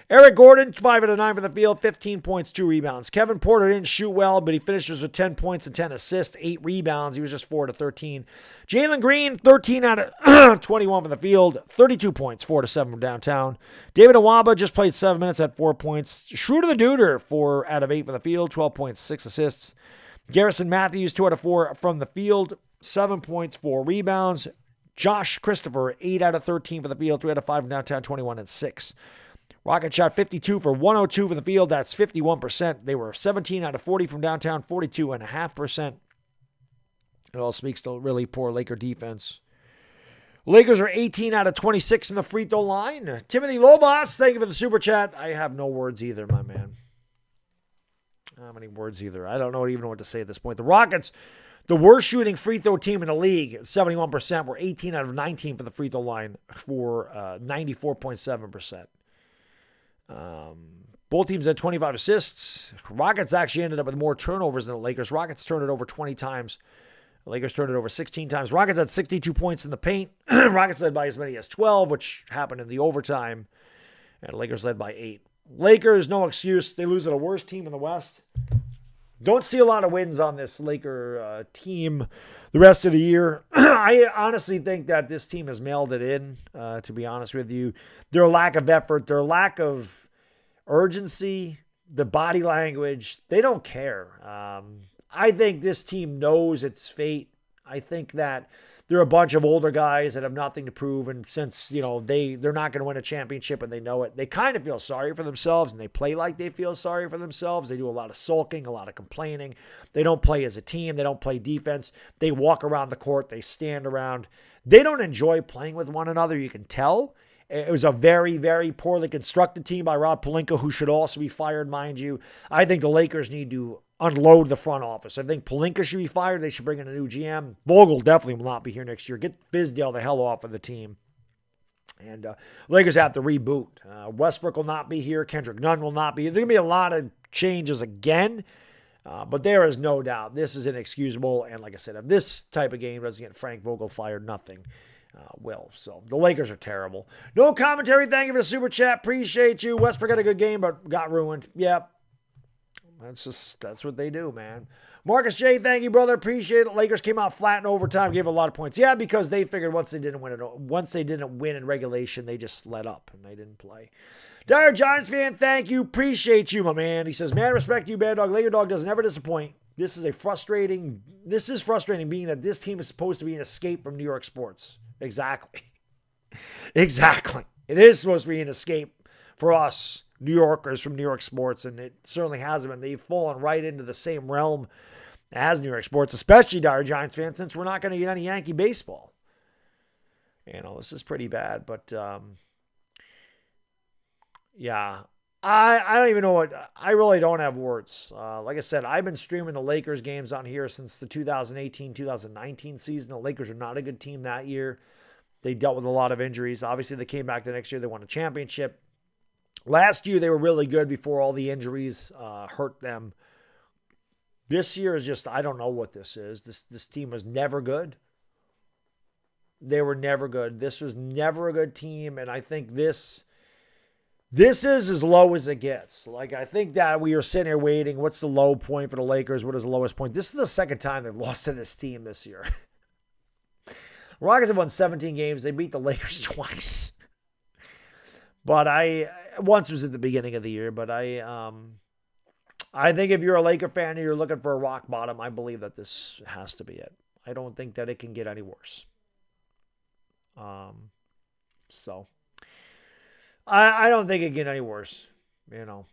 Eric Gordon, 5 out of 9 for the field, 15 points, 2 rebounds. Kevin Porter didn't shoot well, but he finishes with 10 points and 10 assists, 8 rebounds. He was just 4 to 13. Jalen Green, 13 out of 21 from the field, 32 points, 4 to 7 from downtown. David Nwaba just played 7 minutes at 4 points. Schroeder the Duder, 4 out of 8 from the field, 12 points, 6 assists. Garrison Matthews, 2 out of 4 from the field, 7 points, 4 rebounds. Josh Christopher, 8 out of 13 for the field, 3 out of 5 from downtown, 21 and 6. Rockets shot 52 for 102 from the field. That's 51%. They were 17 out of 40 from downtown, 42.5%. It all speaks to really poor Laker defense. Lakers are 18 out of 26 from the free throw line. Timothy Lobos, thank you for the super chat. I have no words either, my man. How many words either? I don't even know what to say at this point. The Rockets, the worst shooting free throw team in the league, 71%, were 18 out of 19 from the free throw line for 94.7%. Both teams had 25 assists. Rockets actually ended up with more turnovers than the Lakers. Rockets turned it over 20 times. The Lakers turned it over 16 times. Rockets had 62 points in the paint. Rockets led by as many as 12, which happened in the overtime. And the Lakers led by 8. Lakers, no excuse. They lose to the worst team in the West. Don't see a lot of wins on this Laker team the rest of the year. I honestly think that this team has mailed it in, to be honest with you. Their lack of effort, their lack of urgency, the body language, they don't care. I think this team knows its fate. I think that they're a bunch of older guys that have nothing to prove, and since, they're not going to win a championship and they know it, they kind of feel sorry for themselves, and they play like they feel sorry for themselves. They do a lot of sulking, a lot of complaining. They don't play as a team. They don't play defense. They walk around the court. They stand around. They don't enjoy playing with one another. You can tell. It was a very, very poorly constructed team by Rob Pelinka, who should also be fired, mind you. I think the Lakers need to unload the front office. I think Pelinka should be fired. They should bring in a new GM. Vogel definitely will not be here next year. Get Fizdale the hell off of the team. And Lakers have to reboot. Westbrook will not be here. Kendrick Nunn will not be here. There's going to be a lot of changes again. But there is no doubt this is inexcusable. And like I said, if this type of game doesn't get Frank Vogel fired, nothing will. So the Lakers are terrible. No commentary. Thank you for the super chat. Appreciate you. Westbrook had a good game, but got ruined. Yep. That's what they do, man. Marcus J, thank you, brother. Appreciate it. Lakers came out flat in overtime, gave a lot of points. Yeah, because they figured once they didn't win in regulation, they just let up and they didn't play. Dire Giants fan, thank you. Appreciate you, my man. He says, man, respect you, Baddog. LakerDog doesn't ever disappoint. This is frustrating being that this team is supposed to be an escape from New York sports. Exactly. Exactly. It is supposed to be an escape for us New Yorkers from New York sports, and it certainly hasn't been. They've fallen right into the same realm as New York sports, especially Dire Giants fans, since we're not going to get any Yankee baseball. This is pretty bad, but yeah, I don't even know I really don't have words. Like I said, I've been streaming the Lakers games on here since the 2018-2019 season. The Lakers are not a good team that year. They dealt with a lot of injuries. Obviously, they came back the next year. They won a championship. Last year, they were really good before all the injuries hurt them. This year is just, I don't know what this is. This team was never good. They were never good. This was never a good team, and I think this is as low as it gets. Like, I think that we are sitting here waiting. What's the low point for the Lakers? What is the lowest point? This is the second time they've lost to this team this year. Rockets have won 17 games. They beat the Lakers twice. But once was at the beginning of the year, but I think if you're a Laker fan and you're looking for a rock bottom, I believe that this has to be it. I don't think that it can get any worse. So I don't think it can get any worse, you know.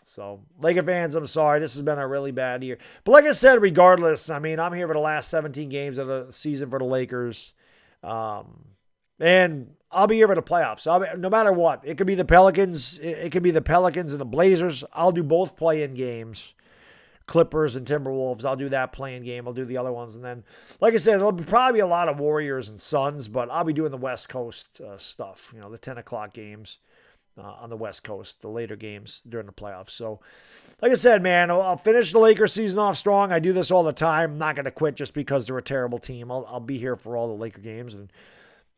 So Laker fans, I'm sorry. This has been a really bad year. But like I said, regardless, I mean, I'm here for the last 17 games of the season for the Lakers. And I'll be here for the playoffs. No matter what. It could be the Pelicans. It could be the Pelicans and the Blazers. I'll do both play-in games. Clippers and Timberwolves. I'll do that play-in game. I'll do the other ones. And then, like I said, it'll probably be a lot of Warriors and Suns, but I'll be doing the West Coast stuff. You know, the 10 o'clock games on the West Coast, the later games during the playoffs. So, like I said, man, I'll finish the Lakers season off strong. I do this all the time. I'm not going to quit just because they're a terrible team. I'll be here for all the Laker games, and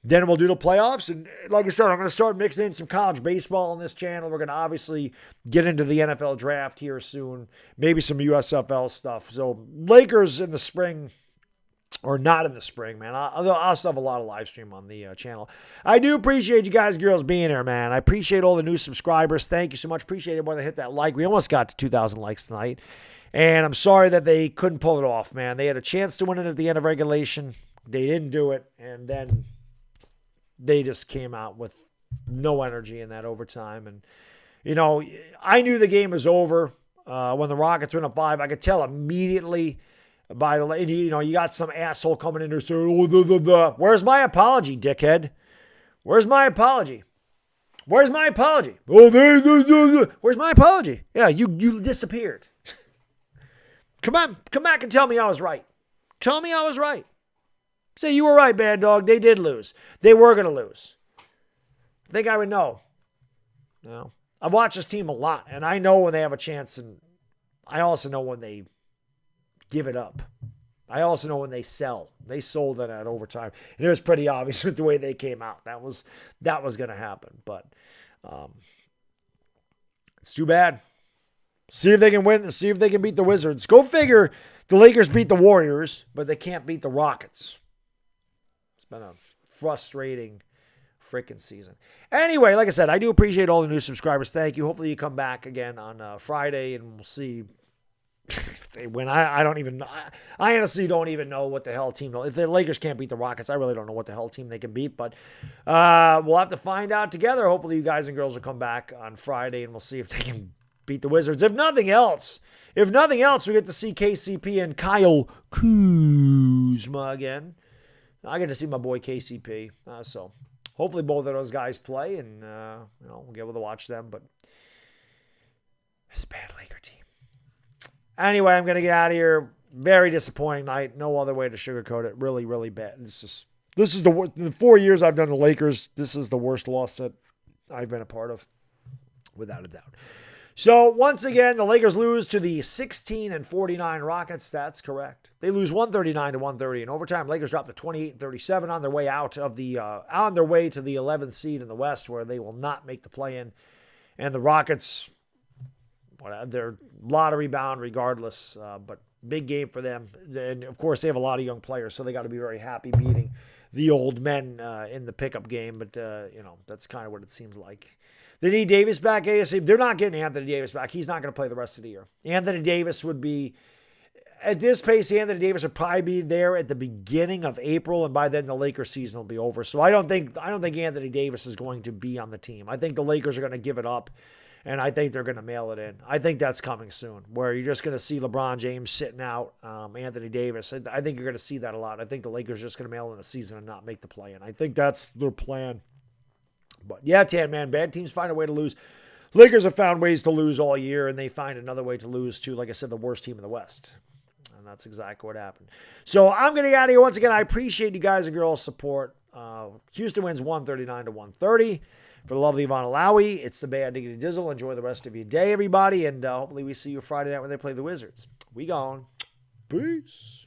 then we'll do the playoffs. And like I said, I'm going to start mixing in some college baseball on this channel. We're going to obviously get into the NFL draft here soon. Maybe some USFL stuff. So Lakers in the spring, or not in the spring, man. I'll still have a lot of live stream on the channel. I do appreciate you guys, girls, being here, man. I appreciate all the new subscribers. Thank you so much. Appreciate everyone that hit that like. We almost got to 2,000 likes tonight. And I'm sorry that they couldn't pull it off, man. They had a chance to win it at the end of regulation. They didn't do it. And then they just came out with no energy in that overtime. And, you know, I knew the game was over when the Rockets went up 5. I could tell immediately by the, you know, you got some asshole coming in there saying, oh, where's my apology, dickhead? Where's my apology? Where's my apology? Oh, where's my apology? Yeah, you disappeared. Come back and tell me I was right. Tell me I was right. Say you were right, Baddog. They did lose. They were going to lose. I think I would know. You know, I've watched this team a lot, and I know when they have a chance, and I also know when they give it up. I also know when they sell. They sold it at overtime, and it was pretty obvious with the way they came out. That was going to happen, but it's too bad. See if they can win. See if they can beat the Wizards. Go figure. The Lakers beat the Warriors, but they can't beat the Rockets. It's been a frustrating freaking season. Anyway, like I said, I do appreciate all the new subscribers. Thank you. Hopefully you come back again on Friday, and we'll see if they win. I don't even know. I honestly don't even know what the hell team. If the Lakers can't beat the Rockets, I really don't know what the hell team they can beat. But we'll have to find out together. Hopefully you guys and girls will come back on Friday, and we'll see if they can beat the Wizards. If nothing else, we get to see KCP and Kyle Kuzma again. I get to see my boy KCP. So hopefully both of those guys play, and we'll be able to watch them. But it's a bad Laker team. Anyway, I'm going to get out of here. Very disappointing night. No other way to sugarcoat it. Really, really bad. This is the 4 years I've done the Lakers. This is the worst loss that I've been a part of, without a doubt. So once again, the Lakers lose to the 16-49 Rockets. That's correct. They lose 139-130 in overtime. Lakers drop to 28-37 on their way out of the on their way to the 11th seed in the West, where they will not make the play-in. And the Rockets, they're lottery bound regardless, but big game for them. And of course, they have a lot of young players, so they got to be very happy beating the old men in the pickup game. But that's kind of what it seems like. They need Davis back ASAP. They're not getting Anthony Davis back. He's not going to play the rest of the year. Anthony Davis would be, at this pace, Anthony Davis would probably be there at the beginning of April, and by then the Lakers season will be over. So I don't think Anthony Davis is going to be on the team. I think the Lakers are going to give it up, and I think they're going to mail it in. I think that's coming soon, where you're just going to see LeBron James sitting out Anthony Davis. I think you're going to see that a lot. I think the Lakers are just going to mail in a season and not make the play-in. I think that's their plan. But yeah, Tan Man, bad teams find a way to lose. Lakers have found ways to lose all year, and they find another way to lose to, like I said, the worst team in the West. And that's exactly what happened. So I'm going to get out of here. Once again, I appreciate you guys and girls' support. Houston wins 139-130. For the lovely Yvonne Alawi, it's the Bad Diggity Dizzle. Enjoy the rest of your day, everybody. And hopefully we see you Friday night when they play the Wizards. We gone. Peace.